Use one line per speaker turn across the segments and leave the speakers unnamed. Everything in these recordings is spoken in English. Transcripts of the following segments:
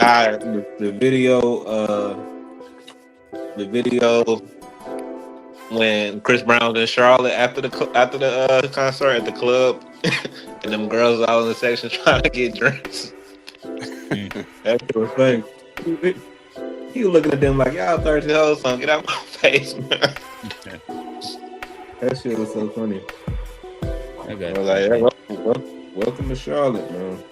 the video when Chris Brown was in Charlotte after the concert at the club, and them girls all in the section trying to get drinks. That shit was funny. He was looking at them like, y'all thirsty hoes, son, get out my face, man. That shit was so funny. I was like, welcome to Charlotte, man.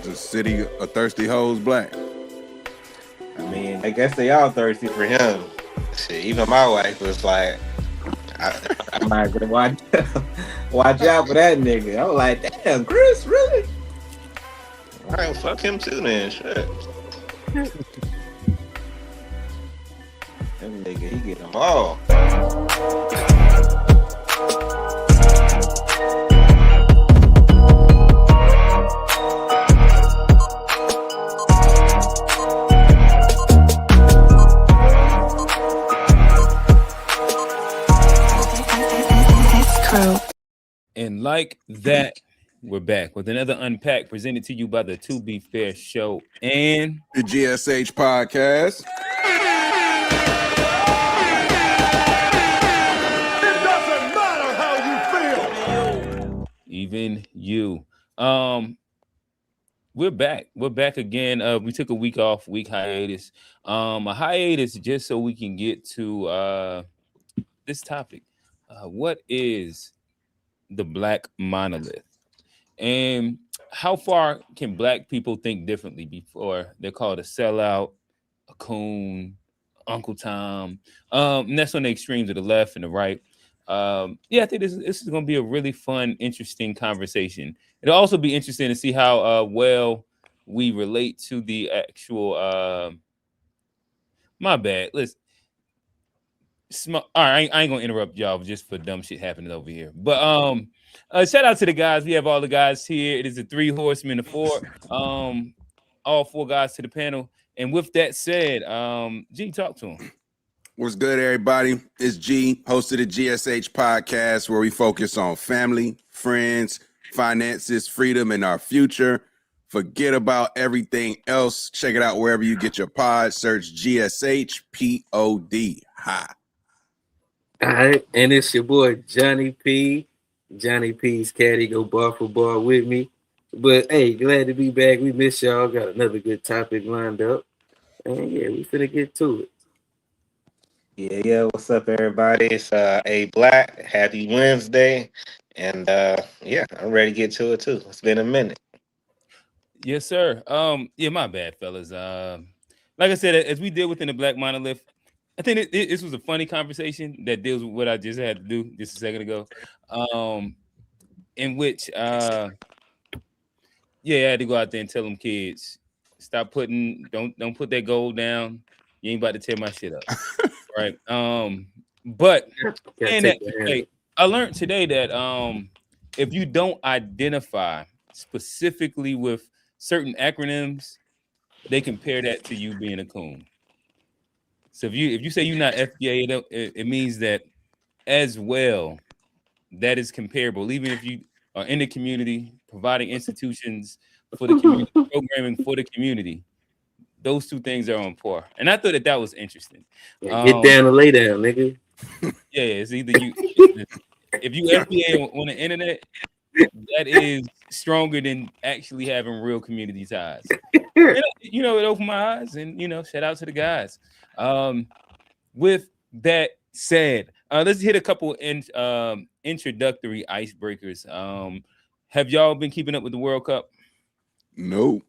The city of thirsty hoes black.
I mean, I guess they all thirsty for him. Shit, even my wife was like, I might go watch out for that nigga. I was like, damn, Chris, really? All right, fuck him too then, shit. That nigga, he get them all.
And like that, we're back with another Unpacked presented to you by the To Be Fair Show and
the GSH Podcast.
It doesn't matter how you feel.
Even you. We're back. We're back again. We took a week hiatus. A hiatus just so we can get to this topic. What is the Black Monolith? And how far can Black people think differently before they're called a sellout, a coon, Uncle Tom? And that's on the extremes of the left and the right. I think this is going to be a really fun, interesting conversation. It'll also be interesting to see how well we relate to the actual. My bad. Listen. All right, I ain't gonna interrupt y'all just for dumb shit happening over here. But shout out to the guys. We have all the guys here. It is the 3 horsemen of 4. All 4 guys to the panel. And with that said, G, talk to him.
What's good, everybody? It's G, host of the GSH Podcast, where we focus on family, friends, finances, freedom, and our future. Forget about everything else. Check it out wherever you get your pod. Search GSH POD. Hi.
All right, and it's your boy Johnny P. Johnny P's caddy go bar for bar with me. But hey, glad to be back. We miss y'all. Got another good topic lined up. And yeah, we finna get to
Yeah.
it.
What's up, everybody? It's A Black. Happy Wednesday. And I'm ready to get to it too. It's been a minute.
Yes, sir. My bad, fellas. Like I said, as we did within the Black Monolith, I think this was a funny conversation that deals with what I just had to do just a second ago. In which I had to go out there and tell them kids, don't put that gold down. You ain't about to tear my shit up. Right. But I learned today that if you don't identify specifically with certain acronyms, they compare that to you being a coon. So if you say you're not FBA, it means that as well, that is comparable. Even if you are in the community, providing institutions for the community, programming for the community, those 2 things are on par. And I thought that was interesting.
Get down or lay down, nigga.
Yeah, it's either you. If you FBA on the internet, that is stronger than actually having real community ties. It opened my eyes, and shout out to the guys. With that said, let's hit a couple introductory icebreakers. Have y'all been keeping up with the World Cup?
No.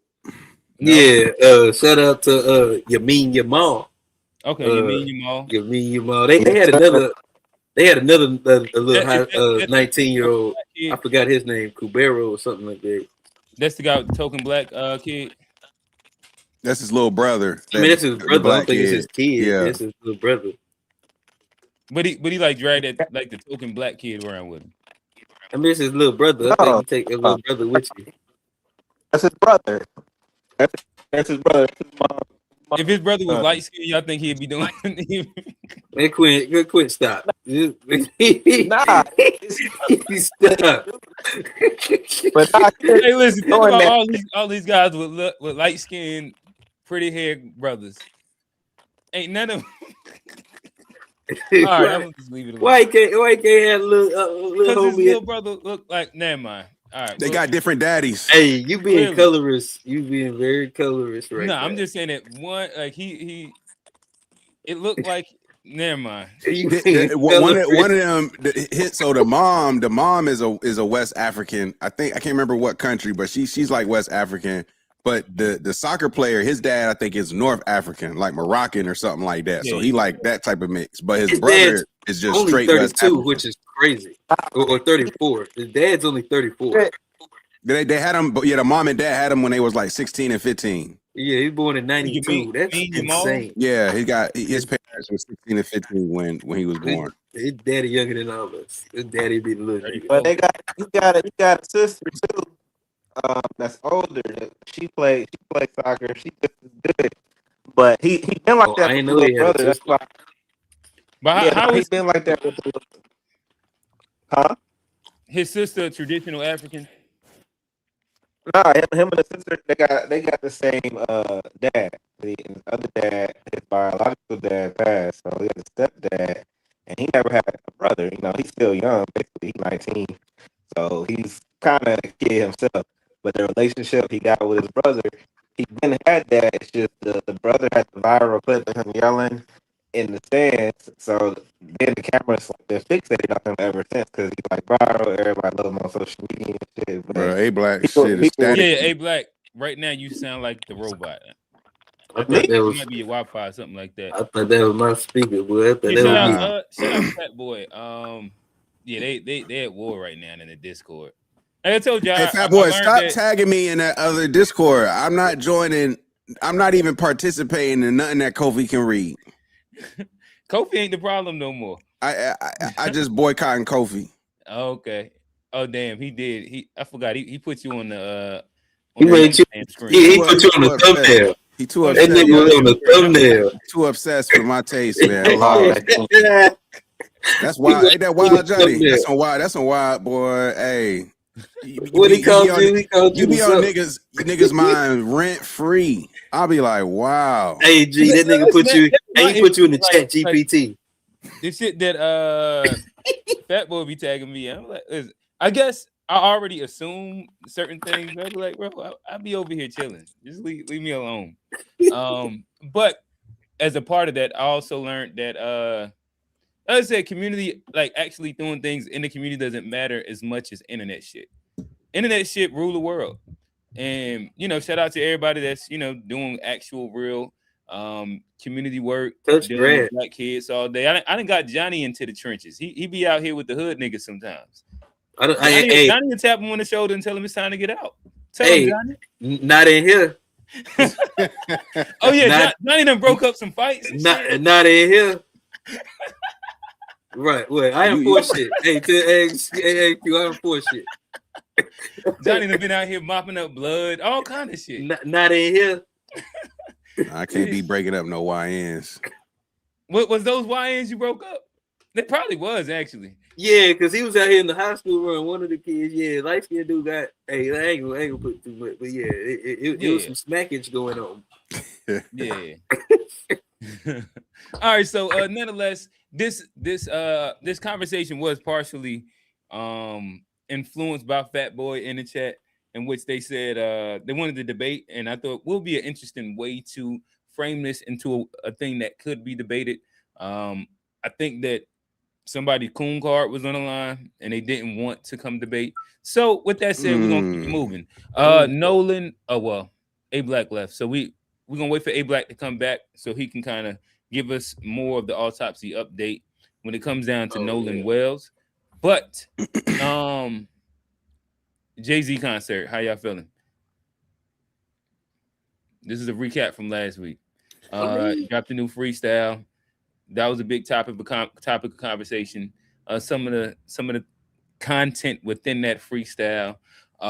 Yeah, shout out to Yamin Yamal.
Okay, Yamin
Yamal. They had another little 19-year-old. I forgot his name, Kubero or something like that.
That's the guy with the token black kid.
That's his little brother.
That's his brother. I don't think it's his kid. Yeah. That's his little brother.
But he like dragged that like the token black kid around with him.
I mean, it's his little brother. I think you take your little brother with you.
That's his brother. That's his brother.
If his brother was light skinned, y'all think he'd be doing?
Man, Quinn, stop.
Nah,
stop.
But
Hey, listen, think
knowing
about
that,
all these guys with light skinned, pretty haired brothers. Ain't none of them. All right, I'm gonna just leave it alone.
Why can't have little
Because his
homie?
little brother look like. Never mind. All right,
They got different daddies.
Hey, you being
Clearly.
colorist. You being very colorist right
No,
now.
I'm just saying that one. Like he. It looked like. Never mind.
You being
One of
colorist.
them hit. So the mom is a West African. I can't remember what country, but she's like West African. But the soccer player, his dad, I think is North African, like Moroccan or something like that. So he like that type of mix. But his brother is just
only
straight
32,
West African.
which is crazy. Or 34. His dad's only 34.
They had him, but yeah, the mom and dad had him when they was like 16 and 15.
Yeah, he born in 92. That's insane.
Yeah, his parents were 16 and 15 when he was born.
His daddy younger than all of us. His daddy be the little nigga.
but he got a sister too. That's older. She played soccer. She just as good. But he been like that
I
with
know
his
he had a
brother. That's
sister.
why.
But how
he
is
been like that with huh?
his sister traditional African?
Nah, him and the sister they got the same dad. The other dad, his biological dad passed, so he has a stepdad, and he never had a brother. You know, he's still young, basically he's 19, so he's kind of a kid himself. But the relationship he got with his brother, he been had that. It's just the brother had the viral clip of him yelling in the stands, so then the cameras like they're fixated on him ever since because he's like viral. Everybody love him on social media and shit. But
Bro, A Black
people-
shit is
people-
static.
Yeah, A Black. Right now, you sound like the robot.
I thought that
It
was
might be your Wi-Fi, something like that.
I thought that was my speaker, boy. I thought
Yeah,
that was me.
shout out Fat Boy. Yeah, they at war right now in the Discord. Like I told y'all,
Hey,
I
Fat Boy,
learned
stop
that-
tagging me in that other Discord. I'm not joining. I'm not even participating in nothing that Kofi can read.
Kofi ain't the problem no more.
I just boycotting Kofi.
Okay. Oh damn, he did. I forgot. He put you on the
He
the
made you.
damn screen.
He put you on the thumbnail.
He too
That
upset.
nigga was on the thumbnail.
Too obsessed for my taste, man.
Yeah.
That's wild. Ain't that wild, Johnny?
Thumbnail.
That's some wild, boy. Hey,
What he called you? He called
you
you
be on
the
niggas mind rent free. I'll be like, wow.
Hey G, that nigga put you. He put you in the chat GPT.
The shit that Fat Boy be tagging me. I'm like, listen, I guess I already assume certain things. I be like, bro, I'll be over here chilling. Just leave me alone. But as a part of that, I also learned that like I said, community, like actually doing things in the community doesn't matter as much as internet shit. Internet shit rule the world. And shout out to everybody that's doing actual real community work, dealing with black kids all day. I done got Johnny into the trenches. He be out here with the hood niggas sometimes. Johnny will tap him on the shoulder and tell him it's time to get out. Tell him, Johnny.
Not in here.
Oh yeah, Johnny done broke up some fights.
Not in here. Right. Well, I am for shit. Hey, I am for shit.
Johnny done been out here mopping up blood, all kind of shit.
Not in here.
I can't be breaking up no YNs.
What
was those YNs you broke up? It probably was actually.
Yeah, because he was out here in the high school run. One of the kids, light skinned dude got. Hey, I ain't gonna put too much, but it was some smackage going on.
Yeah. All right. So nonetheless, this conversation was partially influenced by Fat Boy in the chat, in which they said they wanted to debate, and I thought will be an interesting way to frame this into a thing that could be debated. I think that somebody coon card was on the line and they didn't want to come debate. So with that said, we're gonna keep it moving. Nolan, A Black left. So we're gonna wait for A Black to come back so he can kind of give us more of the autopsy update when it comes down to Nolan Wells. But Jay-Z concert, how y'all feeling? This is a recap from last week. Dropped a new freestyle. That was a big topic of conversation. Some of the content within that freestyle. I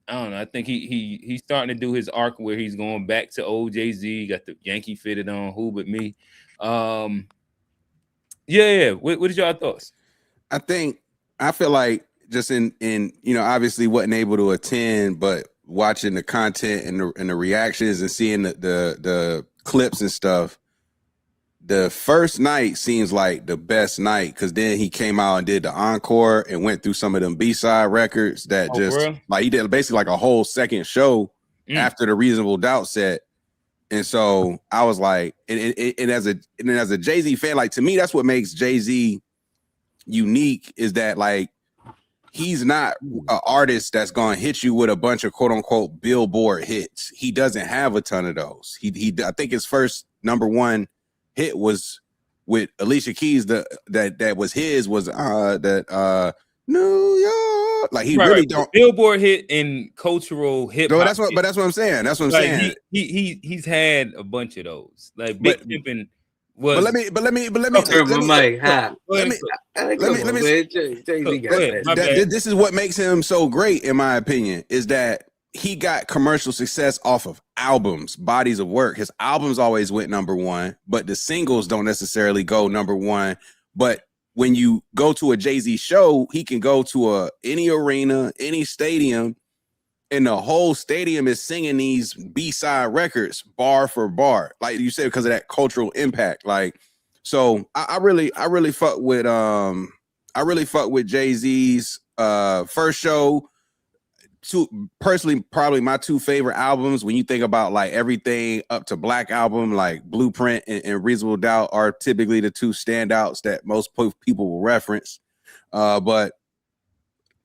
don't know. I think he's starting to do his arc where he's going back to old Jay-Z. Got the Yankee fitted on. Who but me? Yeah. What is y'all thoughts?
I feel like just in obviously wasn't able to attend, but watching the content and the reactions and seeing the clips and stuff. The first night seems like the best night because then he came out and did the encore and went through some of them B-side records that like he did basically like a whole second show after the Reasonable Doubt set. And so I was like, and as a Jay-Z fan, like to me, that's what makes Jay-Z unique is that like he's not an artist that's going to hit you with a bunch of quote unquote Billboard hits. He doesn't have a ton of those. I think his first number one hit was with Alicia Keys. That was that New York. Like he really don't
Billboard hit in cultural hip hop.
But that's what I'm saying. That's what I'm saying.
He's had a bunch of those. Like Big Pimpin' was.
But let me. This is what makes him so great, in my opinion, is that he got commercial success off of albums, bodies of work. His albums always went number one, but the singles don't necessarily go number one. But when you go to a Jay-Z show, he can go to any arena, any stadium, and the whole stadium is singing these B-side records bar for bar, like you said, because of that cultural impact. Like, so I really fuck with Jay-Z's first show. Personally, probably my two favorite albums when you think about like everything up to Black Album, like Blueprint and Reasonable Doubt are typically the two standouts that most people will reference. But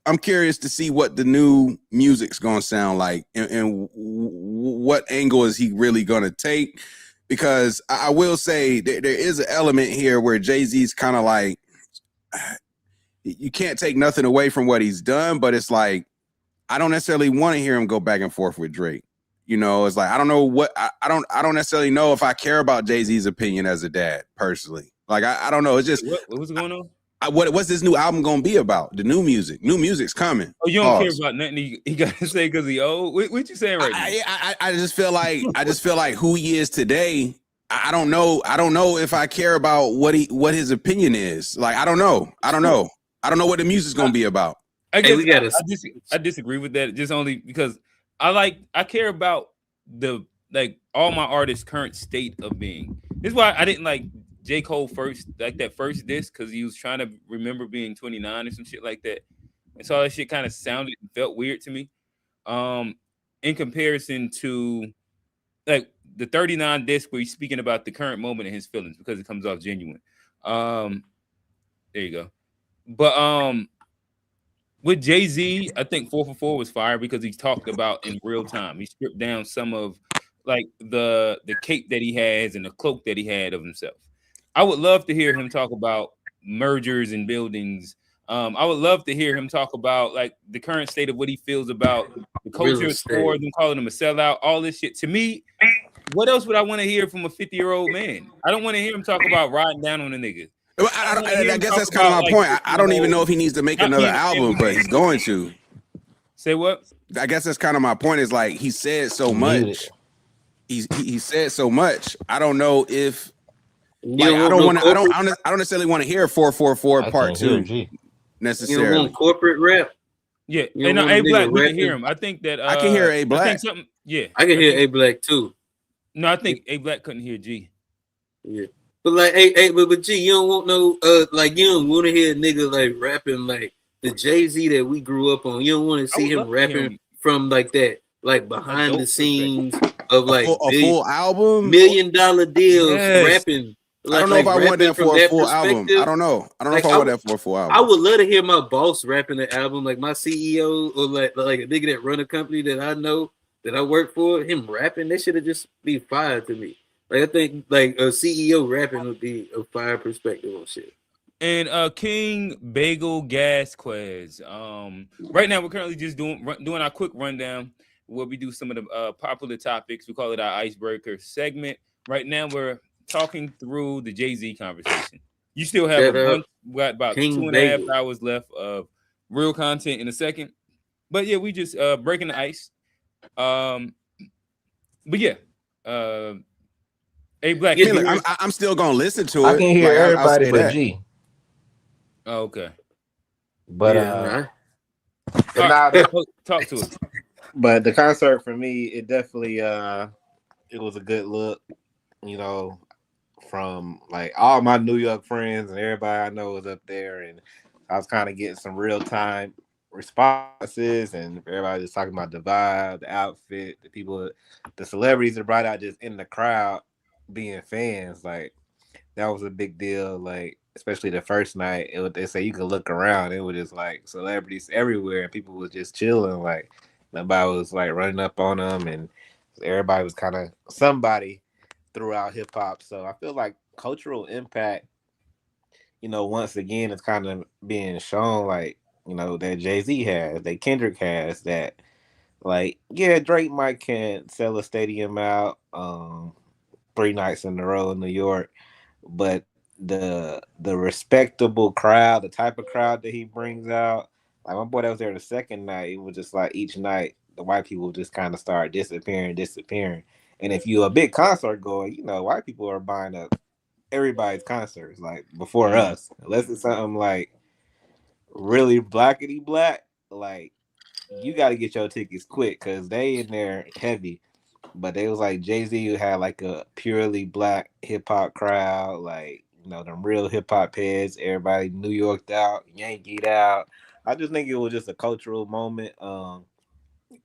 I'm curious to see what the new music's gonna sound like and what angle is he really gonna take, because I will say there is an element here where Jay-Z's kind of like, you can't take nothing away from what he's done, but it's like I don't necessarily want to hear him go back and forth with Drake. You know, it's like I don't know what I don't necessarily know if I care about Jay-Z's opinion as a dad personally. Like I don't know. It's just
what was going on?
What's this new album gonna be about? The new music. New music's coming.
Oh, you don't care about nothing he got to say because he old? What you saying right now?
I just feel like who he is today. I don't know if I care about what his opinion is. Like I don't know what the music's gonna be about.
I guess I disagree with that just only because I care about the all my artists' current state of being. This is why I didn't like J. Cole first, like that first disc, because he was trying to remember being 29 or some shit like that. And so all that shit kind of sounded and felt weird to me. In comparison to like the 39 disc where he's speaking about the current moment and his feelings because it comes off genuine. There you go. But with Jay-Z, I think 4 for 4 was fire because he talked about in real time. He stripped down some of like the cape that he has and the cloak that he had of himself. I would love to hear him talk about mergers and buildings. I would love to hear him talk about like the current state of what he feels about the culture of sports and calling him a sellout, all this shit. To me, what else would I want to hear from a 50-year-old man? I don't want to hear him talk about riding down on a nigga.
Well, I guess that's kind of my point. I don't even know if he needs to make another album, but he's going to.
Say what?
I guess that's kind of my point. Is like he said so much. He said so much. I don't know if like, I don't necessarily want to hear 444 part 2 necessarily.
You don't want corporate rap.
Yeah, and A Black, we can hear him. I think that
I can hear A Black.
I can hear A Black too.
No, I think A Black couldn't hear G.
Yeah. But like, but G, you don't want no, like, you don't want to hear a nigga like rapping like the Jay-Z that we grew up on. You don't want to see him rapping from like that, like behind the scenes of like
a full album,
$1 million deals, rapping.
Like, I don't know if I want that for a full album. I don't know if I want that for a full album.
I would love to hear my boss rapping the album, like my CEO or like a nigga that run a company that I know that I work for. Him rapping, that should have just be fire to me. Like I think like a CEO rapping would be a fire perspective on shit.
And King Bagel Gas Quiz. Right now we're currently just doing our quick rundown where we do some of the popular topics. We call it our icebreaker segment. Right now we're talking through the Jay-Z conversation. You still have we got about King 2.5 hours left of real content in a second. But yeah, we just breaking the ice. But yeah, A Black.
Yeah, look, I'm still gonna listen to it.
I can hear everybody but G.
Oh, okay.
But
All right,
Nah, the,
talk to us.
but the concert for me, it definitely it was a good look. You know, from like all my New York friends and everybody I know was up there, and I was kind of getting some real time responses, and everybody just talking about the vibe, the outfit, the people, the celebrities that brought out just in the crowd being fans. Like that was a big deal. Like especially the first night, they say you could look around. It was just like celebrities everywhere, and people was just chilling. Like nobody was like running up on them, and everybody was kind of somebody throughout hip hop. So I feel like cultural impact, once again, it's kind of being shown. Like that Jay Z has, that Kendrick has, that like yeah, Drake might can sell a stadium out 3 nights in a row in New York, but the respectable crowd, the type of crowd that he brings out, like my boy that was there the second night, it was just like each night the white people just kind of start disappearing. And if you a big concert goer, white people are buying up everybody's concerts like before
Mm.
us, unless it's something like really blackety black. Like you got to get your tickets quick because they in there heavy. But they was like Jay Z had like a purely black hip hop crowd, like them real hip hop heads. Everybody New Yorked out, Yankeed out. I just think it was just a cultural moment.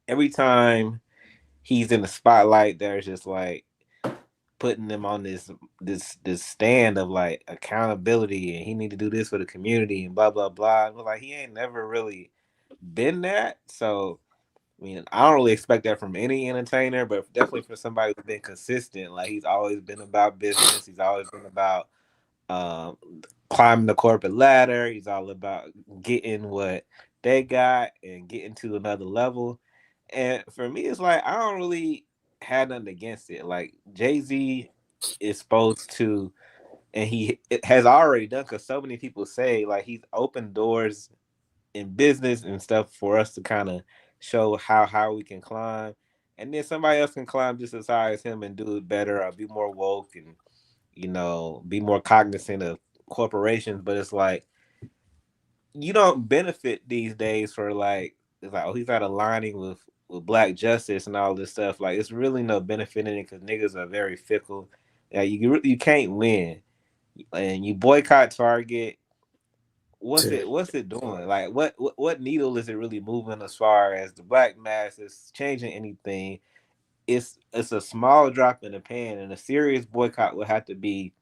Every time he's in the spotlight, there's just like putting them on this stand of like accountability, and he need to do this for the community and blah blah blah. And like he ain't never really been that, so I mean, I don't really expect that from any entertainer, but definitely for somebody who's been consistent. Like he's always been about business. He's always been about um, climbing the corporate ladder. He's all about getting what they got and getting to another level. And for me, it's like I don't really have nothing against it. Like Jay Z is supposed to, and he it has already done because so many people say like he's opened doors in business and stuff for us to kind of show how we can climb, and then somebody else can climb just as high as him and do it better or be more woke and be more cognizant of corporations. But it's like you don't benefit these days for like it's like oh he's not aligning with black justice and all this stuff. Like it's really no benefit in it because niggas are very fickle. Yeah, you can't win, and you boycott Target. What's it doing? Like what needle is it really moving as far as the black mass is changing anything? It's a small drop in the pan, and a serious boycott would have to be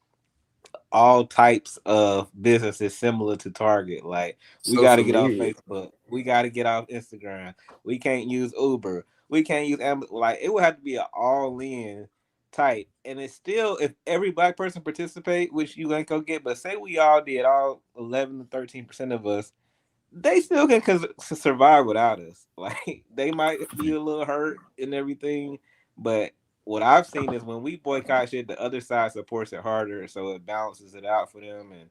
all types of businesses similar to Target. Like we got to
Social
get off
media.
Facebook, we got to get off Instagram, we can't use Uber, we can't use Amazon. Like it would have to be an all in type. And it's still if every black person participate, which you ain't gonna get, but say we all did, all 11 to 13% of us, they still can survive without us. Like they might be a little hurt and everything, but what I've seen is when we boycott shit, the other side supports it harder, so it balances it out for them, and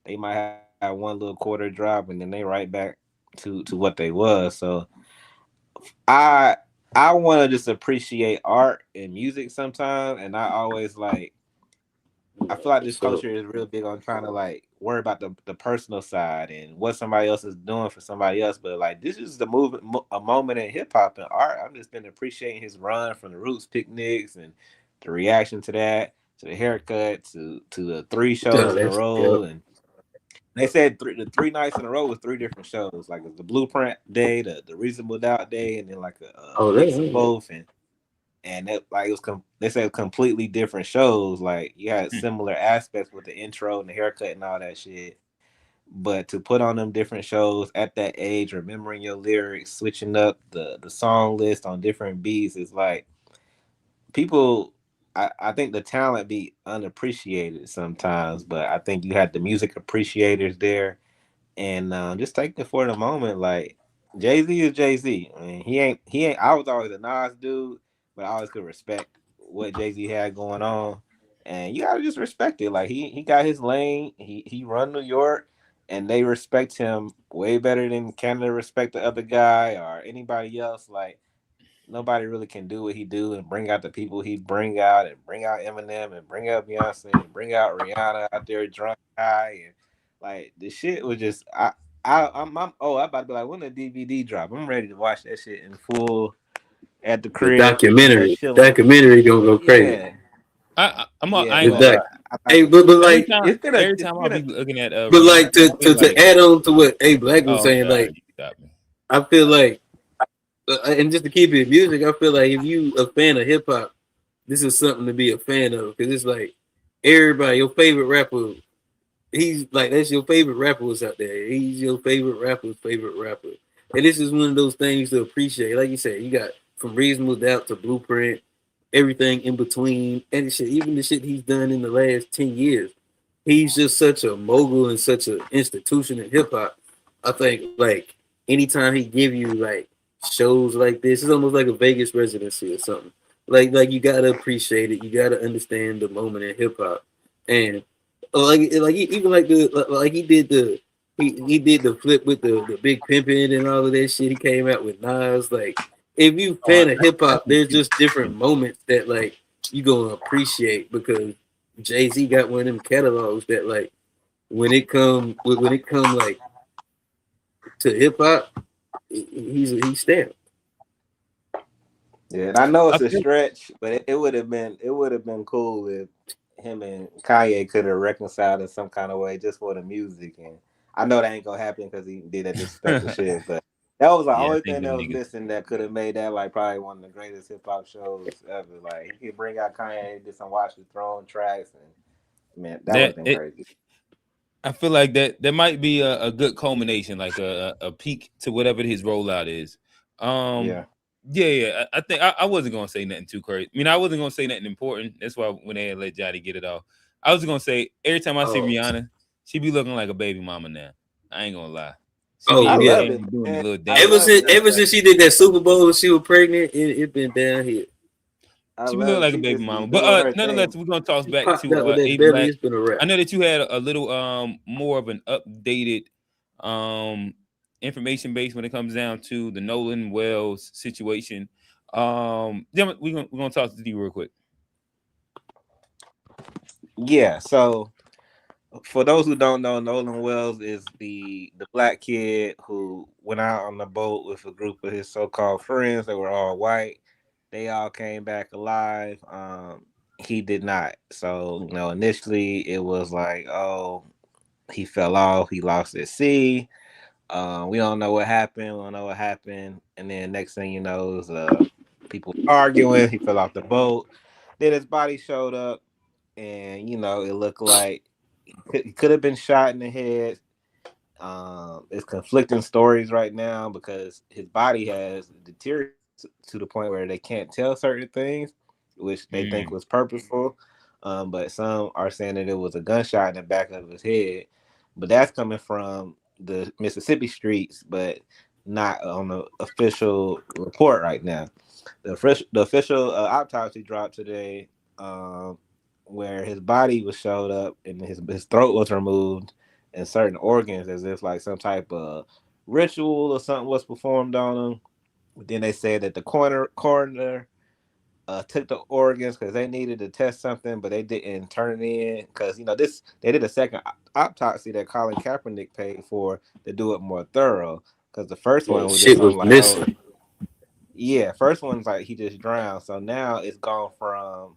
they might have one little quarter drop, and then they right back to what they was. So I I want to just appreciate art and music sometimes, and I always like I feel like this
So
culture is real big on trying to like worry about the personal side and what somebody else is doing for somebody else. But like this is the movement, a moment in hip hop and art. I've just been appreciating his run from the Roots picnics and the reaction to that, to the haircut, to the three
yeah,
shows in a
that's yep.
row. And they said the 3 nights in a row was three different shows. Like it was the Blueprint Day, the Reasonable Doubt Day, and then like
Oh,
a
that
mix of
ain't
both. And that like it was they said completely different shows. Like you had similar aspects with the intro and the haircut and all that shit. But to put on them different shows at that age, remembering your lyrics, switching up the song list on different beats is like people I think the talent be unappreciated sometimes, but I think you had the music appreciators there and just take it for the moment. Like Jay Z is Jay Z. I mean, he ain't. I was always a Nas dude, but I always could respect what Jay Z had going on, and you gotta just respect it. Like he got his lane. He run New York, and they respect him way better than Canada respect the other guy or anybody else. Like nobody really can do what he do and bring out the people he bring out and bring out Eminem and bring out Beyonce and bring out Rihanna out there drunk high and like the shit was just I'm about to be like, when the DVD drop? I'm ready to watch that shit in full at the
The
crib,
documentary,
chilling.
documentary gonna go crazy.
Yeah,
I
yeah,
ain't
The
gonna
man.
lie.
doc.
I
Hey,
like it.
but
Every
like,
time,
It's been a,
every
it's
time I'll
been
be
a,
looking at
but
Rihanna,
like
I feel
to
like,
add on to what A Black was
oh, I'm
saying,
sorry,
like
you stopped me.
I feel like, and just to keep it music, I feel like if you a fan of hip hop, this is something to be a fan of because it's like everybody, your favorite rapper, he's like that's your favorite rapper was out there. He's your favorite rapper's favorite rapper, and this is one of those things to appreciate. Like you said, you got from Reasonable Doubt to Blueprint, everything in between, and shit. Even the shit he's done in the last 10 years, he's just such a mogul and such an institution in hip hop. I think like anytime he give you like shows like this, it's almost like a Vegas residency or something. Like you gotta appreciate it. You gotta understand the moment in hip hop, and even like like he did the flip with the big pimping and all of that shit. He came out with Nas. Like if you
Oh,
fan of hip
that's
hop, there's
cute.
just different moments that like you gonna appreciate because Jay-Z got one of them catalogs that like when it come like to hip hop, he's stamped.
yeah. And I know
I
it's a
feel
stretch, but it would have been cool if him and Kanye could have reconciled in some kind of way just for the music. And I know that ain't gonna happen because he did that disrespectful shit, but. That was the
yeah, I
only
think
thing
them
that was
niggas.
missing that could have made that like probably one of the greatest hip hop shows ever. Like he could bring out Kanye, did some Watch the Throne tracks, and man, that would have
That
been
it,
crazy.
I feel like that might be a good culmination, like a peak to whatever his rollout is. Um,
Yeah.
yeah. I think I wasn't gonna say nothing too crazy. I mean, I wasn't gonna say nothing important. That's why when they had let Johnny get it off, I was gonna say every time I see
Oh,
Rihanna, she be looking like a baby mama now. I ain't gonna lie. She
Oh
be
I
in the
yeah.
love it,
camera doing the
man.
little
I
dance.
Ever
love
since
it.
ever since she did that Super Bowl, when she was pregnant. It been down here.
I
She be looking
love.
like a
She
baby
just be
mama. But
doing her
nonetheless,
thing.
we're gonna toss
She
back
popped
to
out with that
A
belly.
Black.
It's been a wrap.
I know that you had a little more of an updated um information base when it comes down to the Nolan Wells situation. Yeah, we're gonna talk to you real quick.
Yeah. So for those who don't know, Nolan Wells is the black kid who went out on the boat with a group of his so-called friends. They were all white. They all came back alive. He did not. So initially it was like, oh, he fell off. He lost at sea. We don't know what happened. We don't know what happened. And then next thing you know is people arguing. He fell off the boat. Then his body showed up, and it looked like he could have been shot in the head. It's conflicting stories right now because his body has deteriorated to the point where they can't tell certain things, which they think
Mm,
was purposeful. But some are saying that it was a gunshot in the back of his head. But that's coming from the Mississippi streets, but not on the official report right now. The official autopsy dropped today, um, where his body was showed up and his throat was removed and certain organs, as if like some type of ritual or something was performed on him. But then they said that the coroner took the organs because they needed to test something, but they didn't turn it in because this they did a second autopsy that Colin Kaepernick paid for to do it more thorough. Because the first
Yeah,
one was just
shit
something
was
like, oh,
missing.
yeah, first one's like he just drowned. So now it's gone from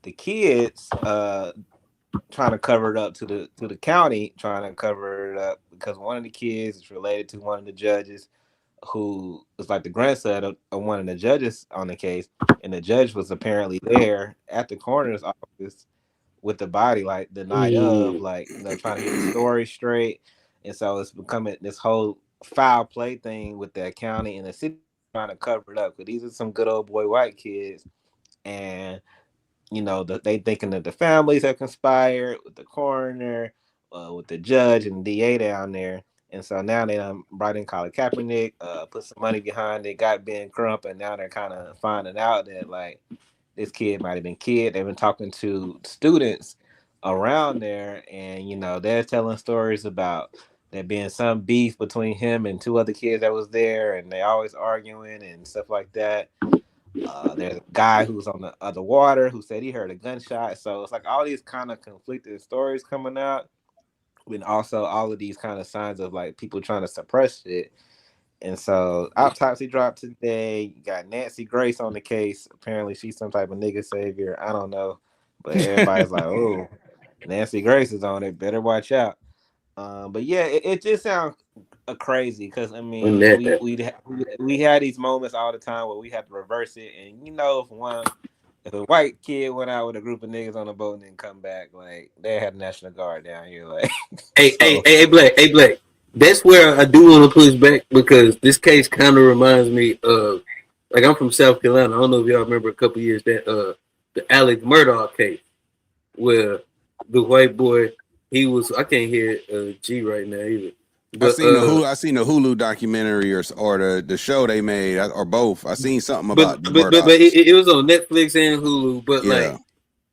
the kids trying to cover it up to the county trying to cover it up because one of the kids is related to one of the judges who was like the grandson of one of the judges on the case, and the judge was apparently there at the coroner's office with the body like the night of,
Mm.
like trying to get the story straight. And so it's becoming this whole foul play thing with the county and the city trying to cover it up because these are some good old boy white kids. And they thinking that the families have conspired with the coroner, with the judge and the DA down there. And so now they brought in Colin Kaepernick, put some money behind it, got Ben Crump, and now they're kind of finding out that like this kid might have been kid. They've been talking to students around there, and they're telling stories about there being some beef between him and two other kids that was there, and they always arguing and stuff like that. There's a guy who's on the other water who said he heard a gunshot. So it's like all these kind of conflicted stories coming out.
and also all of these kind of signs of like people trying to suppress shit. And so autopsy dropped today. You got Nancy Grace on the case. Apparently she's some type of nigga savior. I don't know. But everybody's like, oh, Nancy Grace is on it. Better watch out. But yeah, it just sounds crazy because I mean we had these moments all the time where we had to reverse it, and you know, if a white kid went out with a group of niggas on a boat and then come back, like they had National Guard down here, like
hey, Black. That's where I do want to push back because this case kind of reminds me of, like, I'm from South Carolina. I don't know if y'all remember a couple years that the Alex Murdaugh case where the white boy, he was, I can't hear G right now either. But,
I seen the Hulu documentary or the show they made or both. I seen something about
but it was on Netflix and Hulu. But
yeah.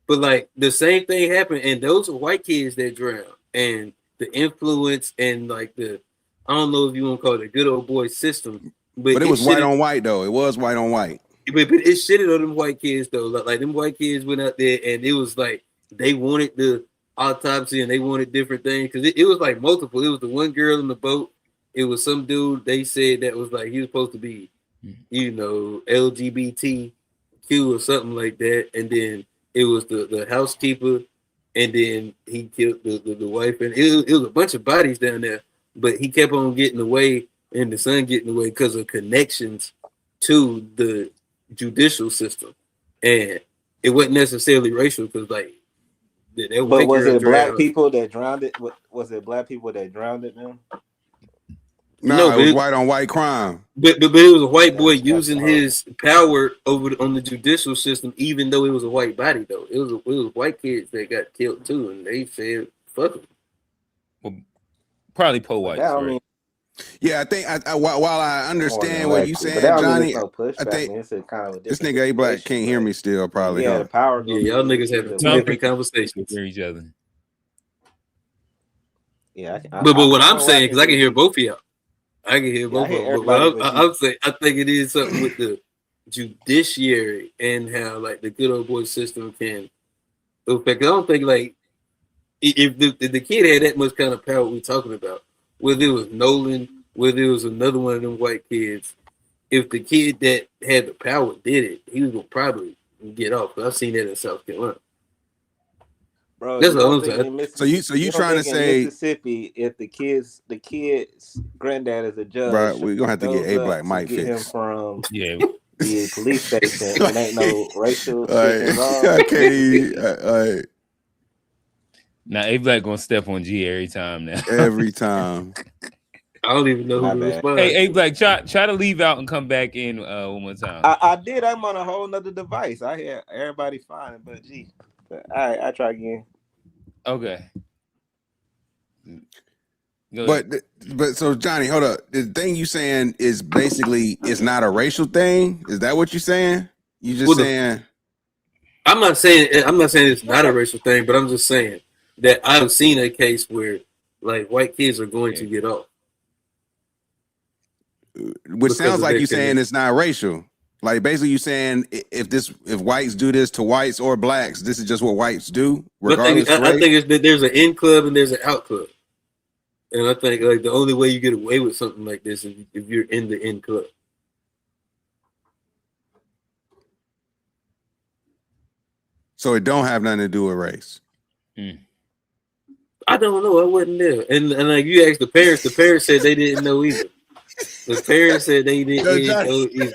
like the same thing happened, and those are white kids that drowned, and the influence and like I don't know if you want to call it the good old boy system, but
it was white on white though. It was white on white.
But it shitted on them white kids though. Like them white kids went out there and it was like they wanted the autopsy and they wanted different things because it was like multiple. It was the one girl in the boat. It was some dude they said that was like he was supposed to be, you know, LGBTQ or something like that, and then it was the housekeeper. And then he killed the wife, and it was a bunch of bodies down there. But he kept on getting away, and the son getting away because of connections to the judicial system, and it wasn't necessarily racial because, like,
but was it black people that drowned it? Was it black people that drowned it, man?
No, it was white on white crime.
But it was a white boy using his power on the judicial system, even though it was a white body. Though it was white kids that got killed too, and they said fuck them.
Well, probably whites. Right?
Yeah, I think while I understand what you saying, Johnny, I think this nigga A Black can't hear me still. Probably.
Yeah, the power.
Yeah, y'all niggas having two different conversations
with each other.
Yeah,
but what I'm saying, because I can hear both of y'all. I can hear both of them. But I'm saying I think it is something with the judiciary and how like the good old boy system can affect. I don't think like if the kid had that much kind of power we're talking about, whether it was Nolan, whether it was another one of them white kids, if the kid that had the power did it, he was gonna probably get off. I've seen that in South Carolina.
Bro,
that's what I'm saying.
So you trying to say
Mississippi? If the kid's granddad is a judge,
right? We're gonna have to get A Black Mike
get
fixed.
him from the police station. It ain't no racial shit involved.
I can't.
Now A Black gonna step on G every time now.
Every time.
I don't even know who to respond.
Hey, A Black, try to leave out and come back in one more time.
I did. I'm on a whole nother device. I hear everybody fine, but G. All right, I try again.
Okay.
But so Johnny, hold up. The thing you saying is basically it's not a racial thing. Is that what you're saying? You just saying?
I'm not saying it's not a racial thing, but I'm just saying that I've seen a case where like white kids are going to get off.
Which sounds like you saying it's not racial. Like basically you saying if whites do this to whites or blacks, this is just what whites do. Regardless
I think it's that there's an in club and there's an out club. And I think like the only way you get away with something like this is if you're in the in club.
So it don't have nothing to do with race.
I don't know. I wasn't there. And like you asked the parents said they didn't know either. The parents said they didn't know either.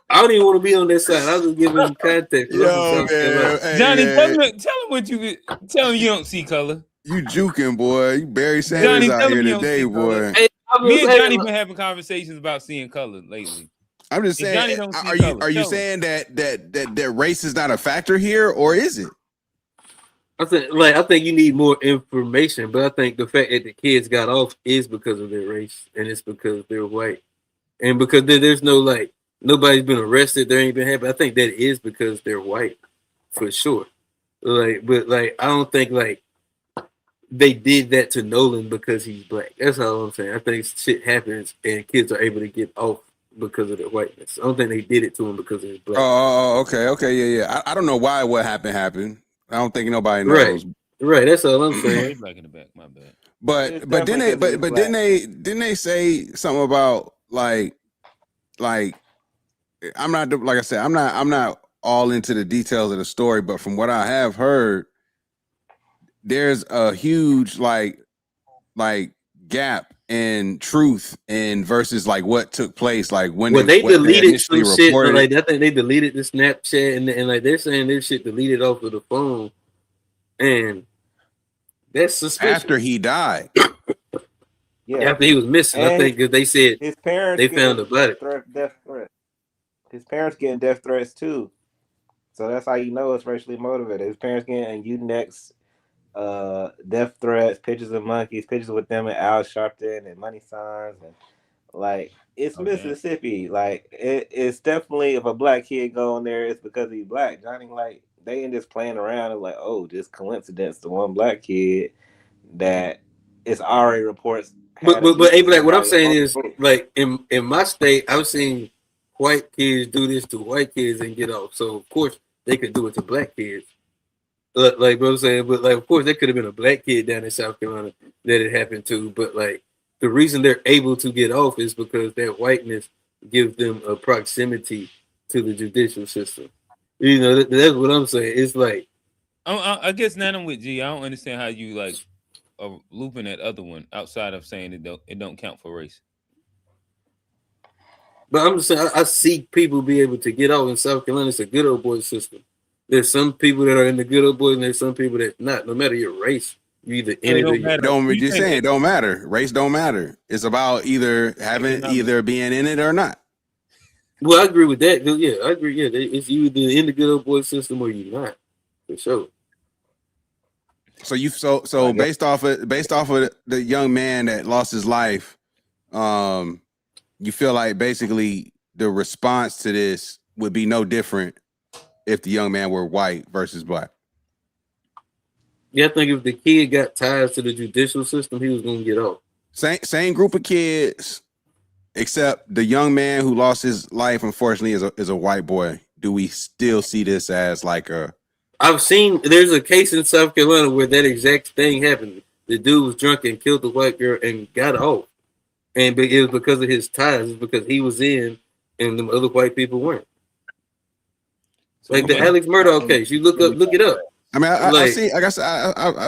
I don't even want to be on that side. I was just giving them context.
Johnny, tell him what you tell him you don't see color.
You juking, boy. You Barry Sanders out here today, boy.
Hey,
me and Johnny been having conversations about seeing color lately.
I'm just saying. Are you saying that race is not a factor here, or is it?
I think you need more information, but I think the fact that the kids got off is because of their race, and it's because they're white, and because there's no like nobody's been arrested, there ain't been happening. I think that is because they're white, for sure. But I don't think like they did that to Nolan because he's black. That's all I'm saying. I think shit happens and kids are able to get off because of their whiteness. I don't think they did it to him because of his black.
Oh, okay, yeah. I don't know why what happened. I don't think nobody knows.
Right. That's all I'm
Oh,
saying.
they black in the back. My bad.
But didn't they say something about like I'm not, like I said, I'm not all into the details of the story, but from what I have heard, there's a huge like gap in truth and versus like what took place, like when
Well, they
what they
deleted
initially
some shit.
reported.
Like I think they deleted the Snapchat and like they're saying this shit deleted off of the phone, and that's suspicious.
After he died.
Yeah,
After he was missing,
and
I think because they said
his parents
they found a body.
death threats. His parents getting death threats too. So that's how you know it's racially motivated. His parents getting Unex death threats, pictures of monkeys, pictures with them and Al Sharpton and money signs, and like it's Mississippi. Like it's definitely, if a black kid go in there, it's because he's black. Johnny, like they ain't just playing around and like, oh, just coincidence, the one black kid that it's already reports.
But hey, Black, what I'm saying is like in my state, I've seen white kids do this to white kids and get off. So of course they could do it to black kids. Like what I'm saying, but like of course there could have been a black kid down in South Carolina that it happened to, but like the reason they're able to get off is because their whiteness gives them a proximity to the judicial system. You know, that's what I'm saying. It's like
I guess now I'm with G. I don't understand how you like looping that other one outside of saying it don't count for race.
But I'm just saying, I see people be able to get out in South Carolina. It's a good old boy system. There's some people that are in the good old boys, and there's some people that not. No matter your race, you either in it or you
don't. Just saying, it don't matter. Race don't matter. It's about either being in it or not.
Well, I agree with that. Yeah, I agree. Yeah, it's you either in the good old boy system or you're not, for sure.
So based off of the young man that lost his life, you feel like basically the response to this would be no different if the young man were white versus black.
Yeah, I think if the kid got ties to the judicial system, he was going to get off.
Same group of kids, except the young man who lost his life, unfortunately, is a white boy. Do we still see this as like a?
I've seen there's a case in South Carolina where that exact thing happened. The dude was drunk and killed the white girl and got off. And it was because of his ties. It's because he was in and the other white people weren't. So like the Alex Murdaugh case. You look it up.
I mean, I've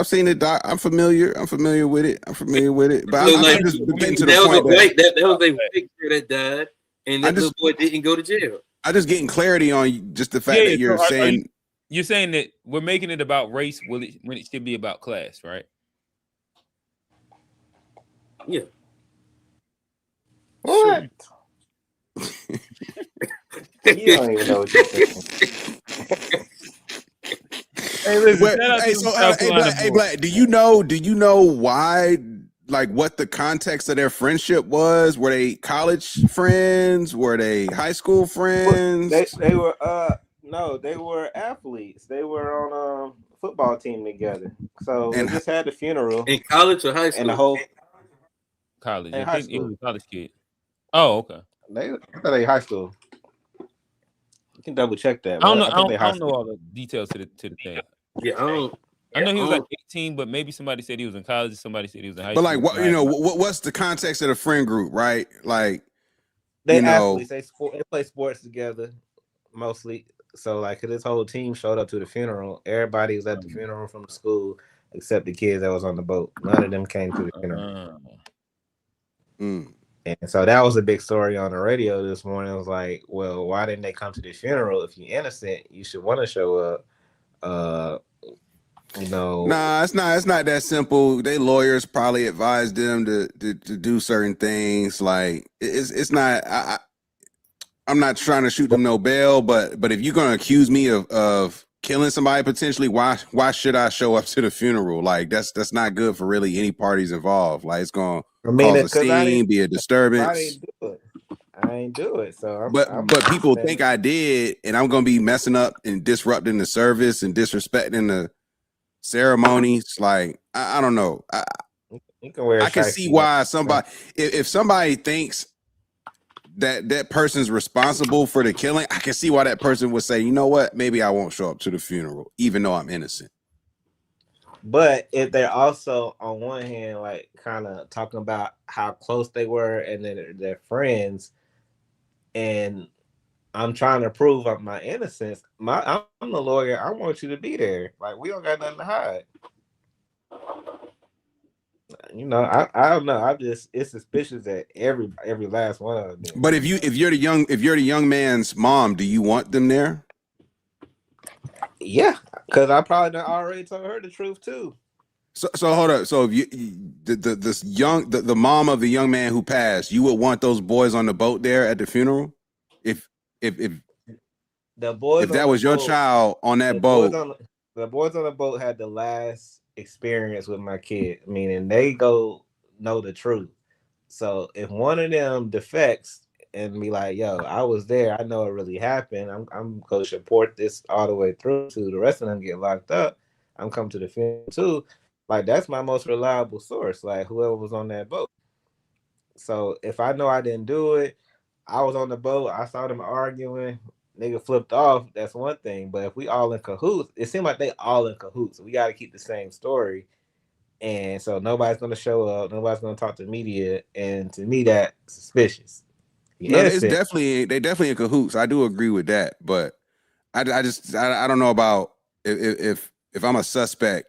seen it. I'm familiar with it. But
so
I'm just getting to the
point
that
was a white girl that died, and that little boy didn't go to jail.
I just getting clarity on just the fact that you're saying.
You're saying that we're making it about race when it should be about class, right?
Yeah.
What? You don't even know what you're saying.
Hey, Black, do you know why? Like what the context of their friendship was? Were they college friends? Were they high school friends?
They were no, they were athletes. They were on a football team together. So they just had the funeral
in college or high school.
And the whole
college. I think it was a college kid. Oh, okay.
I thought they high school. You can double check that.
I don't know. I don't know all the details to the thing.
Yeah,
I know he was like 18, but maybe somebody said he was in college. Somebody said he was in high
school.
But
like, what's the context of the friend group, right? Like,
they athletes. They play sports together mostly. So like, this whole team showed up to the funeral. Everybody was at the funeral from the school except the kids that was on the boat. None of them came to the funeral. And so that was a big story on the radio this morning. It was like, well, why didn't they come to the funeral? If you're innocent, you should want to show up.
Nah, it's not that simple. They lawyers probably advised them to do certain things. Like it's not. I'm not trying to shoot them no bail, but if you're gonna accuse me of killing somebody potentially, why should I show up to the funeral? Like that's not good for really any parties involved. Like it's gonna cause a scene, be a disturbance.
I ain't do it. So
but people think I did, and I'm gonna be messing up and disrupting the service and disrespecting the ceremonies. Like I don't know. I can see why somebody if somebody thinks that person's responsible for the killing, I can see why that person would say, you know what, maybe I won't show up to the funeral, even though I'm innocent.
But if they're also on one hand, like kind of talking about how close they were and then they're friends, and I'm trying to prove my innocence. I'm the lawyer. I want you to be there. Like we don't got nothing to hide. You know, I don't know. It's suspicious that every last one of them.
But if you're the young man's mom, do you want them there?
Yeah, because I probably done already told her the truth too.
So hold up. So if the mom of the young man who passed, you would want those boys on the boat there at the funeral? If
the boys,
if that was your child on that boat,
the boys on the boat had the last experience with my kid, meaning they go know the truth. So if one of them defects and be like, "Yo, I was there. I know it really happened. I'm going to support this all the way through." To the rest of them get locked up, I'm coming to the funeral too. Like that's my most reliable source. Like whoever was on that boat. So if I know I didn't do it, I was on the boat. I saw them arguing. Nigga flipped off. That's one thing. But if we all in cahoots, it seems like they all in cahoots. We got to keep the same story. And so nobody's gonna show up. Nobody's gonna talk to the media. And to me, that's suspicious.
no, it's definitely in cahoots. I do agree with that, but I don't know about if I'm a suspect.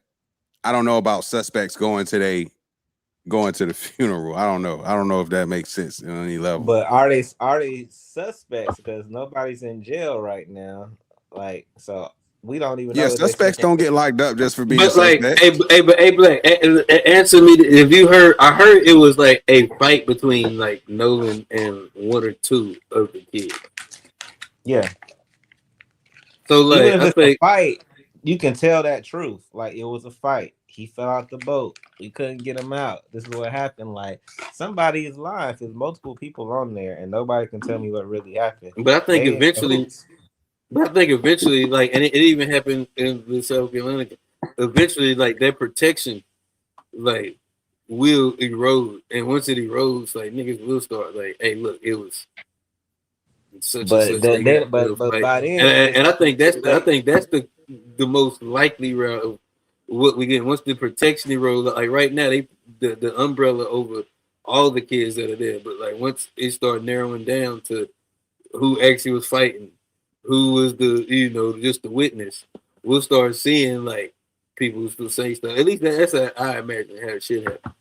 I don't know about suspects going to the funeral. I don't know if that makes sense on any level.
But are they suspects? Because nobody's in jail right now. Like so, we don't even.
Yeah,
know
suspects don't get locked up just for being
But like,
suspects.
hey, Black, answer me. If you heard, I heard it was like a fight between like Nolan and one or two of the kids.
Yeah.
So like,
even if
I
it's
think
a fight, you can tell that truth. Like it was a fight. He fell out the boat. We couldn't get him out. This is what happened. Like somebody is lying. There's multiple people on there, and nobody can tell me what really happened.
But I think eventually, like, and it even happened in the South Carolina. Eventually, like that protection, like, will erode, and once it erodes, like niggas will start like, hey, look, it was such
but
and such.
but by then,
and I think that's the most likely route of what we get once the protection erodes. Like right now, the umbrella over all the kids that are there, but like once it start narrowing down to who actually was fighting, who was just the witness, we'll start seeing like people still say stuff. At least that's how I imagine how it should happen.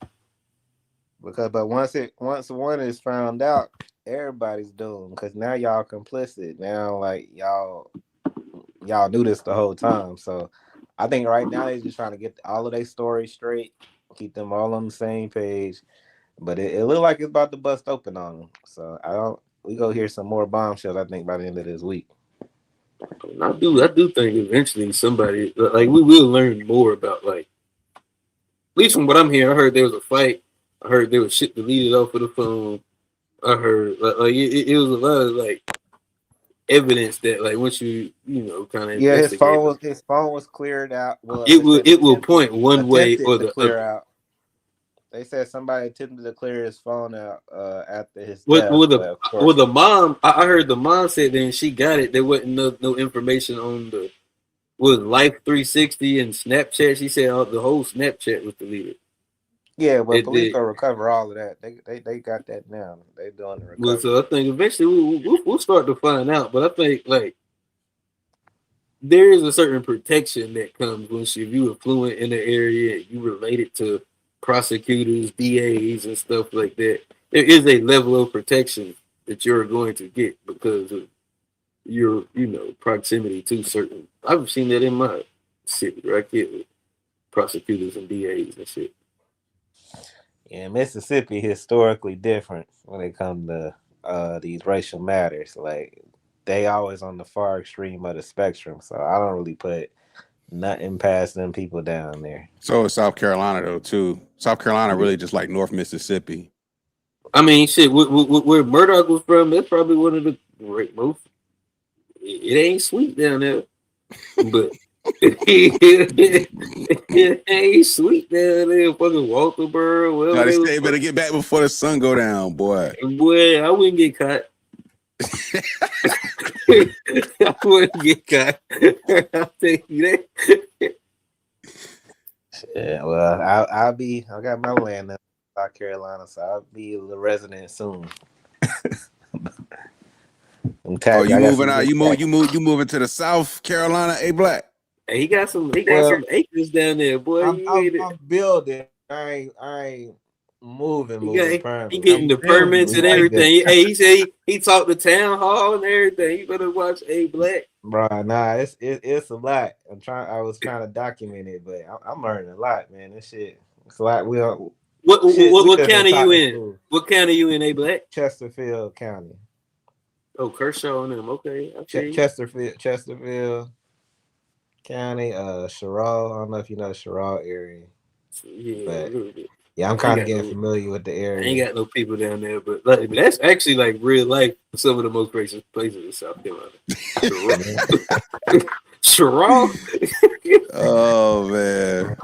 But once one is found out, everybody's doomed. Because now y'all complicit. Now like y'all knew this the whole time. So I think right now they're just trying to get all of their stories straight, keep them all on the same page. But it looked like it's about to bust open on them. So we go hear some more bombshells, I think, by the end of this week.
I do think eventually somebody, like, we will learn more about, like, at least from what I'm hearing. I heard there was a fight. I heard there was shit deleted off of the phone. I heard like it was a lot of like evidence that like once you kind of
his phone was cleared out. Well,
it will point one way or the
clear
other.
out. They said somebody attempted to clear his phone out after his
death.
With
the mom, I heard the mom said then she got it. There wasn't no information on the Life 360 and Snapchat. She said the whole Snapchat was deleted.
Yeah, but police will recover all of that. They got that now. They doing the recovery.
Well, so I think eventually we'll start to find out. But I think like there is a certain protection that comes once if you affluent in the area, you related to prosecutors, DAs, and stuff like that. There is a level of protection that you're going to get because of your proximity to certain. I've seen that in my city right here with prosecutors and DAs and shit.
Yeah, Mississippi historically different when it comes to these racial matters. Like they always on the far extreme of the spectrum. So I don't really put nothing past them people down there.
So is South Carolina though too. South Carolina really just like North Mississippi.
I mean, shit. Where Murdoch was from, that's probably one of the most. It ain't sweet down there, but. It ain't sweet down there, fucking Walterboro.
They better get back before the sun go down, boy.
Boy, I wouldn't get caught. I wouldn't get caught. I'll tell you that.
Yeah, well, I got my land in South Carolina, so I'll be a resident soon.
Oh, you
I got
moving
some
out?
good
You moving to the South Carolina? A Black.
Hey, he got some
Well,
acres down there, boy.
I'm building. I ain't moving
He
permanently.
getting the permits and
Like that.
everything. Hey, he said he talked to town hall and everything. You better watch A Black.
Bro, nah, it's a lot. I was trying to document it, but I'm learning a lot, man. This shit, it's a lot. We
What
just been
county you
taught
in?
school.
What county you in, A Black?
Chesterfield County.
Oh, Kershaw and them. Okay, I see.
Chesterfield County, Sherrall. I don't know if you know the Sherrall area,
Yeah,
but
a little bit.
yeah, I'm kind of getting familiar with the
I
area.
ain't got no people down there, but like, that's actually like real life. Some of the most racist places in South Carolina. Sherrall.
Oh man.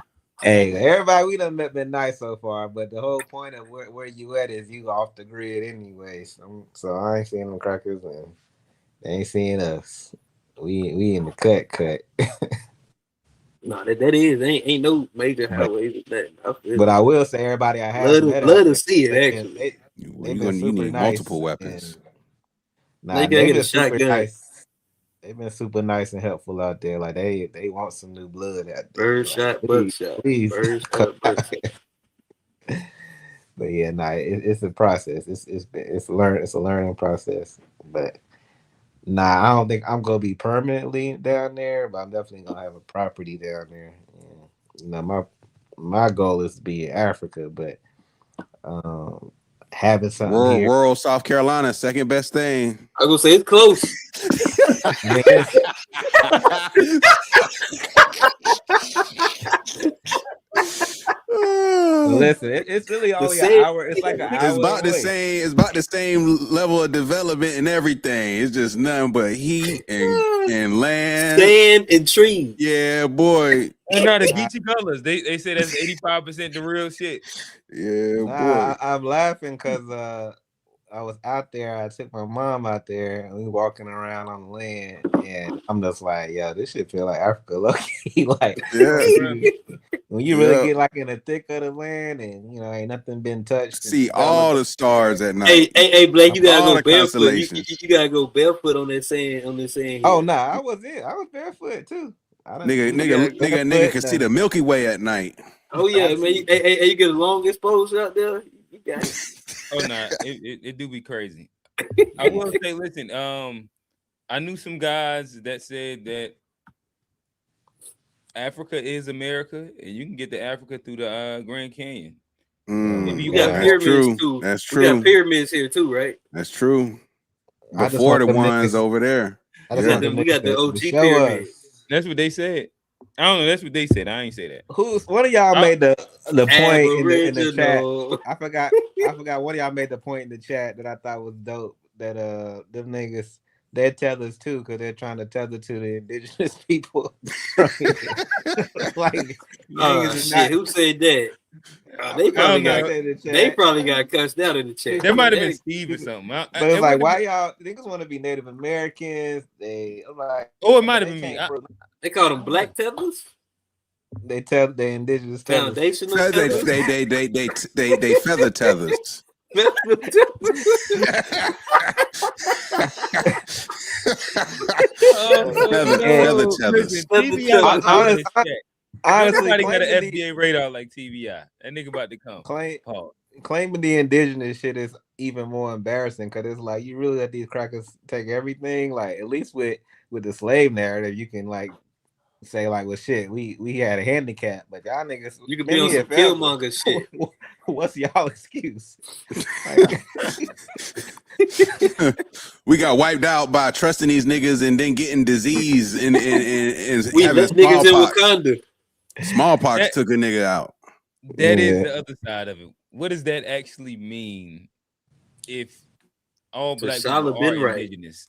Hey, everybody, we done been nice so far, but the whole point of where you at is you off the grid anyway. So I ain't seeing them crackers and they ain't seeing us. We in the cut.
No, that is ain't no major highways with that.
But I will say everybody I have met out
love
there,
to see it actually.
they've been super
need
nice.
multiple weapons.
Now you gotta get a
super
shotgun.
nice. They've been super nice and helpful out there. Like they want some new blood out there.
Birdshot, buckshot.
Please.
Birdshot, buckshot.
But yeah, it's a process. It's a learning process. But I don't think I'm gonna be permanently down there, but I'm definitely gonna have a property down there. Yeah. My goal is to be in Africa, but having something here.
Rural South Carolina, second best thing.
I was gonna say it's close.
I mean, listen, it's really only an hour. It's like an hour.
It's about
away.
It's about the same level of development and everything. It's just nothing but heat and land,
sand and trees.
Yeah, boy.
And now the Geechee colors. They say that's 85% the real shit.
Yeah, boy.
I'm laughing because I was out there. I took my mom out there, and we walking around on the land, and I'm just like, "Yo, this shit feel like Africa, lucky." Like, when you really get like in the thick of the land, and ain't nothing been touched.
See all the stars at night.
Hey, Blake, you gotta go barefoot.
You
gotta go barefoot on that sand.
Oh no, I was barefoot too.
Nigga can see the Milky Way at night.
Oh yeah, man. You get a long exposure out there. You got it.
Oh no, it do be crazy. I will say, listen, I knew some guys that said that Africa is America, and you can get to Africa through the Grand Canyon.
You got pyramids too.
That's true.
We got pyramids here too, right?
That's true. Before the ones over there.
We got the OG pyramids.
That's what they said. I don't know. That's what they said. I ain't say that.
One of y'all made the point in the chat? I forgot. One of y'all made the point in the chat that I thought was dope. That them niggas, they're tethers too, because they're trying to tether to the indigenous people.
Like, shit, who said that? They probably got cussed out in the chat.
There might have been Steve or something.
But it's like, why y'all niggas want to be Native Americans? I'm like,
it might have been me.
They call them black tethers.
They tell the indigenous
foundational
tethers. They feather tethers.
Feather tethers.
Honestly, somebody got an FDA radar like TVI. That nigga about to come.
Claiming the indigenous shit is even more embarrassing because it's like you really let these crackers take everything. Like at least with the slave narrative, you can like say like, well, shit, we had a handicap, but y'all niggas,
you can be on some Killmonger shit.
What's y'all excuse?
We got wiped out by trusting these niggas and then getting disease and
we having smallpox.
Smallpox took a nigga out.
That is the other side of it. What does that actually mean if all black people are indigenous?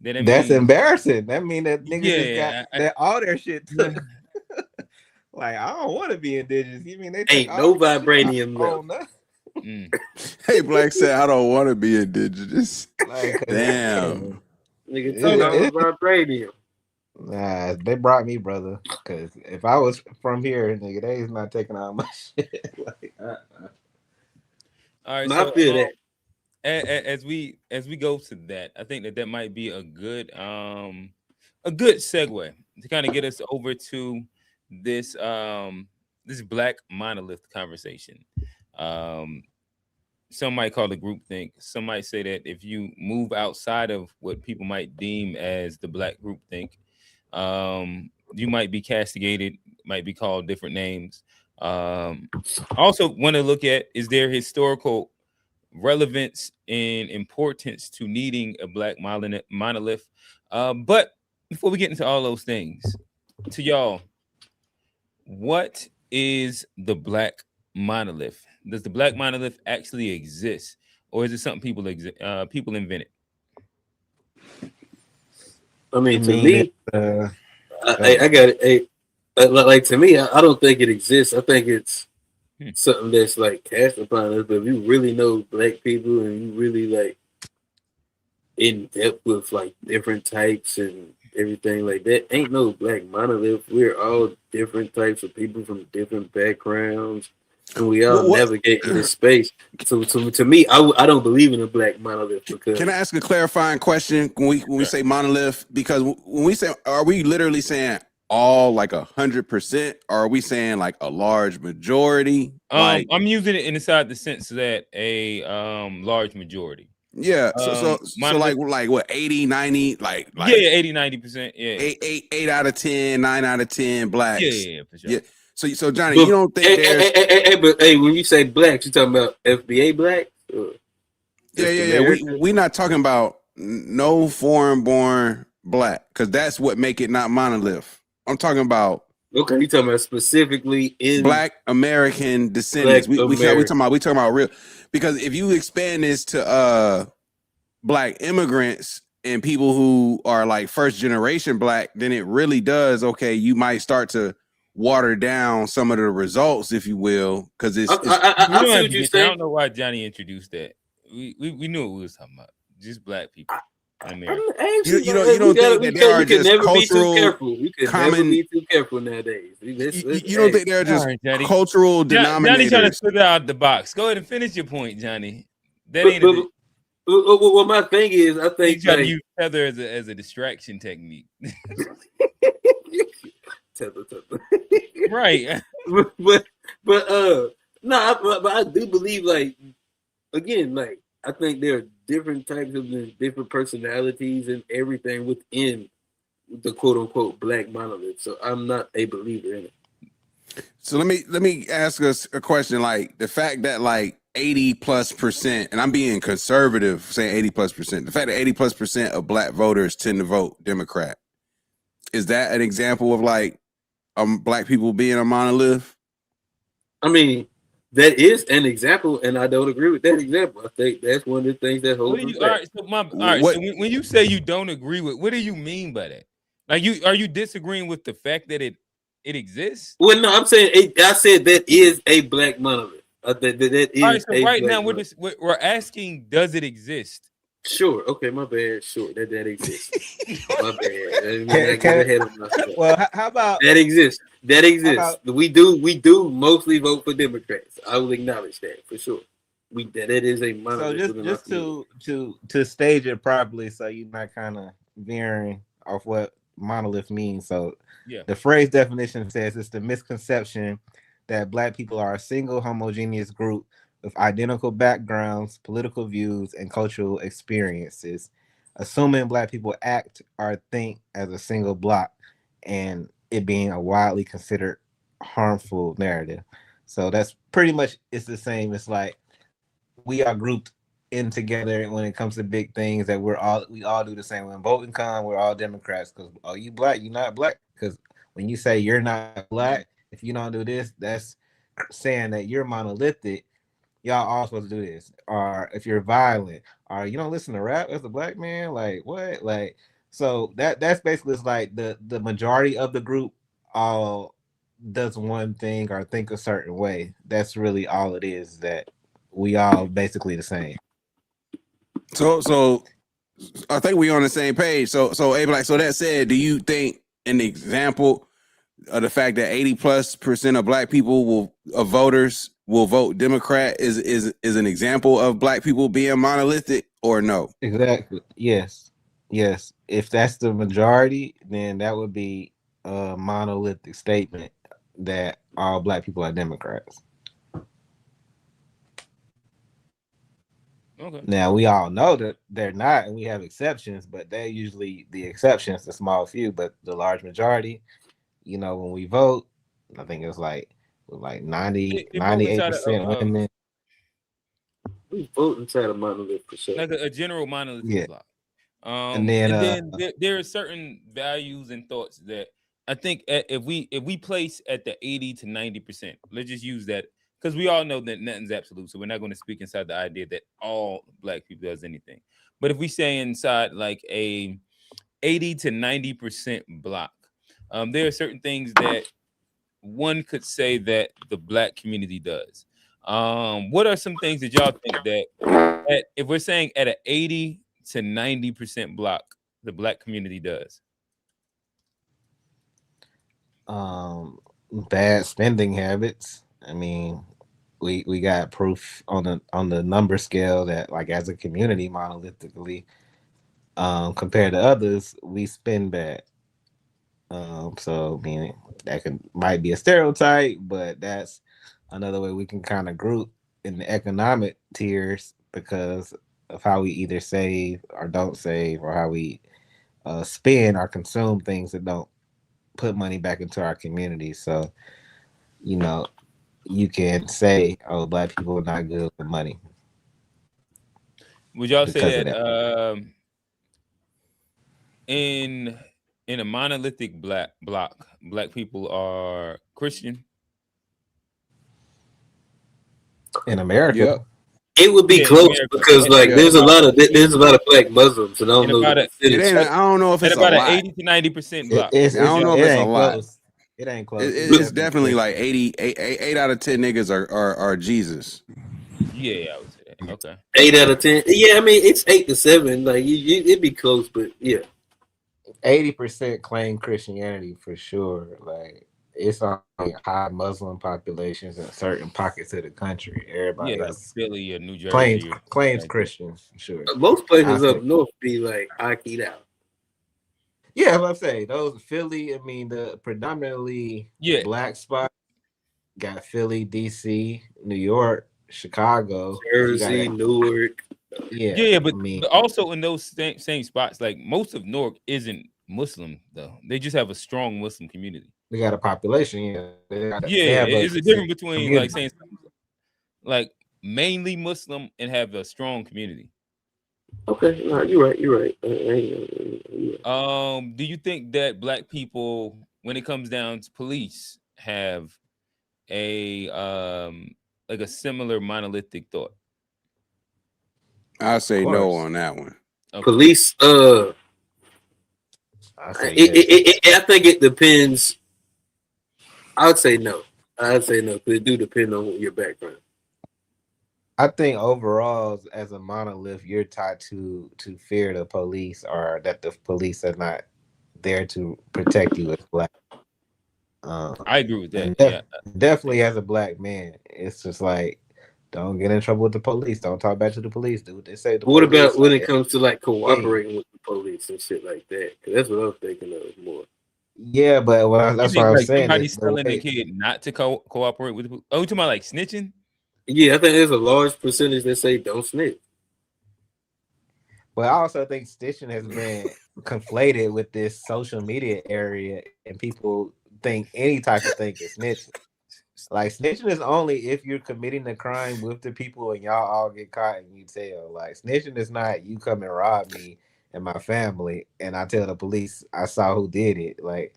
That's embarrassing. That means that niggas just got all their shit took. Like, I don't want to be indigenous. You mean they
ain't no vibranium left.
Hey, Black said, I don't want to be indigenous.
Like,
Damn.
Nigga,
It-
turn off
it-
vibranium.
Nah, they brought me, brother. Because if I was from here, nigga, they is not taking out my shit. Like,
All right,
No,
so
I feel that.
as we go to that, I think that might be a good segue to kind of get us over to this this Black Monolith conversation. Um, some might call it groupthink. Some might say that if you move outside of what people might deem as the Black groupthink, you might be castigated, might be called different names. Also want to look at, is there historical relevance and importance to needing a Black monolith? But before we get into all those things, to y'all, what is the Black monolith? Does the Black monolith actually exist, or is it something people invented?
I mean,
I
to
mean,
me, I got it. Hey, like to me, I don't think it exists. I think it's something that's like cast upon us. But if you really know Black people and you really like in depth with like different types and everything like that, ain't no Black monolith. We're all different types of people from different backgrounds, and we all navigate in this space. So to me, I don't believe in a Black monolith because
Can I ask a clarifying question when we say monolith? Because when we say, are we literally saying all like 100%, or are we saying like a large majority? Like,
I'm using it inside the sense that a large majority.
yeah. So
Monolith,
like what, 80, 90, like
yeah, 80, 90%. Yeah.
8 out of 10, 9 out of 10 Blacks.
Yeah, for sure.
Yeah. So Johnny,
But,
you don't think there's
but when you say Blacks, you talking about FBA Black?
yeah. We not talking about no foreign born Black, because that's what make it not monolith. I'm talking about
Okay, you talking about specifically in
Black American descendants.
Black
We
America.
talking about real, because if you expand this to Black immigrants and people who are like first generation Black, then it really does. Okay, you might start to water down some of the results, if you will, because it's
I see what you're
I
saying.
don't know why Johnny introduced that. We knew what we was talking about. Just Black people in America.
you don't think that there are just cultural
We could
common.
never be too careful nowadays.
You don't think there are just
All right, Johnny.
cultural
Johnny trying to
denominators?
figure out the box. Go ahead and finish your point, Johnny. That
But,
ain't
but, well, my thing is, I
you
think
try to
like,
use tether as a distraction technique.
tether.
Right.
but no, but I do believe like again, like I think there are different types of different personalities and everything within the quote unquote Black monolith. So I'm not a believer in it.
So let me ask us a question. Like the fact that like 80+%, and I'm being conservative saying 80+%, the fact that 80+% of Black voters tend to vote Democrat, is that an example of like Black people being a monolith?
I mean, that is an example, and I don't agree with that example. I think that's one of the things that holds us back.
So when you say you don't agree with, what do you mean by that? Like are you disagreeing with the fact that it exists?
Well, no, I'm saying I said that is a Black monolith. That is.
All right, so right now
monolith.
we're asking, does it exist?
Sure. Okay, my bad. Sure, that exists. My bad. I got ahead of myself.
well, how about
That exists? That exists.
about-
We do mostly vote for Democrats. I will acknowledge that for sure. That is a monolith.
so just to stage it properly, so you're not kind of veering off what monolith means. So
Yeah.
the phrase definition says it's the misconception that Black people are a single homogeneous group with identical backgrounds, political views, and cultural experiences, assuming Black people act or think as a single block, and it being a widely considered harmful narrative. So that's pretty much, it's the same. It's like we are grouped in together when it comes to big things, that we all do the same. When voting comes, we're all Democrats, because are you Black? You're not Black. Because when you say you're not Black, if you don't do this, that's saying that you're monolithic. Y'all all supposed to do this. Or if you're violent, or you don't listen to rap as a Black man, like what? Like, so that's basically, it's like the majority of the group all does one thing or think a certain way. That's really all it is. That we all basically the same.
So I think we on the same page. So Abe, like, so that said, do you think an example of the fact that 80+% of black people of voters will vote Democrat is an example of black people being monolithic, or no?
Exactly. Yes. Yes. If that's the majority, then that would be a monolithic statement that all black people are Democrats.
Okay.
Now we all know that they're not, and we have exceptions, but they're usually the exceptions, the small few. But the large majority, when we vote, I think it's like 90,
They vote inside
98% women.
We vote inside a monolith for sure.
like a general monolithic
Yeah.
block.
And then
There are certain values and thoughts that I think if we place at the 80 to 90%, let's just use that because we all know that nothing's absolute. So we're not going to speak inside the idea that all black people does anything. But if we say inside like a 80 to 90% block, there are certain things that one could say that the black community does. What are some things that y'all think that if we're saying at an 80 to 90% block, the black community does?
Bad spending habits. I mean, we got proof on the number scale that, like, as a community, monolithically, compared to others, we spend bad. So I mean, that might be a stereotype, but that's another way we can kind of group in the economic tiers because of how we either save or don't save, or how we spend or consume things that don't put money back into our community. So, you can say, "Oh, black people are not good with money."
Would y'all
because
say
of
that in a monolithic block, black people are Christian?
In America.
Yep.
It would be
Yeah, in
close
America.
because like
Yeah.
there's a lot of black Muslims, and I don't
In
know
about
the
a-
It
percentage.
ain't. I don't know if
At
it's a
about an
lot.
80 to 90% block.
I don't know if
it
it's a
ain't
lot.
close. It ain't close.
It's definitely like 8 out of 10 niggas are Jesus.
Yeah, I would say that. Okay.
8 out of 10. Yeah, I mean it's 8 to 7. Like it'd be close, but yeah.
80% claim Christianity for sure. Like, it's on high Muslim populations in certain pockets of the country.
Yeah,
Everybody
like
else
Philly or New
claims
Jersey.
claims Christians for sure.
Most places
I
up
say-
north be like Aki'd out.
Yeah, let's say those Philly. I mean, the predominantly
Yeah.
black spot got Philly, DC, New York, Chicago.
Jersey, Newark.
Yeah, but,
I mean,
but also in those same spots, like most of Newark isn't Muslim though. They just have a strong Muslim community.
they got a population. Yeah, they
Yeah,
have
it's a difference between
community.
like saying like mainly Muslim and have a strong community.
Okay, no, you're right. You're right.
Do you think that black people, when it comes down to police, have a like a similar monolithic thought?
I say no on that one.
Okay.
Police.
I say yes.
I think it depends. I'd say no. I'd say no because it do depend on your background.
I think overall, as a monolith, you're taught to fear the police, or that the police are not there to protect you as black.
I agree with that.
And definitely as a black man, it's just like, don't get in trouble with the police. Don't talk back to the police. Do what they say.
What about when it comes to like cooperating with the police and shit like that? Because that's what I'm thinking of more.
Yeah, but that's what I'm
like
saying.
Somebody's telling a kid not to cooperate with the police. Oh, you talking about like snitching?
Yeah, I think there's a large percentage that say don't snitch.
But I also think snitching has been conflated with this social media area, and people think any type of thing is snitching. Like, snitching is only if you're committing a crime with the people and y'all all get caught and you tell. Like, snitching is not you come and rob me and my family and I tell the police I saw who did it. Like,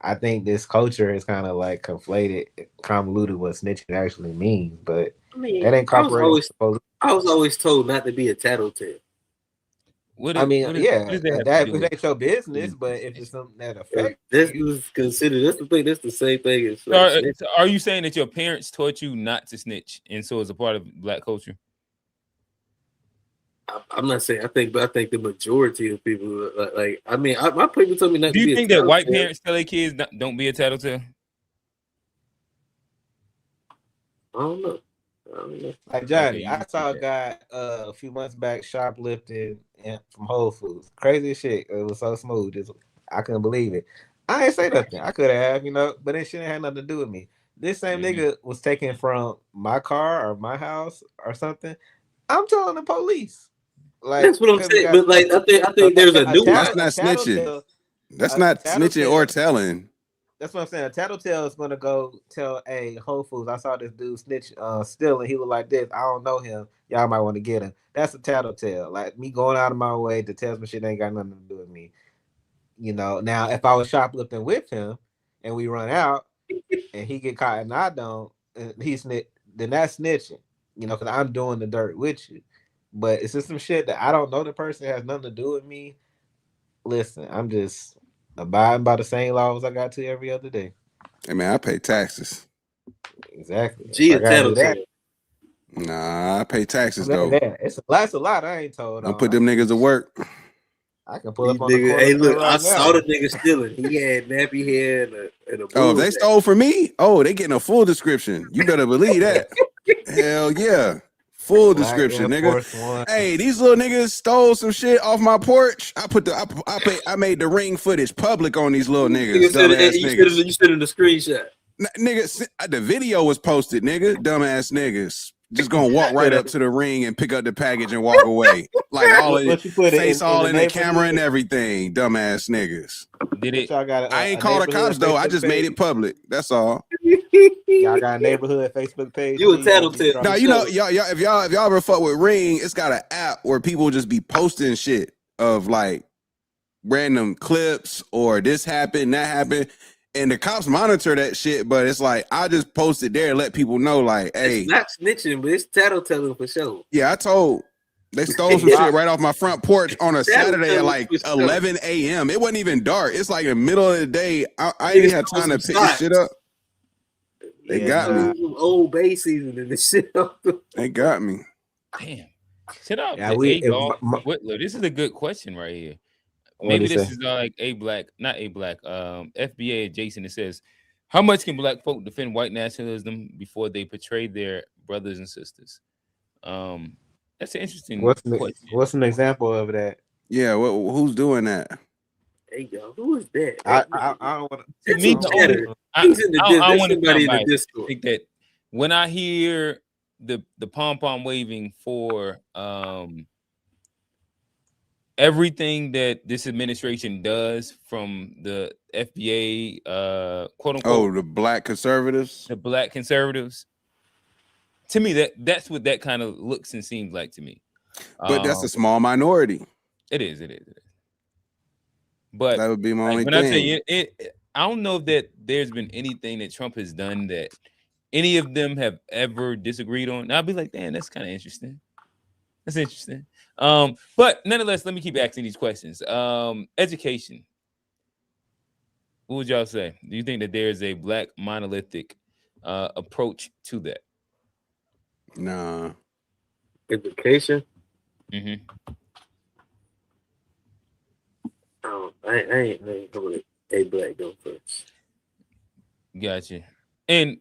I think this culture is kind of like convoluted what snitching actually means, but
I mean,
that ain't cooperating with the police.
I was always told not to be a tattletale.
What
I mean,
what
yeah,
does that have to
that
do
if
with
it's your business,
police
but if
snitching?
it's something that
Hey,
affects
this
you,
was considered. That's the thing. That's the same thing as
So
like snitching.
so are you saying that your parents taught you not to snitch, and so it's a part of Black culture?
I'm not saying but I think the majority of people like I mean, my people told me not
Do
to
you
be a
think that white
tattletale.
parents tell their kids don't be a tattletale?
I don't know. I don't know.
like
Okay,
Johnny,
you
I
don't think
saw a
that.
guy a few months back shoplifting from Whole Foods. Crazy as shit. It was so smooth. I couldn't believe it. I ain't say nothing. I could have, but it shouldn't have nothing to do with me. This same
Mhm.
nigga was taken from my car or my house or something. I'm telling the police. Like,
That's what I'm
because we
saying.
got
But like I
a,
think there's a
a,
nuance.
That's
a
not snitching.
tattletale.
That's
A
not snitching or
tattletale.
telling.
That's what I'm saying. A tattletale is gonna go tell, hey, Whole Foods, I saw this dude snitch stealing. He look like this. I don't know him. Y'all might want to get him. That's a tattletale. Like me going out of my way to tell some shit that ain't got nothing to do with me. Now if I was shoplifting with him and we run out and he get caught and I don't, and he snitch, then that's snitching. Because I'm doing the dirt with you. But it's just some shit that I don't know the person, has nothing to do with me. Listen, I'm just abiding by the same laws I got to every other day.
Hey man, I pay taxes.
Exactly.
G
If I
a
gotta do that,
tattletale.
Nah, I pay taxes though.
it's a lot I ain't told
Don't
on.
put them niggas to work.
I can pull
These
up on the
niggas,
corner
hey,
store
look, I
right
saw the
now.
nigga stealing. He had nappy hair and a
Oh, if
bull
they stole from me, they getting a full description. You better believe that. Hell yeah. Full
Black
description,
Air
nigga.
Force One.
Hey, these little niggas stole some shit off my porch. I made the ring footage public on these little niggas,
Nigga said, hey,
dumbass niggas.
you said in the screenshot.
Nigga, the video was posted, nigga. Dumbass niggas. Just gonna walk right up to the ring and pick up the package and walk away. Like all of it,
What you put it
face
in
all
the
in the camera and
neighborhood?
everything. Dumbass niggas.
Did
What
it?
y'all got
I
a
ain't call the
neighborhood
cops though. I
Facebook
just made
page?
it public. That's all.
Y'all got a neighborhood Facebook page?
You a
G? Y'all
tattletale.
Now
For
you know,
sure.
y'all if y'all ever fuck with Ring, it's got an app where people just be posting shit of like random clips or this happened, that happened. And the cops monitor that shit, but it's like I just post it there and let people know, like,
It's
hey,
not snitching, but it's tattletelling for sure.
yeah, I told they stole some shit right off my front porch on a Saturday at
Tattletelling
like
for sure.
11 a.m. It wasn't even dark. It's like the middle of the day. I ain't
Niggas
even had
stole
time to
some
pick this shit
socks.
up. They
Yeah,
got me.
Some old bay season and this shit.
They got me.
Damn. Shout out
Yeah,
to
we.
A Dog. Look, this is a good question right here.
What'd
Maybe
he
this
say?
is like not a black, FBA adjacent. It says, how much can black folk defend white nationalism before they betray their brothers and sisters? That's an interesting question.
What's an example of that?
Yeah, who's doing that?
Hey, yo, who is that?
I don't want to.
To
That's
me,
some
the only
chatter.
I
He's in the
I
That's
want to
somebody
sound
in the
biased. I
Discord.
think that when I hear the pom pom waving for everything that this administration does, from the FBA, quote unquote,
Oh, the black conservatives.
the black conservatives, to me that's what that kind of looks and seems like to me.
But that's a small minority.
It is. But
That would be my only
when I tell
thing.
you it, I don't know that there's been anything that Trump has done that any of them have ever disagreed on. And I'll be like, damn, that's kind of interesting. That's interesting. But nonetheless, let me keep asking these questions. Education. What would y'all say? Do you think that there's a black monolithic approach to that?
Nah.
Education.
Mm-hmm.
I ain't going to A Black go first.
Gotcha. And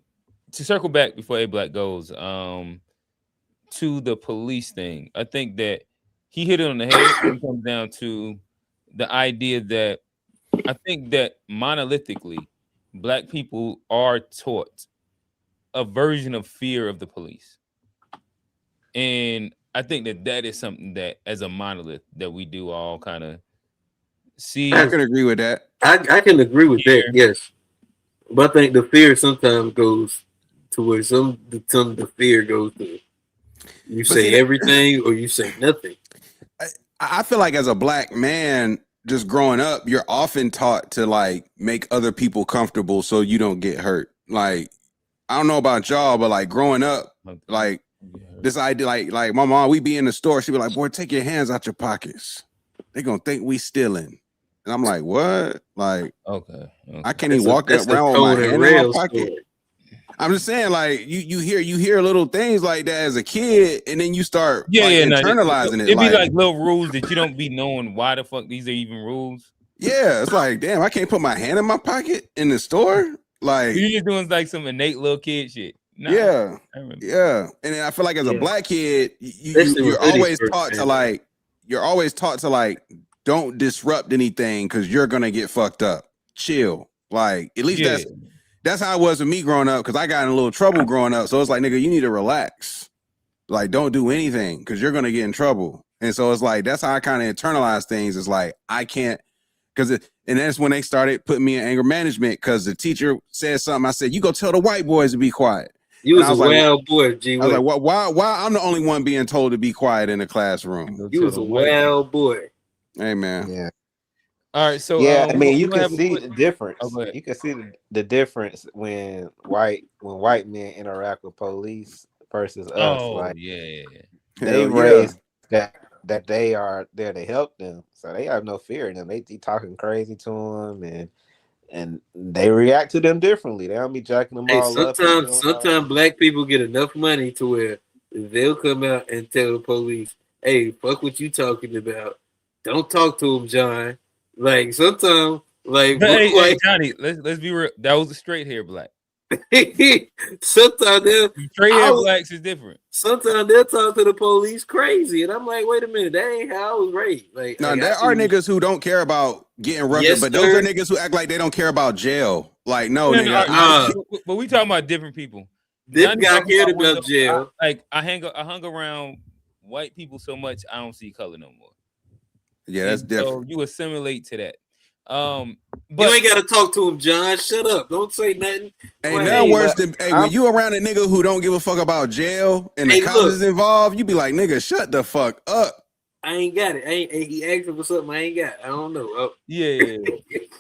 to circle back before A Black goes, to the police thing, I think that he hit it on the head when it comes down to the idea that I think that monolithically, black people are taught a version of fear of the police. And I think that is something that, as a monolith, that we do all kind of see.
I can agree with that.
I can agree with that, yes. But I think the fear sometimes goes to where some of the fear goes to you say everything or you say nothing.
I feel like as a black man, just growing up, you're often taught to like make other people comfortable so you don't get hurt. Like, I don't know about y'all, but like growing up, like this idea, like my mom, we be in the store, she'd be like, boy, take your hands out your pockets. they're gonna think we stealing. And I'm like, what? Like,
Okay.
I can't even walk around with my hand in my pocket. I'm just saying, like, you hear little things like that as a kid, and then you start internalizing it.
It'd be like little rules that you don't be knowing why the fuck these are even rules.
Yeah, it's like, damn, I can't put my hand in my pocket in the store. Like,
you're just doing like some innate little kid shit.
Nah, yeah. And then I feel like as a black kid, you're always taught to like, don't disrupt anything because you're gonna get fucked up. Chill. Like, at least that's how it was with me growing up, because I got in a little trouble growing up. So it's like, nigga, you need to relax. Like, don't do anything because you're gonna get in trouble. And so it's like, that's how I kind of internalize things. It's like, I can't, and that's when they started putting me in anger management, because the teacher said something. I said, you go tell the white boys to be quiet.
You was a wild boy, G.
I was like, why I'm the only one being told to be quiet in the classroom?
You was a wild boy.
Hey, man.
Yeah.
All right, so
I mean, you can see the difference. You can see the difference when white men interact with police versus us. Like, they raised that they are there to help them, so they have no fear in them. They talking crazy to them, and they react to them differently. They don't be jacking them all up.
Sometimes black people get enough money to where they'll come out and tell the police, "Hey, fuck what you talking about. Don't talk to him, John." Like, sometimes, like,
hey, Johnny, let's be real. That was a straight hair black.
Sometimes
straight hair blacks is different.
Sometimes they'll talk to the police crazy, and I'm like, wait a minute, that ain't how I was raised. Like,
no, there are niggas who don't care about getting roughed up, but those are niggas who act like they don't care about jail. Like, no, nigga.
But we talking about different people.
This guy cared about jail.
I hung around white people so much, I don't see color no more.
Yeah, that's different.
So you assimilate to that.
But you ain't gotta talk to him, John. Shut up. Don't say nothing.
Ain't nothing worse than when you around a nigga who don't give a fuck about jail and the cops is involved, you be like, nigga, shut the fuck up.
I ain't got it. He asking for something I ain't got. I don't know. Oh.
Yeah.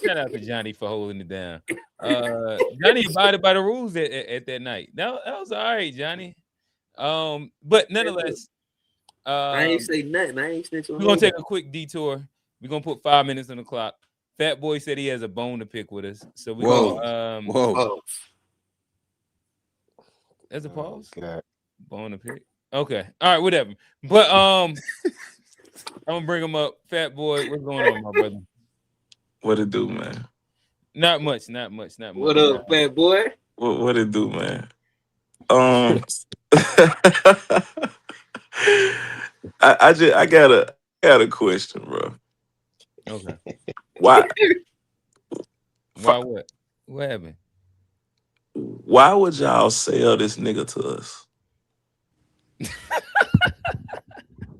Shout out to Johnny for holding it down. Johnny abided by the rules at that night. That was all right, Johnny. But nonetheless,
I ain't say nothing. I ain't snitching.
We're gonna take a quick detour. We're gonna put 5 minutes on the clock. Fat Boy said he has a bone to pick with us, so we
whoa.
There's a pause.
God.
Bone to pick. Okay, all right, whatever. But I'm gonna bring him up. Fat Boy, what's going on, my brother?
What it do, man?
Not much.
What up, Fat Boy?
What it do, man? I got a question, bro.
Okay.
Why?
Why what? What happened?
Why would y'all sell this nigga to us?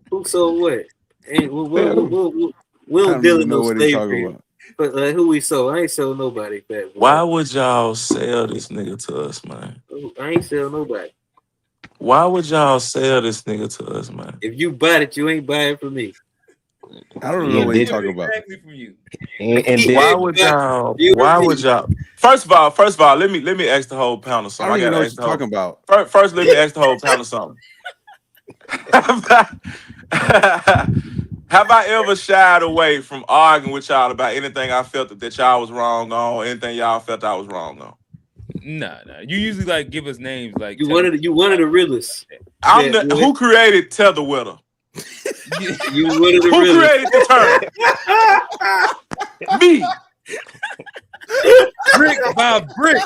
Who sold what? Hey, we don't deal in no slavery. But who we sold? I ain't sell nobody, Fat Boy.
Why would y'all sell this nigga to us, man?
I ain't sell nobody.
Why would y'all sell this nigga to us, man?
If you buy it, you ain't buying it from me.
I don't know what you're talking about.
From you.
And why would y'all? Why would y'all? First of all, let me ask the whole pound of something.
I don't even know what you're talking about.
First, let me ask the whole pound of something. Have I ever shied away from arguing with y'all about anything I felt that y'all was wrong on, anything y'all felt I was wrong on?
Nah. You usually like give us names like
you one of the realest.
Who created Tetherweather?
You one of the
Who created the term? Me.
Brick by brick.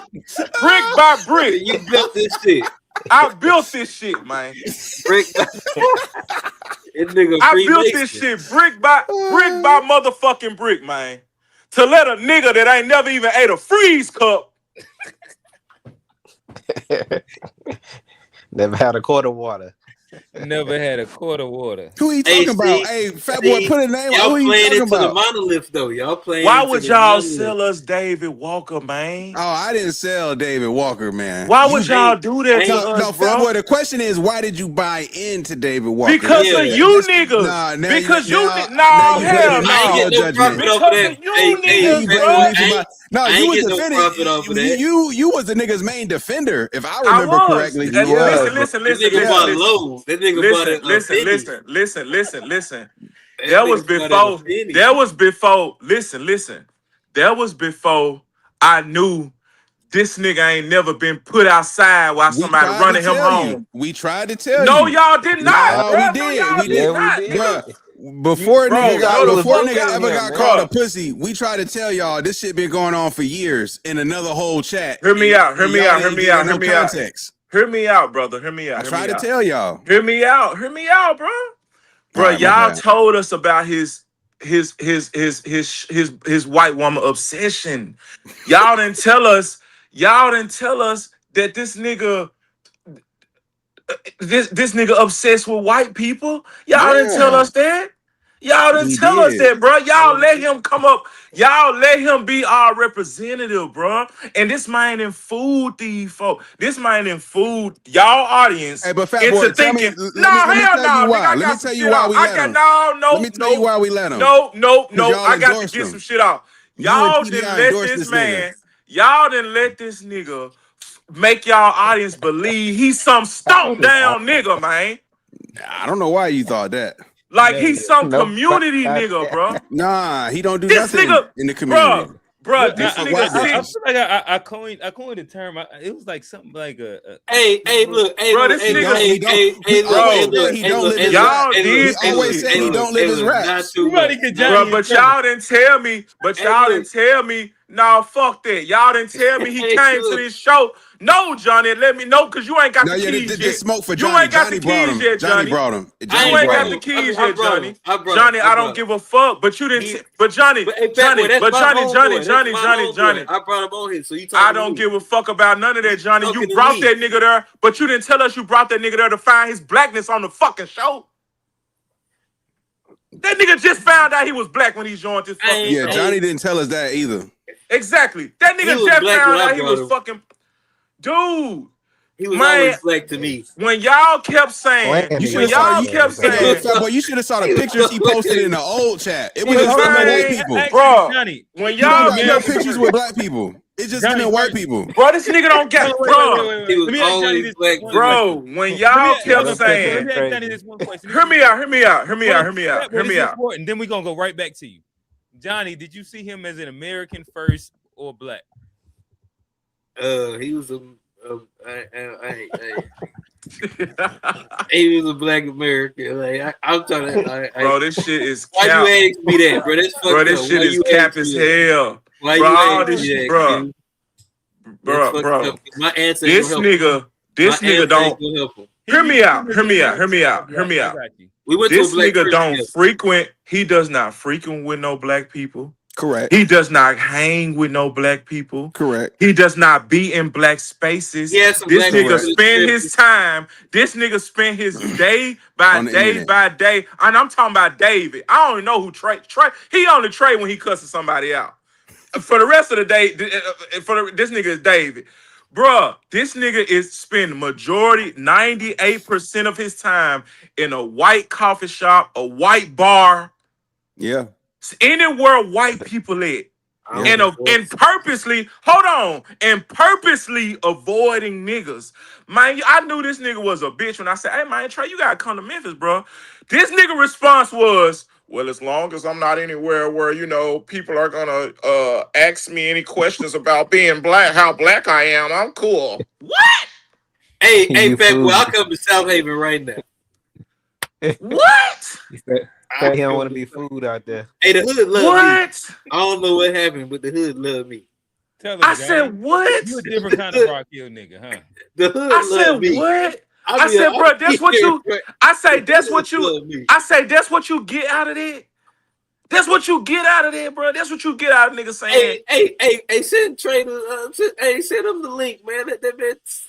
Brick by brick.
You built this shit.
I built this shit, man.
Brick by
I built this shit brick by motherfucking brick, man. To let a nigga that ain't never even ate a freeze cup.
Never had a quart of water.
Never had a quart of water.
Who he talking about? Hey, Fat Boy, put a name.
Y'all
who
playing
he
into
about?
the Monolith though. Y'all playing.
Why would y'all sell us David Walker, man?
Oh, I didn't sell David Walker, man.
Why would y'all do that to us,
no, Fat Boy, the question is, why did you buy into David Walker?
Because of you niggas. Because you hell no. Because of you niggas, bro.
No, you was defending. You was the nigga's main defender, if I remember correctly.
Listen.
That nigga bought low. That nigga bought it.
Listen.
That was before. Listen. That was before I knew this nigga ain't never been put outside while somebody running him home.
We tried to tell
No,
you.
y'all did not,
No,
bro.
we did. We
did
did.
not,
we
nigga.
did.
Before nigga ever
him,
got
man.
called a pussy, we tried to tell y'all this shit been going on for years in another whole chat.
Hear me out,
Context.
Hear me out, brother. Hear me out.
I tried to tell y'all.
Hear me out, bro. Bro,
All right,
y'all told us about his white woman obsession. Y'all didn't tell us that this nigga obsessed with white people. Y'all didn't tell us that. Y'all didn't tell us that, bro. Y'all let him come up. Y'all let him be our representative, bro. And this man done fooled these folks. This man done fooled y'all audience.
Hey, but Fat Boy,
tell me,
let me tell you why. Let me tell you why we let him. Let me tell you why we let him.
No. I got to get some shit off. Y'all didn't let this man. Y'all didn't let this nigga make y'all audience believe he's some stomp down nigga, man.
I don't know why you thought that.
Like he's some community nigga, bro.
Nah, he don't do
This
nothing
nigga,
in the community.
Bro,
this
I
nigga.
feel like I coined a term. It was like something like a.
Hey, look,
bro, this nigga,
y'all did. We always say he don't live his raps.
Bro, but y'all didn't tell me. Nah, fuck that. Y'all didn't tell me he came to this show. No, Johnny, let me know because you ain't got the keys yet.
This smoke for
Johnny. You ain't got the keys yet, Johnny.
Johnny brought him.
You ain't got the keys yet, Johnny. Johnny, I don't give a fuck. But you didn't. But Johnny.
I brought him on here, so you.
I don't give a fuck about none of that, Johnny. You brought that nigga there, but you didn't tell us you brought that nigga there to find his blackness on the fucking show. That nigga just found out he was black when he joined this fucking show.
Johnny didn't tell us that either.
Exactly. That nigga just found out he was fucking. Dude.
He was always black to me.
When y'all kept saying,
you should have saw the pictures he posted in the old chat. It was just white people,
bro. When y'all
got pictures with black people, it's just white people.
Bro, this nigga don't get, bro.
He was always black,
bro. When y'all kept saying, hear me out.
And then we're gonna go right back to you, Johnny. Did you see him as an American first or black?
He was he was a black American. Like I'm trying to,
bro. This shit is.
Why you ask me that, bro? That's
bro. This shit is cap as hell.
Why
bro,
you
all this shit, bro.
My answer.
This nigga don't. Hear me out.
We went to a black
nigga don't frequent. He does not frequent with no black people.
Correct.
He does not hang with no black people.
Correct.
He does not be in black spaces.
Yes,
this nigga spend his time. This nigga spend his day by day. And I'm talking about David. I don't even know who Trey. He only Trey when he cusses somebody out. For the rest of the day, this nigga is David. Bruh, this nigga is spend majority, 98% of his time in a white coffee shop, a white bar.
Yeah.
Anywhere white people at. And purposely avoiding niggas. Man, I knew this nigga was a bitch when I said, hey man, Trey, you gotta come to Memphis, bro. This nigga response was, well, as long as I'm not anywhere where, people are gonna ask me any questions about being black, how black I am, I'm cool. What?
Hey, Fat Boy, I'll come to South Haven right now.
What?
He don't want to be food out there.
Hey, the hood love me. I don't know what happened, but the hood love me.
I said, what?
You a different kind of Rock Hill nigga, huh?
The hood
I said,
me.
What? I said, bro, that's what you. I say, that's what you. I say, that's what you get out of it. That's what you get out of there, bro. That's what you get out of niggas saying.
Hey, send Trey send him the link, man. That bitch.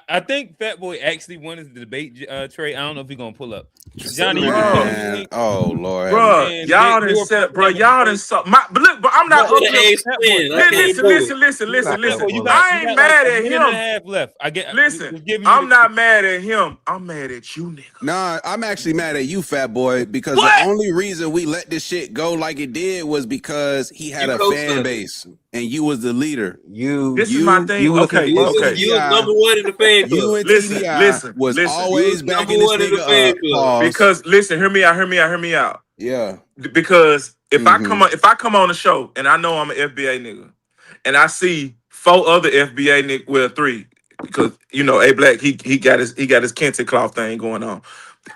I think Fat Boy actually wanted to debate Trey. I don't know if he's gonna pull up.
Johnny, oh Lord,
bro, y'all didn't set, bro. Y'all didn't suck. But look, but I'm not. Listen. I ain't mad at him.
Left. I get.
Listen, I'm not mad at him. I'm mad at you, nigga.
Nah, I'm actually mad at you, Fat Boy, because the only reason we let this shit go like it did was because he had a fan base and you was the leader.
This is my thing.
You was Okay,
You
okay.
was number one in the fan club.
You and
Listen,
TBI
listen,
was
listen.
always
You
backing
number
this
one in the
nigga
fan
up.
club.
Pause.
Because listen, hear me out.
Yeah.
Because if I
Mhm.
come on the show and I know I'm an FBA nigga, and I see 4 other FBA niggas, well 3, because A Black he got his Kente cloth thing going on.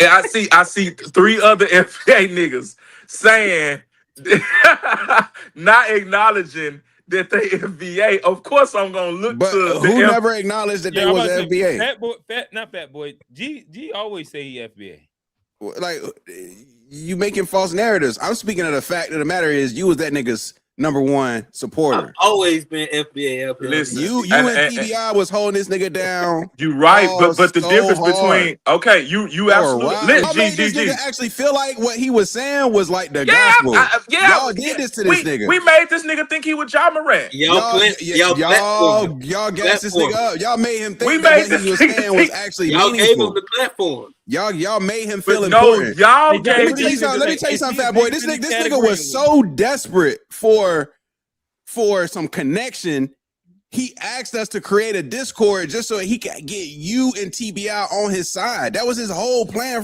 And I see 3 other FBA niggas saying not acknowledging that they FBA. Of course I'm gonna look
But
to
who
the
never acknowledged that they
I'm
was
about to say,
FBA?
Fat boy. G always say he FBA.
Like, you making false narratives. I'm speaking of the fact of the matter is you was that nigga's number one
I've
supporter.
always been FBA up here.
Listen,
You
and
and TBI was holding this nigga down.
you right, but the
so
difference
hard.
between you absolutely
Y'all made this nigga actually feel like what he was saying was like the
Yeah,
gospel. Y'all
yeah.
did this to this nigga.
We made this nigga think he was Ja Morant.
Y'all gassed this nigga up. Y'all made him think that what he was saying was actually
y'all
meaningful.
gave him the platform.
Y'all made him feel
But
important.
no, y'all
Let
gave
me tell you something, Fat Boy. This nigga was so desperate for some connection. He asked us to create a Discord just so he could get you and TBI on his side. That was his whole plan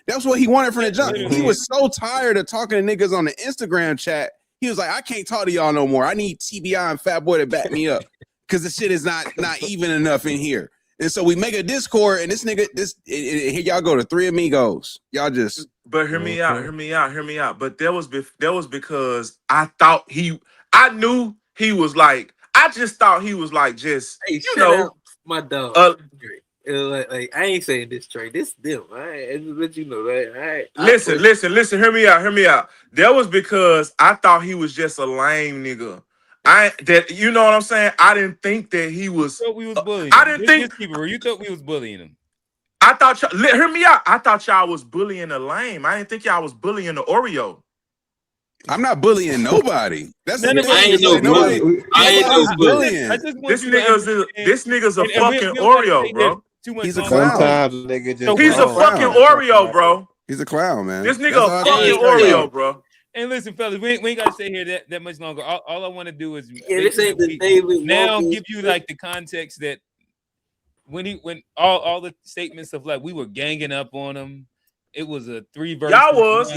that's what he wanted from the jump. He was so tired of talking to niggas on the Instagram chat. He was like, I can't talk to y'all no more. I need TBI and Fat Boy to back me up because the shit is not even enough in here. And so we make a Discord, and here y'all go to 3 amigos. Y'all just.
But hear me out. But that was because I knew he was like. I just thought he was like just
my dog. Like I ain't saying this Trey. This them. I let you know that.
Listen. Hear me out. That was because I thought he was just a lame nigga. You know what I'm saying? I didn't think that he was.
We was bullying.
I didn't think
people. You thought we was bullying him.
I thought y'all. Hear me out. I thought y'all was bullying the lame. I didn't think y'all was bullying the Oreo.
I'm not bullying nobody. That's
I ain't no bullying.
This nigga's a fucking Oreo, bro.
He's a clown.
Sometimes nigga just
he's a fucking Oreo, bro.
He's a clown, man.
This nigga a fucking Oreo, bro.
And listen, fellas, we ain't got to stay here that much longer. All I want to do is
this ain't the daily
now give you like the context that when all the statements of like we were ganging up on him. It was a 3 verse.
Y'all was.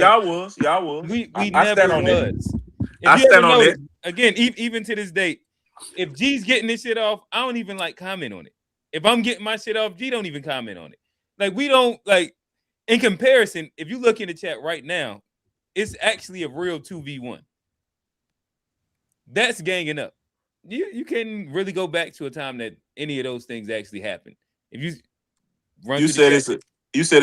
We
I
never
stand on
was.
I stand on it.
Again, even to this date, if G's getting this shit off, I don't even like comment on it. If I'm getting my shit off, G don't even comment on it. Like we don't like. In comparison, if you look in the chat right now, it's actually a real 2v1. That's ganging up. You can really go back to a time that any of those things actually happened. If you run,
you said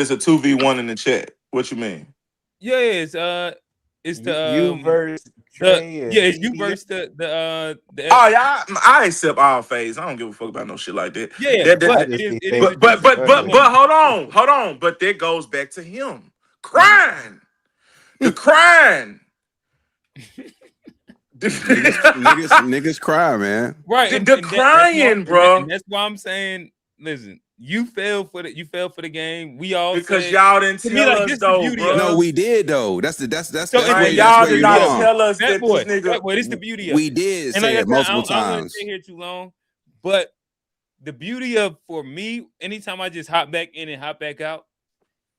it's a 2v1 in the chat. What you mean?
Yeah, it's the
you versus Trey.
It's you versus the
oh yeah, I accept all phase. I don't give a fuck about no shit like that.
Yeah,
but hold on. But that goes back to him crying. The crying.
niggas cry, man.
Right.
The crying, bro.
And that's why I'm saying, listen, you fell for the game. We all
because y'all didn't tell us though, bro.
No, we did though. That's
y'all did not tell us that this nigga.
This the beauty of
we did say it multiple times. I don't want to
stay here too long, but the beauty of for me, anytime I just hop back in and hop back out,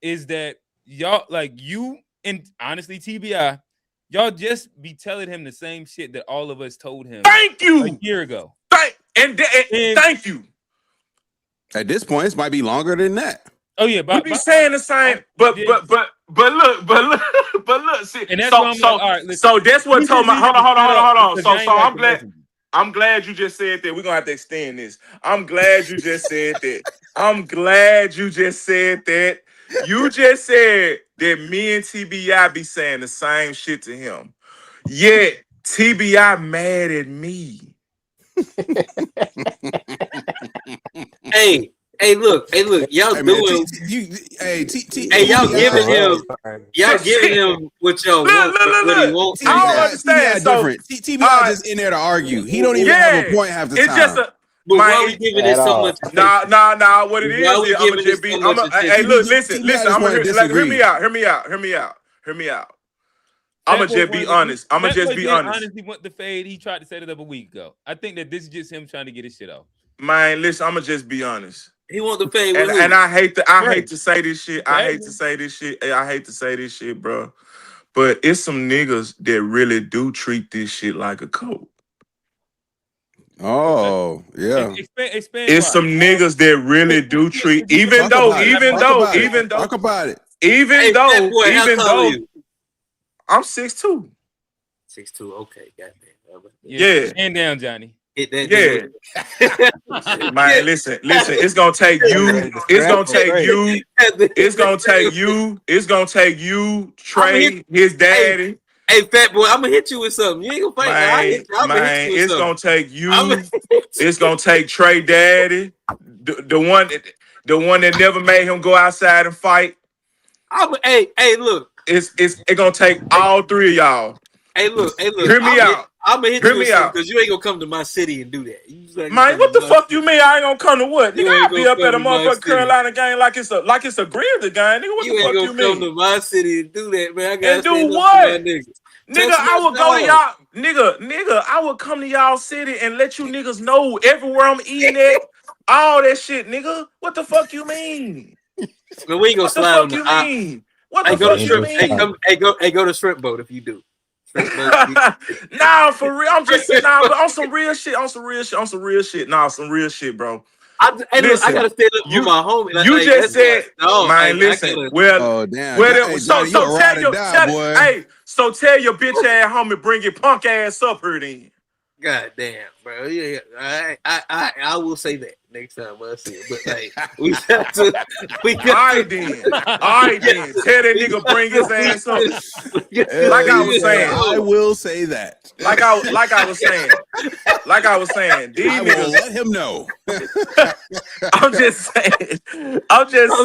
is that y'all like you and honestly TBI, y'all just be telling him the same shit that all of us told him.
Thank you.
A year ago.
And thank you.
At this point, it might be longer than that.
Oh yeah,
we be saying the same, but look, see,
and that's
so that's what told my hold on. So I'm glad you just said that. We're gonna have to extend this. I'm glad you just said that. You just said that me and TBI be saying the same shit to him. Yet TBI mad at me.
Hey, look, y'all doing. Y'all giving him what y'all want, what he wants.
I don't understand.
Different. TBI just in there to argue. He don't even have a point half the time.
It's just
but why we giving it so much attention?
Nah. What it is, I'm gonna just be. Hey, look, listen. I'm gonna hear me out. I'm gonna just be honest.
Honestly, want the fade. He tried to set it up a week ago. I think that this is just him trying to get his shit off.
Man, listen, I'ma just be honest.
He want to pay with
And
who?
I hate to say this shit. I hate
Exactly.
to say this shit. I hate to say this shit, bro. But it's some niggas that really do treat this shit like a code.
Oh, yeah.
Expand
It's
why.
some niggas that really do treat, even
Talk
though,
about it. Talk about it.
even
Talk about it.
Hey, fat boy, how tall are you?
I'm 6'2".
6'2". Okay, goddamn.
Yeah.
Stand down, Johnny.
Hit that.
Yeah. Man, listen. It's gonna take you. It's gonna take you, Trey, his daddy.
Hey, fat boy, I'm gonna hit you with something. You ain't gonna fight. I'm gonna hit you with
It's
something.
gonna take you. It's gonna take Trey daddy, the one that never made him go outside and fight.
Hey, look.
It's gonna take all three of y'all.
Hey, look.
Hear me out.
I'm gonna hit
Hear
you with
me
something
out.
because you ain't gonna come to my city and do that.
Man, what the fuck you mean I ain't gonna come to what?
You
Nigga,
ain't
I'll be
gonna
up at a
come to my
motherfucking
city.
Carolina game like it's a Grizzly game. Nigga, what
You
the
ain't
fuck you
gonna come
mean?
to my city and do that, man. I gotta
And do
stand up
what?
for my niggas.
Nigga, I will go to y'all. Nigga, I will come to y'all city and let you niggas know everywhere I'm eating at. All that shit, nigga. What the fuck you mean?
Man, we ain't gonna
What the
slide
fuck
on the
you mean? What
Hey,
the
go to
fuck you
shrimp.
mean?
Go to shrimp boat if you do. Shrimp boat.
Nah, for real. I'm just saying, but on some real shit. Nah, some real shit, bro.
Hey, look, I gotta stand up for my homie.
You just said, man, listen.
Oh, damn. Hey, Johnny, you a ride or die, boy.
Hey, so tell your bitch ass homie, bring your punk ass up here then.
God damn, bro. Yeah. I will say that next time I see it. But like, we got to. All
right then. Tell that nigga bring his ass up. Like I was saying.
I will say that.
Like I was saying. These
I
niggas,
will let him know.
I'm just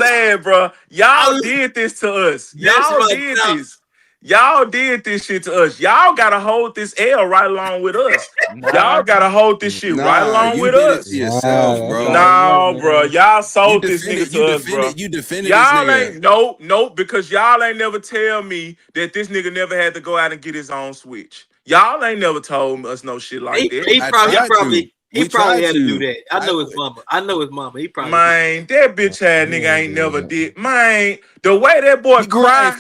saying, bro. Y'all did this to us. Y'all did this shit to us. Y'all gotta hold this L right along with us. Y'all gotta hold this shit right along with us.
You did it to yourself, bro.
No, bro. Y'all sold this nigga to us, bro.
You defended
y'all
this nigga.
ain't because y'all ain't never tell me that this nigga never had to go out and get his own switch. Y'all ain't never told us no shit like that.
He probably had to do that. I know his mama. He probably
man, that bitch ass nigga ain't never did. Man, the way that boy cried.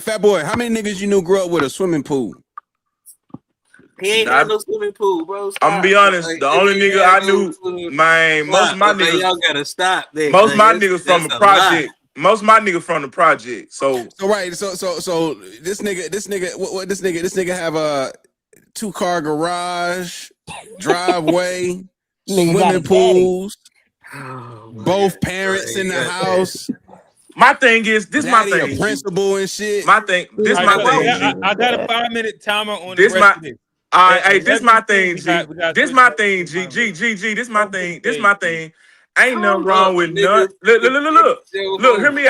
Fat boy, how many niggas you knew grew up with a swimming pool?
He ain't had no swimming pool, bro. Stop.
I'm gonna be honest. The only nigga I knew, man, most of my niggas.
Y'all gotta stop that.
Most of my niggas from the project. Most of my niggas from the project. So
this nigga, what this nigga have a 2-car garage, driveway, swimming pools, both parents in the house.
My thing is, this
Daddy,
my thing.
A principal and shit.
My thing. This my thing.
I got a 5-minute timer on
this.
The rest of this.
All right, hey, this my thing, G. This my thing, G. This my thing. Ain't nothing wrong with none. Look. Hear me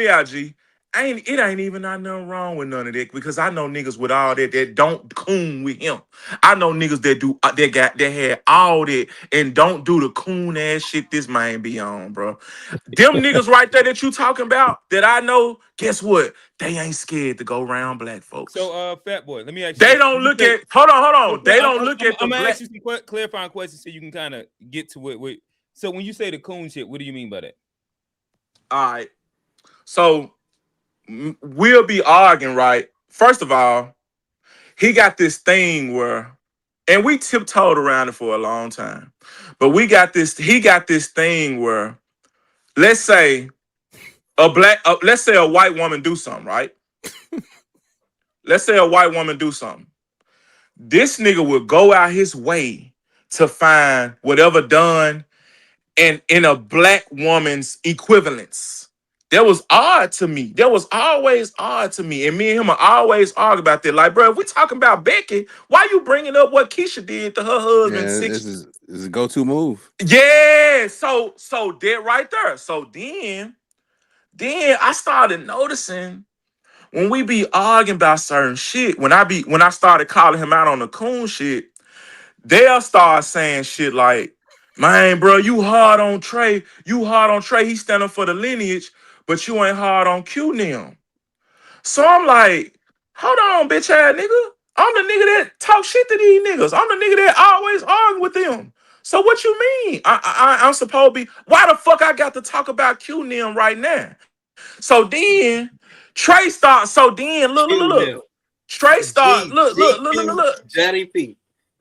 out, G. It ain't even nothing wrong with none of that because I know niggas with all that don't coon with him. I know niggas that do that had all that and don't do the coon ass shit this man be on, bro. Them niggas right there that you talking about that I know, guess what? They ain't scared to go around black folks.
So, Fat Boy, let me ask you.
They don't look at. Hold on. They don't look at the
I'm gonna
black.
ask you some clarifying questions so you can kind of get to it. So when you say the coon shit, what do you mean by that?
All right. So we'll be arguing, right? First of all, he got this thing where, and we tiptoed around it for a long time, but he got this thing where, let's say a white woman do something, right? Let's say a white woman do something. This nigga would go out his way to find whatever done and in a black woman's equivalence. That was odd to me. That was always odd to me. And me and him are always argue about that. Like, bro, if we talking about Becky, why you bringing up what Keisha did to her husband?
Yeah, this is a go-to move.
Yeah. So that right there. So then I started noticing when we be arguing about certain shit, when I started calling him out on the coon shit, they'll start saying shit like, man, bro, you hard on Trey. He's standing for the lineage, but you ain't hard on Q now. So I'm like, hold on, bitch ass nigga. I'm the nigga that talk shit to these niggas. I'm the nigga that always argue with them. So what you mean? I'm supposed to be. Why the fuck I got to talk about Q and them right now? So then Trey starts. So then look. Trey start look.
Johnny P.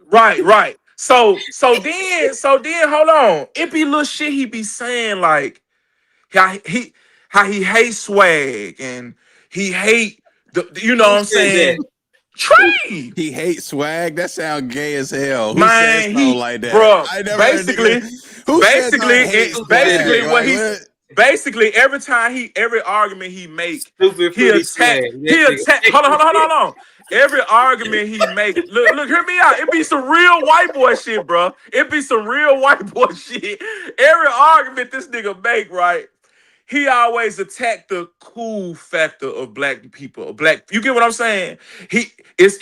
Right. So then hold on. It be little shit he be saying like how he hates swag and he hate you know
Who
what I'm
said that?
saying? Trey.
He hates swag. That sound gay as hell. Who says
Man,
something like that?
bro,
I never heard a nigga. Who says I hate
basically
swag?
what
Like,
he's basically every argument he make,
Stupid
he
fruity
attack.
swag.
He attack. Hold on. Every argument he make, look, hear me out. It be some real white boy shit, bro. It be some real white boy shit. Every argument this nigga make, right? He always attacked the cool factor of black people. You get what I'm saying? It's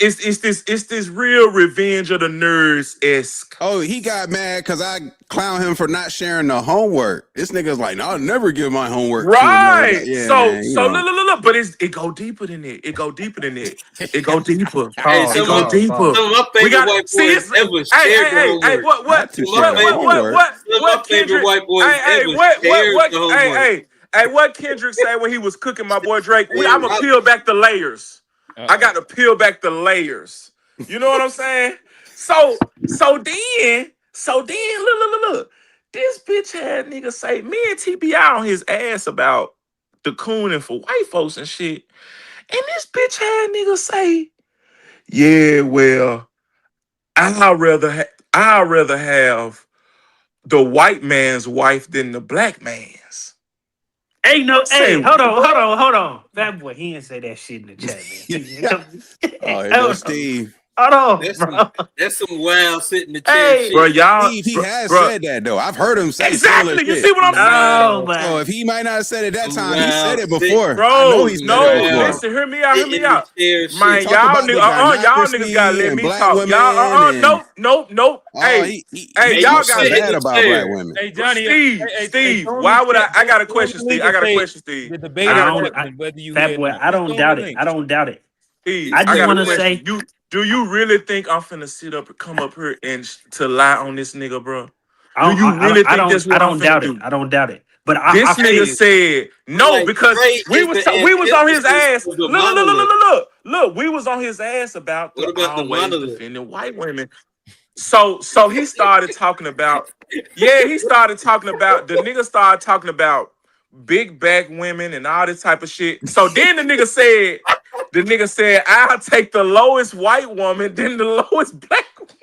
this real revenge of the nerds-esque.
oh, he got mad because I clown him for not sharing the homework. This nigga's like, no, I'll never give my homework to another guy.
Right.
Yeah,
So
man, you know.
look, but it go deeper than it. It go deeper than it. It go deeper.
Hey,
It
some
go
of
deeper.
my
We
favorite
got
white
see
boys
it's
ever shared the homework.
hey,
Not to share the homework.
Some of my favorite white boys ever shared the homework.
Hey, what Kendrick said when he was cooking my boy Drake?
Hey,
I'm gonna peel back the layers.
Uh-oh.
I got to peel back the layers. You know what I'm saying? So then, look. This bitch had nigga say me and TBI on his ass about the cooning for white folks and shit. And this bitch had nigga say, yeah, well, I'd rather have the white man's wife than the black man's.
Hey,
Say,
hold on. Fat boy, he didn't say that shit in the chat, man.
Oh, here goes Steve.
Hold on,
That's
bro.
that's some wild sit in the chair
Hey,
shit.
bro, y'all.
Steve, he has
bro,
said that though. I've heard him say
exactly.
similar
You
shit.
see what I'm saying?
Oh, man.
So if he might not have said it that
Some
time, he said it
wild
before.
shit.
I know
Bro,
he said
no,
it before.
listen, hear me out.
Sit in the chair shit.
Man,
Talk
y'all
about the
niggas, y'all niggas gotta
gynocracy
let
and
me
black
talk.
women
Y'all,
and-
nope.
Oh,
Hey,
he
y'all
talks
gotta
bad
sit in
about
the
black
chair.
women.
Hey Johnny,
Steve,
throw him
why
the
would
chat.
I got a
Throw him
question,
the
Steve.
link
I got a
and say
question, Steve.
The debate
I got a
on
question.
whether you
Fat
hear
boy,
or not.
I
Just
don't
throw him
doubt
the
it.
link.
I don't doubt it.
Steve,
I just
got a
want to
question.
say,
Do you really think I'm finna sit up and come up here and to lie on this nigga, bro?
I
Do you really
don't, I
think
don't,
that's
I
what I'm
don't
finna
doubt it.
do?
I don't doubt it. But
This nigga
Hey,
said
but
no
like
because
Trey
we
is
was
the
on his
antithesis
ass.
of the monolith.
Look. We was on his ass about
What
the
about the
always
monolith?
defending white women. So he started talking about, he started talking about, the nigga started talking about big back women and all this type of shit. So then the nigga said, I'll take the lowest white woman than the lowest black woman.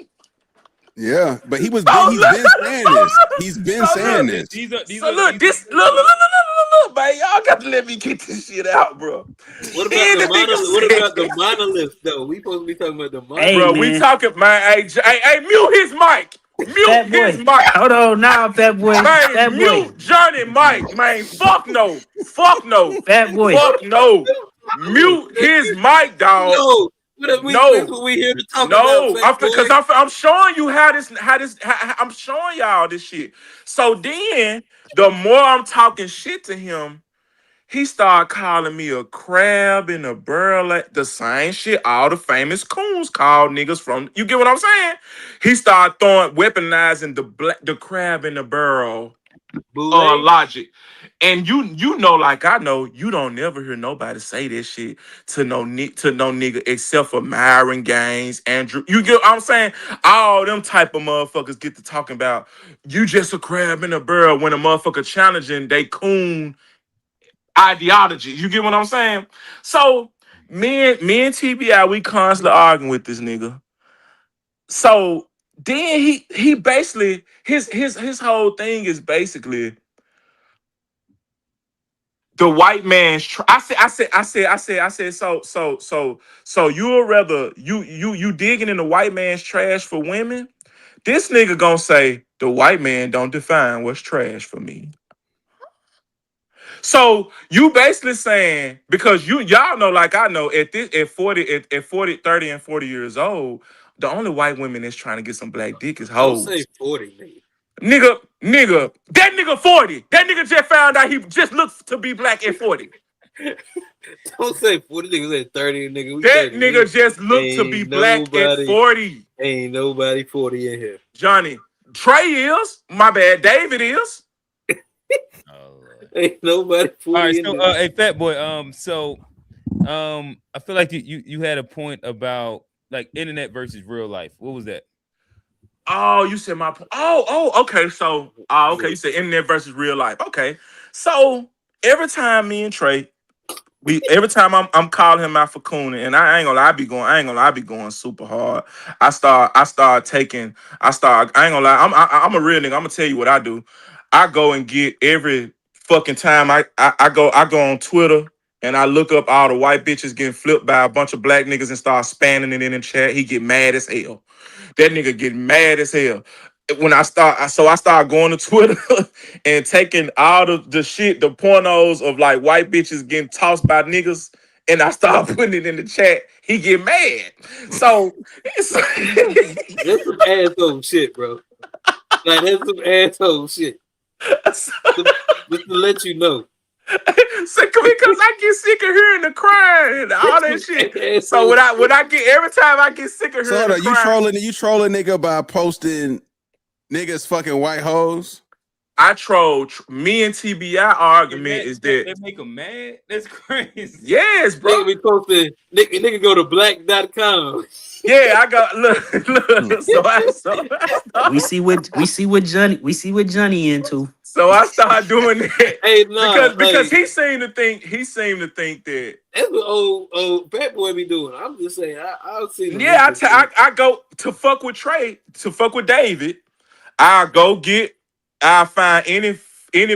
Yeah, but he's been saying
So
this. He's been saying
look,
this.
look, man, y'all got to let me get this shit out, bro.
What about
And
the
the nigga
monolith? What about the
said,
monolith though? We supposed to be talking about the
hey,
monolith.
bro, we
man,
talking, man. Hey, mute his mic. Mute
Fat
his
boy.
mic.
Hold on now, Fat boy.
Man,
Fat boy.
mute Johnny Mike, man. Fuck no. Fuck no.
Fat boy.
Fuck no. Mute his mic, dog.
No, that's
No.
what we here to talk about,
No.
fat boy.
Because I'm showing you how I'm showing y'all this shit. So then, the more I'm talking shit to him, he started calling me a crab and a burl, like the same shit all the famous coons called niggas from. You get what I'm saying? He started weaponizing the crab and the burl
Boule.
logic. And you know, like I know, you don't never hear nobody say this shit to no nigga except for Myron Gaines, Andrew. You get what I'm saying? All them type of motherfuckers get to talking about you just a crab and a barrel when a motherfucker challenging they coon ideology. You get what I'm saying? So me and TBI, we constantly arguing with this nigga. So then he basically his whole thing is basically the white man's. I said. So you'll rather you digging in the white man's trash for women? This nigga gonna say the white man don't define what's trash for me. So you basically saying, because y'all know, like I know, at 40, 30 and 40 years old, the only white women that's trying to get some black dick is
Don't say
hoes.
40,
Nigga, that nigga 40. That nigga just found out he just looks to be black at 40.
nigga. Don't say 40, nigga. Say 30, nigga. We
That
30.
nigga just looked to be
Ain't
black at
nobody-
40.
Ain't nobody 40 in here.
Johnny, Trey is. My bad. David is.
Oh, Lord.
Ain't nobody
All right,
fully in
so
there.
hey, Fat Boy. I feel like you had a point about like internet versus real life. What was that?
Oh, you said my point. Okay. So, okay.
Yeah.
You said internet versus real life. Okay. So every time me and Trey, every time I'm calling him out for cooning, and I ain't gonna lie, I be going super hard. I ain't gonna lie, I'm a real nigga. I'm gonna tell you what I do. I go and get every fucking time I go on Twitter and I look up all the white bitches getting flipped by a bunch of black niggas and start spamming it in the chat. He get mad as hell. That nigga get mad as hell. When I start going to Twitter and taking all the shit, the pornos of like white bitches getting tossed by niggas, and I start putting it in the chat. He get mad. So
That's some asshole shit, bro. Like that's some asshole shit. Just to let you know.
so because I get sick of hearing the crying and all that shit. So when I get every time I get sick of
So
hearing
hold
the
on,
crying,
you trolling nigga by posting niggas fucking white hoes?
I troll. Me and TBI argument is that
They make them mad. That's crazy.
yes, bro.
Nigga be posting, nigga go to black.com.
Yeah, I got look.
We see what Johnny into.
So I started doing that
Hey, nah,
because
like
he seemed to think that
that's what old Fat Boy be doing. I'm just saying, I've seen him
yeah,
mention shit.
I go to fuck with Trey, to fuck with David. I find any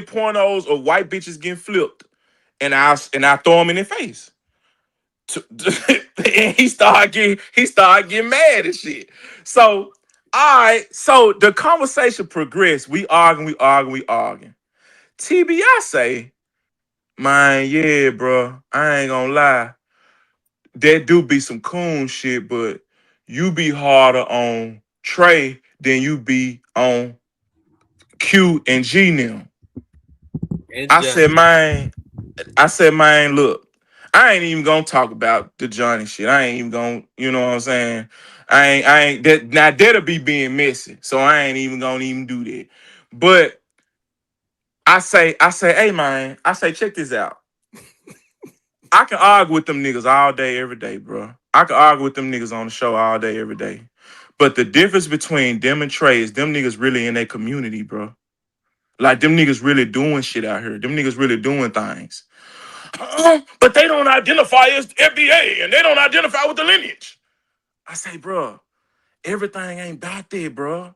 pornos of white bitches getting flipped, and I throw them in their face. And he started getting mad and shit. So all right, so the conversation progressed. We arguing. TBI say, man, yeah, bro, I ain't gonna lie. There do be some coon shit, but you be harder on Trey than you be on Q and G now.
And
I
Johnny.
said, man, look, I ain't even gonna talk about the Johnny shit. I ain't even gonna, you know what I'm saying? I ain't that now that'll be being messy. So I ain't even gonna even do that. But hey man, check this out. I can argue with them niggas all day, every day, bro. I can argue with them niggas on the show all day, every day. But the difference between them and Trey is them niggas really in their community, bro. Like them niggas really doing shit out here. Them niggas really doing things. But they don't identify as FBA and they don't identify with the lineage. I say, bro, everything ain't about that, bro.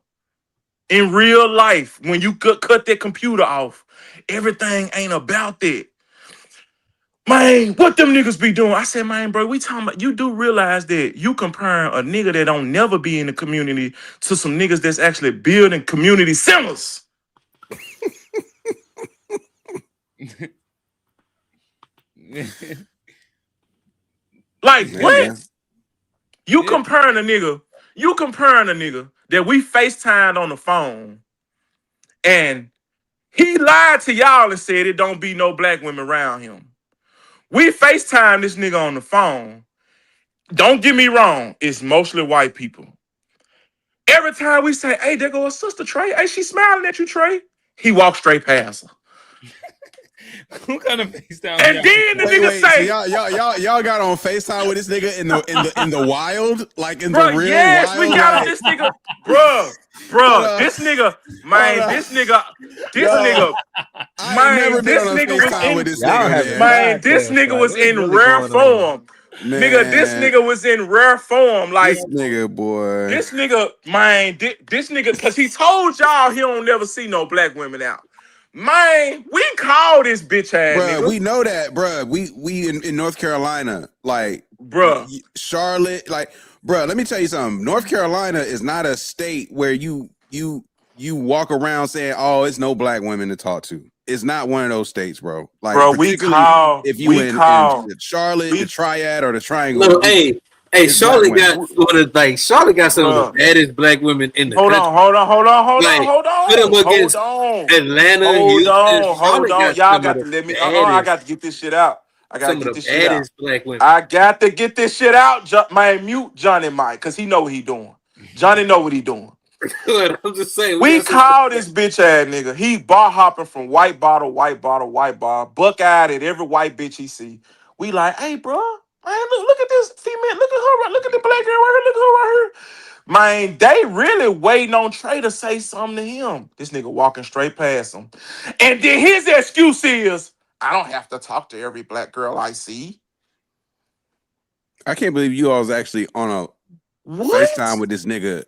In real life, when you cut that computer off, everything ain't about that. Man, what them niggas be doing? I said, man, bro, we talking about, you do realize that you comparing a nigga that don't never be in the community to some niggas that's actually building community centers. Like,
Yeah,
what?
man.
You comparing a nigga that we FaceTimed on the phone and he lied to y'all and said it don't be no black women around him. We FaceTime this nigga on the phone. Don't get me wrong, it's mostly white people. Every time we say, hey, there go a sister, Trey. Hey, she smiling at you, Trey. He walks straight past her.
What kind of FaceTime
And
y'all
then the nigga
Wait. So
say,
y'all got on FaceTime with this nigga in the wild, like in
bro,
the real
yes, we
wild.
got on
Like,
this nigga. Bro,
hold on.
this nigga,
Hold
man,
on.
this nigga,
Yo, I ain't never
man,
been
this
on a
nigga was
FaceTime with
in,
this
Y'all
nigga,
having
man.
man, this
podcasts.
nigga
Like,
was
what's
in
really
rare
going on?
form. Nigga, this
Man,
nigga was in rare form. Like,
this nigga, boy.
this nigga, man, this nigga, because he told y'all he don't never see no black women out. Man, we call this bitch ass
Bruh,
nigga.
we know that, bruh. We in North Carolina, like
Bruh.
Charlotte, like, bruh, let me tell you something. North Carolina is not a state where you walk around saying, "Oh, it's no black women to talk to." It's not one of those states, bro. Like,
Bro,
particularly if you in Charlotte, the
we,
Triad or the Triangle,
No, hey,
it's black
Charlotte got
women.
one of like Charlotte got some of the
bruh.
baddest black women in the
Hold
country.
on, hold on, hold on, hold on,
Like
hold
put them
on, hold
against
on,
Atlanta,
hold
Houston.
on, hold
Charlotte
on.
got
Y'all
some of
got
the
to let me. I
baddest,
got to get this shit out. I got to
some of
get
the
this shit out.
baddest black women.
I got to get this shit out. Man, mute Johnny Mike, because he know what he doing. Johnny know what he doing.
I'm just saying.
We call this bitch ass nigga. He bar hopping from white bottle, white bar, buck eyed at every white bitch he see. We like, hey, bro, man, look at this female. Look at her. Look at the black girl right here. Look at her right here. Man, they really waiting on Trey to say something to him. This nigga walking straight past him. And then his excuse is, I don't have to talk to every black girl I see.
I can't believe you all was actually on a FaceTime with this nigga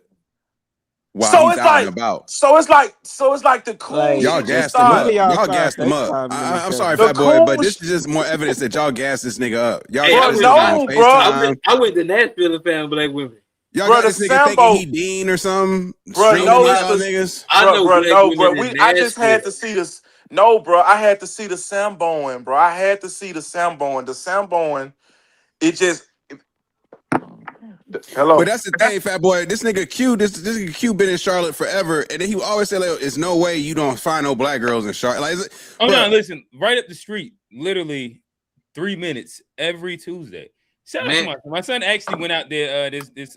while he's out and about.
So it's like the cool
Like,
Y'all
shit just
gassed him up.
started.
Y'all gassed him up.
FaceTiming
I'm
each
sorry,
other.
Fat Boy, but this is just more evidence that y'all gassed this nigga up. Y'all
Hey,
got this nigga on
no, bro.
FaceTime.
I went to Nashville and found black women.
Y'all
Bro,
got this
the
nigga
Sambo-
thinking he Dean or something.
Bro,
Streaming
no,
y'all
it's the-
niggas.
I know
bro,
black
no,
women
bro.
in
I just had
Nashville.
to see this. No, bro, I had to see the Samboing, bro. I had to see the Samboing. The Samboing, it just. Hello.
But that's the thing, Fat Boy. This nigga Q, this nigga Q been in Charlotte forever, and then he would always say, like, "There's no way you don't find no black girls in Charlotte." Like,
Oh
bruh,
no, listen, right up the street, literally 3 minutes every Tuesday. Shout out to my son actually went out there.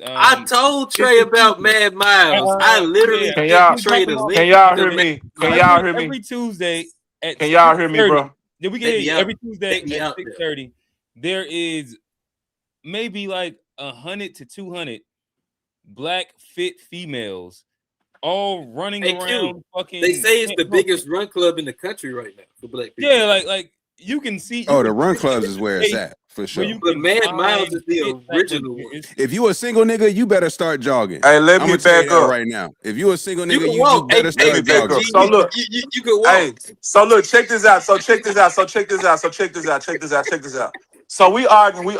I told Trey about Mad Miles. I literally
Can y'all-
sent Trey the link.
Can y'all
to
hear
Mad
me? Can
Miles.
y'all hear me?
Every Tuesday at
Can y'all hear me,
6:30.
bro?
Yeah, we can
Let
hear
me
you.
out.
Every Tuesday
Let me
at
out there.
6:30. There is maybe like 100 to 200 black fit females all running
Hey,
around.
Q,
Fucking.
they say it's the biggest run club in the country right now for black people.
Yeah, like you can see.
oh, the run clubs is where it's at for sure.
But Mad Miles is the original one.
If you a single nigga, you better start jogging.
Hey, let
I'm
me
gonna tell you
back
that
up
right now. If you a single
You
nigga,
can
you
walk.
better
Hey,
start
me back up.
jogging.
So look,
you can walk.
Hey, so look, check this out. Check this out. So we arguing.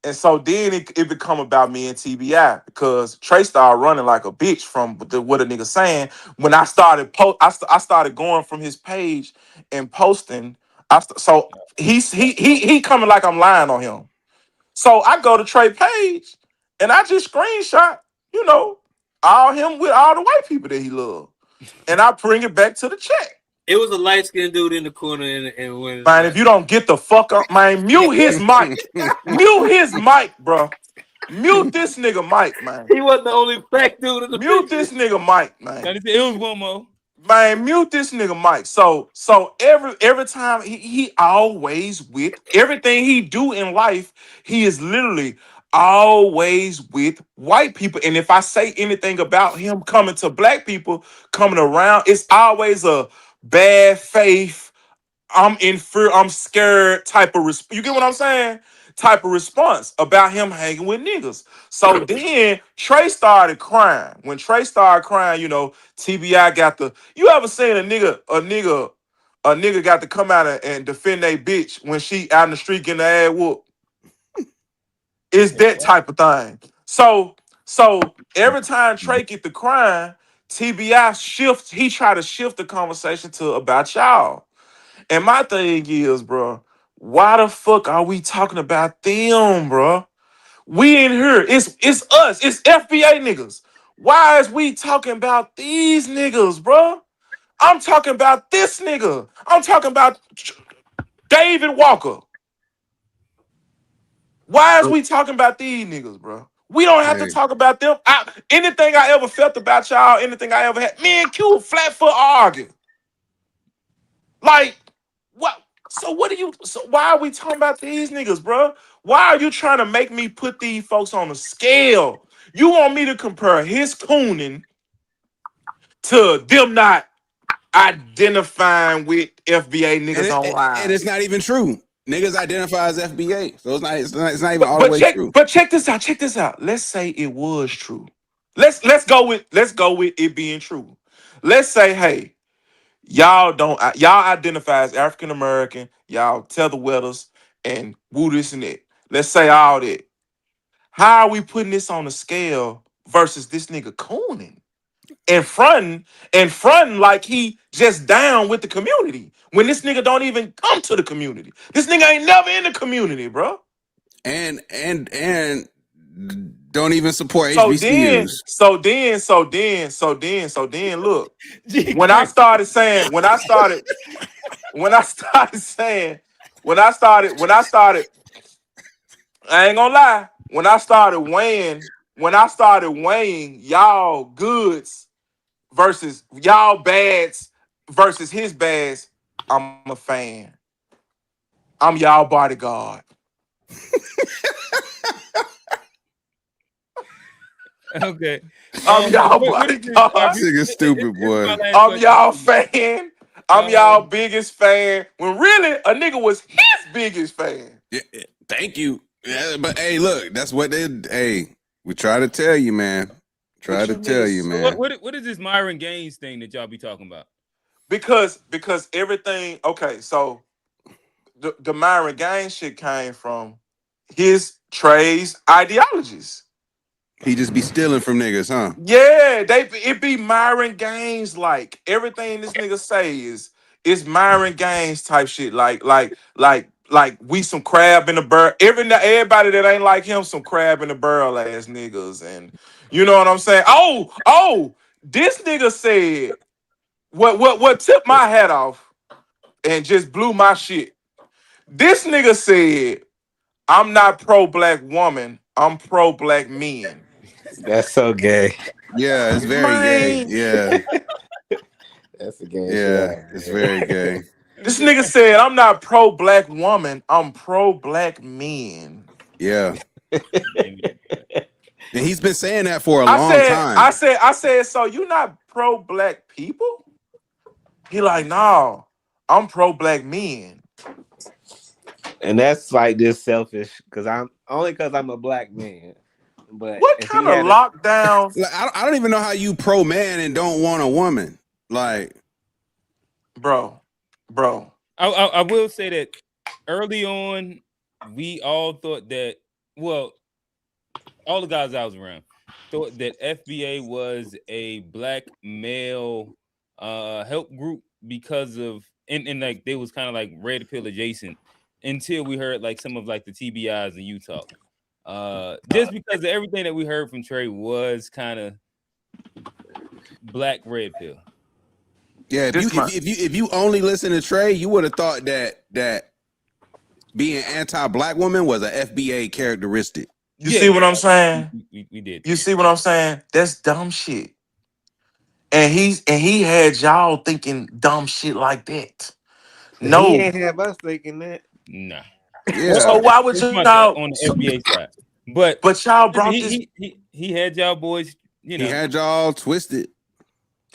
And so then it become about me and TBI because Trey started running like a bitch from what a nigga saying. When I started I started going from his page and posting. So he coming like I'm lying on him. So I go to Trey page and I just screenshot, all him with all the white people that he loved. And I bring it back to the chat.
It was a light skinned dude in the corner, and when
Man, if you don't get the fuck up, man, mute his mic. Mute his mic, bro. Mute this nigga mic, man.
he wasn't the only black dude in the
Mute
picture.
this nigga mic, man.
It was one more.
Man, mute this nigga mic. So every time he always with everything he do in life, he is literally always with white people. And if I say anything about him coming to black people, coming around, it's always a bad faith. I'm in fear, I'm scared type of you get what I'm saying? Type of response about him hanging with niggas. So then Trey started crying. When Trey started crying, TBI got you ever seen a nigga got to come out and defend a bitch when she out in the street getting her ass whooped? It's that type of thing. So every time Trey get to crying, TBI he try to shift the conversation to about y'all. And my thing is, bro, why the fuck are we talking about them, bro? We in here. It's us. It's FBA niggas. Why is we talking about these niggas, bro? I'm talking about this nigga. I'm talking about David Walker. Why is we talking about these niggas, bro? We don't have to talk about them. Anything I ever felt about y'all, anything I ever had, me and Q flat foot arguing. Like, what? So why are we talking about these niggas, bro? Why are you trying to make me put these folks on a scale? You want me to compare his cooning to them not identifying with FBA niggas online?
And it's not even true. Niggas identify as FBA, so it's not even all the way true.
But check this out. Let's say it was true. Let's go with it being true. Let's say, hey, y'all identify as African American, y'all tether wetters and woo this and that. Let's say all that. How are we putting this on the scale versus this nigga cooning and fronting like he just down with the community when this nigga don't even come to the community? This nigga ain't never in the community, bro.
And don't even support
So
HBCUs.
then, look. When I started, I ain't gonna lie. When I started weighing when I started weighing y'all goods versus y'all bads versus his bads, I'm a fan. I'm y'all bodyguard.
Okay.
I'm y'all
What is this?
bodyguard.
This nigga stupid,
This is my
boy.
last
I'm
question.
y'all fan. I'm y'all
Um,
biggest fan. When really a nigga was his biggest fan.
Yeah, thank you. Yeah, but hey, look, that's what they. Hey, we try to tell you, man. Try
What
to
you
tell
niggas-
you,
so
man.
what is this Myron Gaines thing that y'all be talking about?
Because everything. Okay, so the Myron Gaines shit came from his Trey's ideologies.
He just be stealing from niggas, huh?
Yeah, it be Myron Gaines like everything this nigga say is Myron Gaines type shit. Like we some crab in the barrel. Everybody that ain't like him some crab in the barrel ass niggas, and you know what I'm saying. This nigga said what tipped my hat off and just blew my shit. This nigga said, "I'm not pro black woman. I'm pro black men."
That's so gay.
Yeah, it's very gay.
Man,
Yeah,
That's the gay shit
yeah,
out
it's
there.
very gay.
this nigga said, "I'm not pro black woman. I'm pro black men."
Yeah,
Amen.
and he's been saying that for a
I
long
said,
time.
I said, I said, so you not pro black people? He like, no, I'm pro black men.
And that's like this selfish because I'm a black man. But
What
if he
kind of
had a
lockdown,
Like, I don't even know how you pro man and don't want a woman. Like,
bro?
I will say that early on, we all thought that, well, all the guys I was around thought that FBA was a black male help group because of and like they was kind of like red pill adjacent until we heard like some of like the TBIs in Utah. Just because of everything that we heard from Trey was kind of black red pill.
yeah, if you only listen to Trey, you would have thought that being anti-black woman was a FBA characteristic.
You see what I'm saying?
We did.
You see what I'm saying? That's dumb shit. And he had y'all thinking dumb shit like that.
he
No.
ain't have us thinking that.
Nah.
So
Yeah,
why would
It's much
y'all?
on the FBA side. But
But y'all brought this,
he had y'all boys, you
he
know.
had y'all twisted.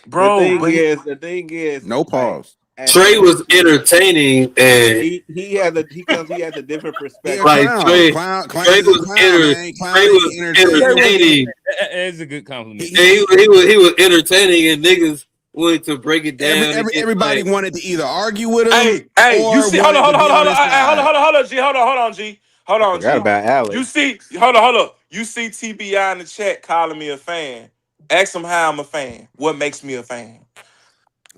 bro. But
The thing is,
No
like,
pause.
at
Trey was
first,
entertaining, and
he has a different
He a
perspective.
like
clown.
Trey,
Clown.
Trey
He's a
was
clown, man.
Trey
Clown
was
ain't entertaining.
entertaining.
That is a good compliment.
And he was entertaining, and niggas wanted to break it down. And
Everybody
like,
wanted to either argue with him
hey, you
or
see, hold on,
wanted
hold
to
on, hold
be
on,
on
hold on,
his
hey, hold on,
side.
hold on, G, hold on, G, hold on,
Forgot
G.
about
You
Alex.
see, hold on. You see TBI in the chat calling me a fan. Ask him how I'm a fan. What makes me a fan?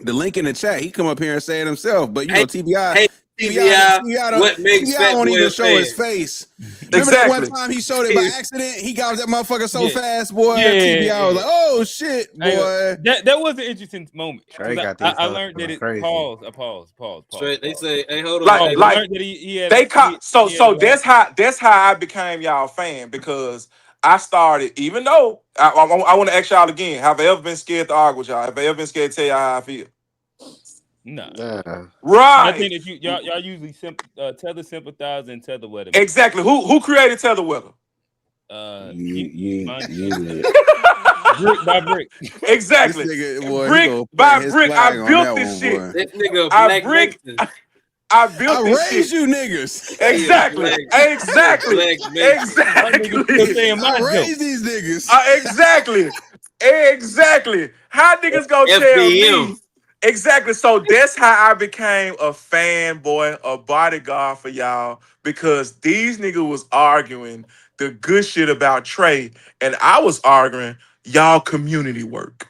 The link in the chat, he come up here and say it himself. But you know,
hey,
TBI,
hey, TBI, what makes
TBI
Fat
won't
Boy
even
a
show his
fan?
face. Remember that one
Exactly.
time he showed it by accident? He got that motherfucker so
Yeah.
fast, boy.
Yeah.
TBI was like, "Oh shit, boy!"
That was an interesting moment
Trey
because
got these
I
hoes
learned that
going
it
crazy.
pause.
Straight, they say, hey, hold on,
Like,
hey,
I
like
learned that he had
they call.
he had a
So
lot.
that's how I became y'all fan because I started. Even though I want to ask y'all again. Have I ever been scared to argue with y'all? Have I ever been scared to tell y'all how I feel?
Nah.
Nah.
I
Right.
think that y'all usually tether sympathize and tether weather.
Exactly. Who created Tether Weather?
Mine,
You did.
brick by brick.
This
Exactly.
nigga, boy, he
Brick
gonna
by
plant his
brick, I
flag on
built
that
this
one,
shit.
boy.
this nigga a
I
black
brick.
Mason.
I built
I
this shit.
raised you niggas.
He a black, he a
Exactly.
black Mason.
That nigga still
Exactly.
saying
I
my joke.
raised these niggas.
Exactly. Exactly. How niggas gonna tell
FBM.
me? Exactly. So that's how I became a fanboy, a bodyguard for y'all, because these niggas was arguing the good shit about Trey, and I was arguing y'all community work.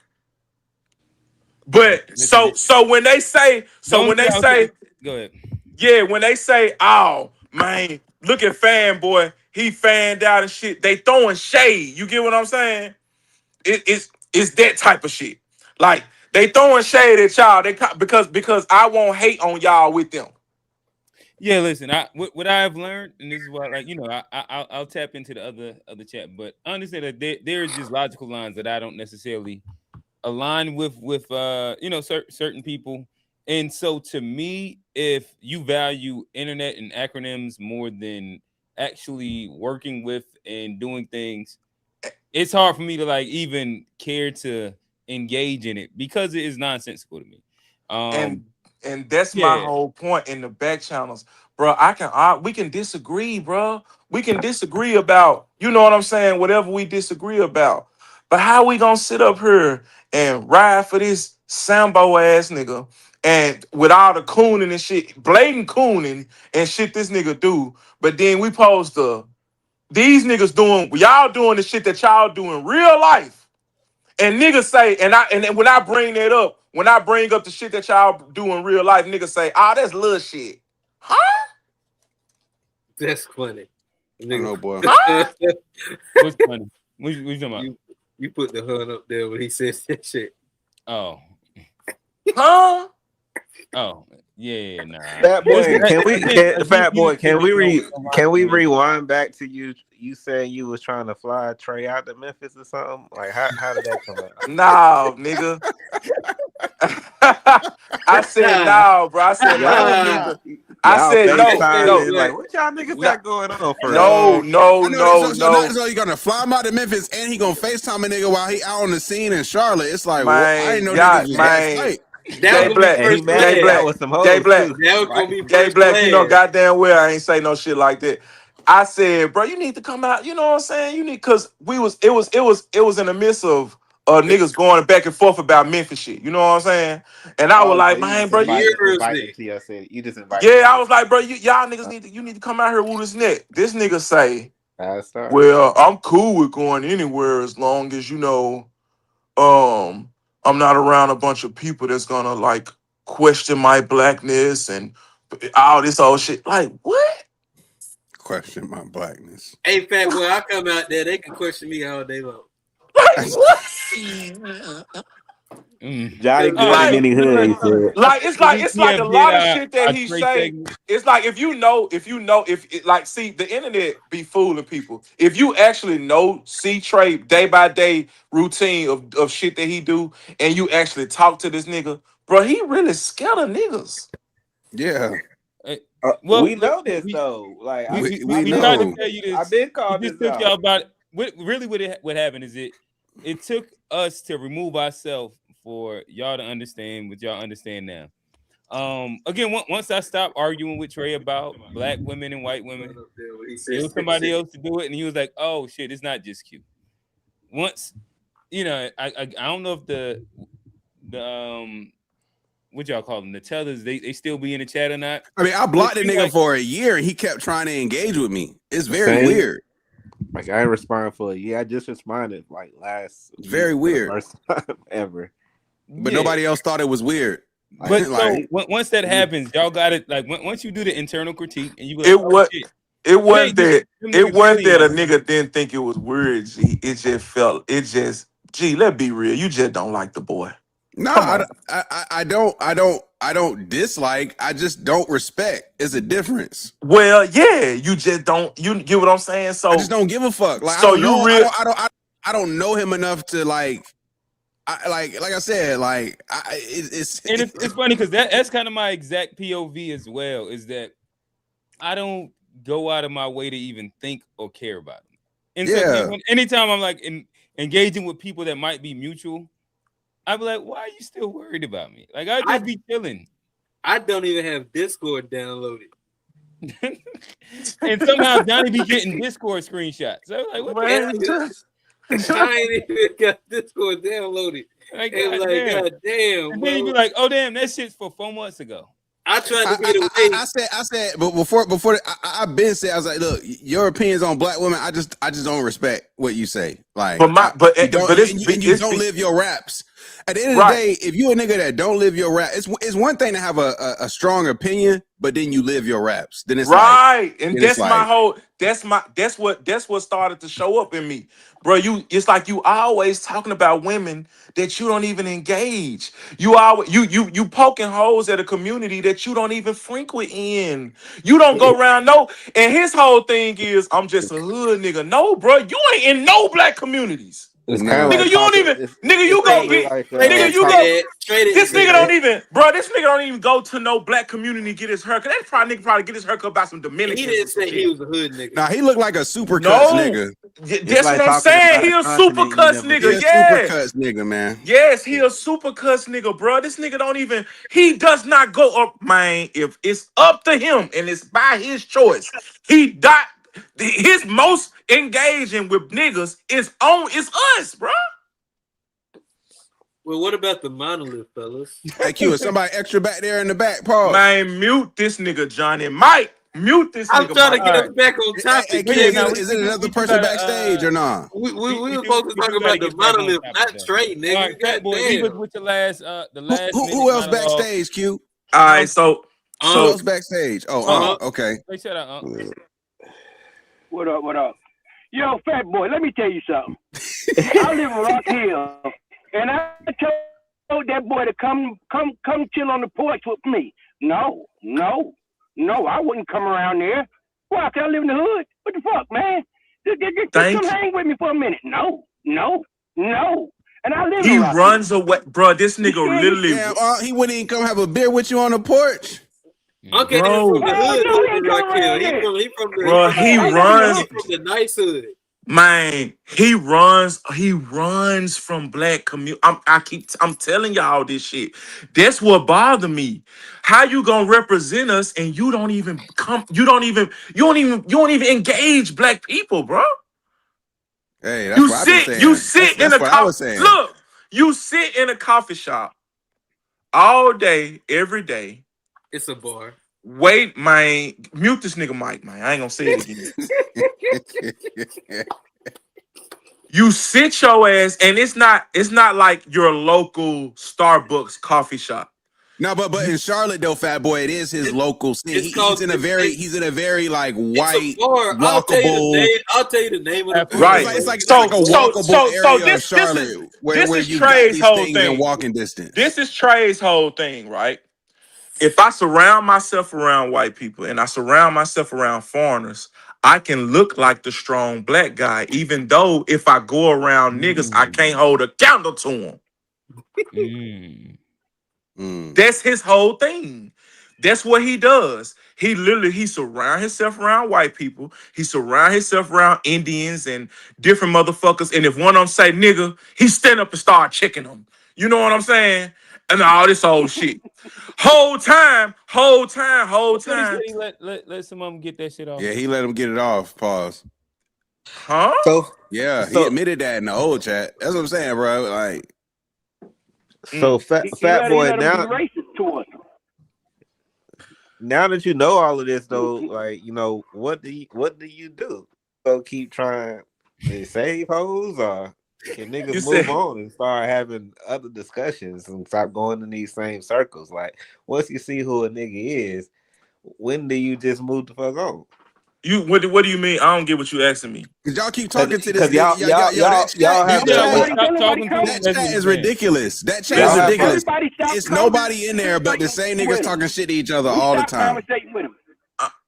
But
Listen,
so when they say,
the only thing I'll say, go ahead.
yeah, when they say, oh man, look at fanboy, he fanned out and shit, they throwing shade. You get what I'm saying? It's that type of shit. Like they throwing shade at y'all. Because I won't hate on y'all with them.
Yeah, listen, what I've learned, and this is why, like, I'll tap into the other chat, but I understand that there are just logical lines that I don't necessarily align with certain people. And so to me, if you value internet and acronyms more than actually working with and doing things, it's hard for me to like even care to engage in it because it is nonsensical to me.
And that's my
Yeah.
whole point in the back channels, bro. We can disagree, bro. We can disagree about, you know what I'm saying, whatever we disagree about. But how we gonna sit up here and ride for this Sambo ass nigga and with all the cooning and shit, blatant cooning and shit this nigga do, but then we post these niggas doing y'all doing the shit that y'all do in real life. And niggas say, and then when I bring that up, when I bring up the shit that y'all do in real life, niggas say, that's little shit. Huh?
That's funny.
I don't know, boy.
What's funny? What you talking about?
You put the hun up there when he says that shit.
Oh.
Huh?
Oh. Yeah, nah.
Fat boy, can we rewind back to you saying you was trying to fly Trey out to Memphis or something? Like how did that come out?
Nah, nigga. I said no, bro. I said I said no.
Like what y'all niggas got going on for?
No.
So he gonna fly him out to Memphis and he gonna FaceTime a nigga while he out on the scene in Charlotte. It's like,
man,
I didn't know niggas was that tight.
Jay Black, Jay Black, you know goddamn well I ain't say no shit like that. I said, bro, you need to come out. You know what I'm saying? You need, because it was in the midst of niggas going back and forth about Memphis shit. You know what I'm saying? And I was like, man, bro,
you just invited.
Yeah, I was like, bro, y'all niggas need to come out here with this neck. This nigga say, well, I'm cool with going anywhere as long as I'm not around a bunch of people that's gonna like question my blackness and all this old shit. Like, what?
Question my blackness.
Hey, fat boy, I come out there, they can question me all day long.
Like, what?
Johnny good in any hood, he said.
Like it's like a lot of shit that he say. It's like if see the internet be fooling people. If you actually see Trey day by day routine of shit that he do, and you actually talk to this nigga, bro, he really scared of niggas.
Yeah.
Well, we know this though. Like
we
know.
Tried
to tell you this.
I've been called this out.
Y'all about what happened is it took us to remove ourselves for y'all to understand what y'all understand now. Again, once I stopped arguing with Trey about black women and white women, it was somebody else to do it, and he was like, "Oh shit, it's not just Q." Once, I don't know if the what y'all call them, the tellers, they still be in the chat or not.
I mean, I blocked the nigga for a year, and he kept trying to engage with me. It's very weird.
Like I ain't responding for a year. I just responded like last.
Very weird.
First time ever.
But nobody else thought it was weird.
But so once that happens, y'all got it. Like once you do the internal critique, and you
it wasn't that a nigga didn't think it was weird. G, it just let's be real. You just don't like the boy.
No, I don't dislike. I just don't respect. It's a difference.
Well, yeah, you just don't. You get what I'm saying? So
I just don't give a fuck. Like,
so
I don't know him enough to like. Like I said, like it's
funny because that's kind of my exact POV as well. Is that I don't go out of my way to even think or care about him. And so anytime I'm like engaging with people that might be mutual, I'd be like, why are you still worried about me? Like I'd just be chilling.
I don't even have Discord downloaded.
And somehow Johnny be getting Discord screenshots. So I was like, what
I ain't even got Discord downloaded.
Like,
God damn.
And then you be like, oh damn, that shit's for 4 months ago.
I tried to get away.
I said, but before I've been said, I was like, look, your opinions on black women, I just don't respect what you say. Like, you don't live your raps. At the end of the day, if you a nigga that don't live your rap, it's one thing to have a strong opinion, but then you live your raps. Then it's
right, and that's my whole. That's what started to show up in me bro, it's like you always talking about women that you don't even engage. You always you poking holes at a community that you don't even frequent in. You don't go around and his whole thing is I'm just a hood nigga. No, bro, you ain't in no black communities.
It's kind of
No.
Nigga,
like
you don't
talking.
even nigga,
It's
you go
probably
get
like
Trey
nigga,
didn't
you
say
go.
that. Trey didn't
This
say
nigga
that.
don't even, bro. This nigga don't even go to no black community get his haircut. That probably nigga probably get his haircut by some
He
Dominicans
didn't
or some
say he
shit.
was a hood nigga.
Nah, he looked like a super cuts
No,
nigga.
it's
that's what
like
I'm
talking
saying.
about
He
a
a super
continent you
cuss
never
He
nigga.
a
been.
super
Yeah.
cuts nigga, man.
Yes, he a super cuss nigga, bro. This nigga don't even. He does not go up, man. If it's up to him and it's by his choice, he dot his most engaging with niggas is us, bro.
Well, what about the monolith, fellas?
Hey, Q, is somebody extra back there in the back? Pause.
Man, mute this nigga, Johnny. Mike, mute this
I'm
nigga,
trying to
Mike.
get
All
us back on
Hey,
topic.
But
Q,
yeah,
is
now
it,
we
is it
do
another
we do
person
gotta
backstage or not?
We were
do
supposed to
we
talk
do
about
gotta
the
get back on
monolith,
topic
not
though.
Trey,
All
nigga.
right, Fat Boy, leave us
Goddamn.
with your last the last minute
Who else
monologue.
backstage, Q?
All right, so
Who
so
else backstage?
Uh-huh.
Okay.
Hey, shut up,
What up? What up? Yo, fat boy, let me tell you something. I live in Rock Hill, and I told that boy to come chill on the porch with me. No, I wouldn't come around there. Why? 'Cause I live in the hood. What the fuck, man? Just
thank
come
you.
hang with me for a minute. No. And I live in
He
Rock Hill.
runs away, bro. This nigga literally,
Damn, he wouldn't even come have a beer with you on the porch.
Uncle ain't
bro,
from the
Hell
hood
no, he
over
ain't
Rock
coming
Hill.
around there.
bro. He
I live in the
runs,
He
hood.
from the nice hood.
man. He runs from black community. I'm telling y'all this shit. That's what bothered me. How you gonna represent us and you don't even come? You don't even engage black people, bro.
Hey, that's what I've been
You
saying.
sit in
That's
a
what I
coffee.
was saying.
Look, you sit in a coffee shop all day, every day.
It's a bar.
Wait, man, mute this nigga Mike, man. I ain't gonna say it again. You sit your ass, and it's not like your local Starbucks coffee shop.
No, but in Charlotte though, Fat Boy, it is his local scene.
It's called
He's in a very like
it's a
white
bar.
walkable.
I'll tell you the name of the bar.
Right.
It's like
So
a walkable area of
this
Charlotte where
is
you got
Trey's
these
whole
things in
thing.
walking distance.
This is Trey's whole thing, right? If I surround myself around white people and I surround myself around foreigners, I can look like the strong black guy, even though if I go around niggas, I can't hold a candle to them. That's his whole thing. That's what he does. He surround himself around white people. He surround himself around Indians and different motherfuckers. And if one of them say nigga, he stand up and start checking them. You know what I'm saying? And all this old shit. Whole time.
He said he let some of them get that shit off.
Yeah, he let him get it off. Pause.
Huh?
Yeah, he admitted that in the old chat. That's what I'm saying, bro. Like,
Fat Boy, now
racist to us.
now that you know all of this, though, like, you know, what do you do? So keep trying to save hoes, or can niggas move on and start having other discussions and stop going in these same circles? Like, once you see who a nigga is, when do you just move the fuck on?
What do you mean? I don't get what you asking me.
Cause y'all keep talking to this.
Y'all have
that chat is ridiculous. That chat is ridiculous. It's nobody in there but the same niggas talking shit to each other all the time.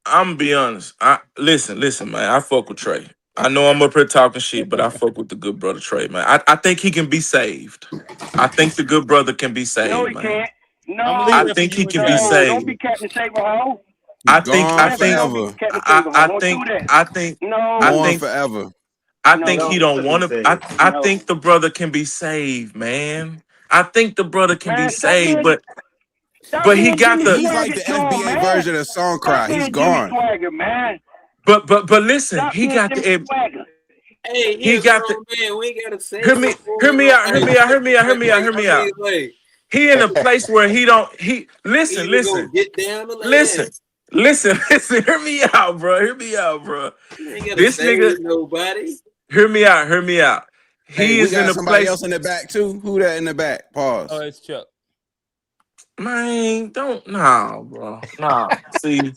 I'm gonna be honest. Listen, man. I fuck with Trey. I know I'm up here talking shit, but I fuck with the good brother Trey, man. I think he can be saved. I think the good brother can be saved,
no, he
man.
can't. No,
I think he can be saved.
Don't be Captain Saberho.
I think
forever.
he don't want to. I think the brother can be saved, man. I think the brother can be saved, but he got the.
He's like the FBA version of Song Cry. He's gone.
Swagger, man.
But listen, he got the.
Hey,
he got the.
Man, we ain't gotta say.
Hear me out. He in a place where he don't. Listen.
Get down the
Listen. Hear me out, bro. This nigga.
Nobody.
Hear me out.
He is in a somebody place. Else in the back too. Who that in the back? Pause.
Oh, it's Chuck.
Man, don't. Nah, bro. Nah. See.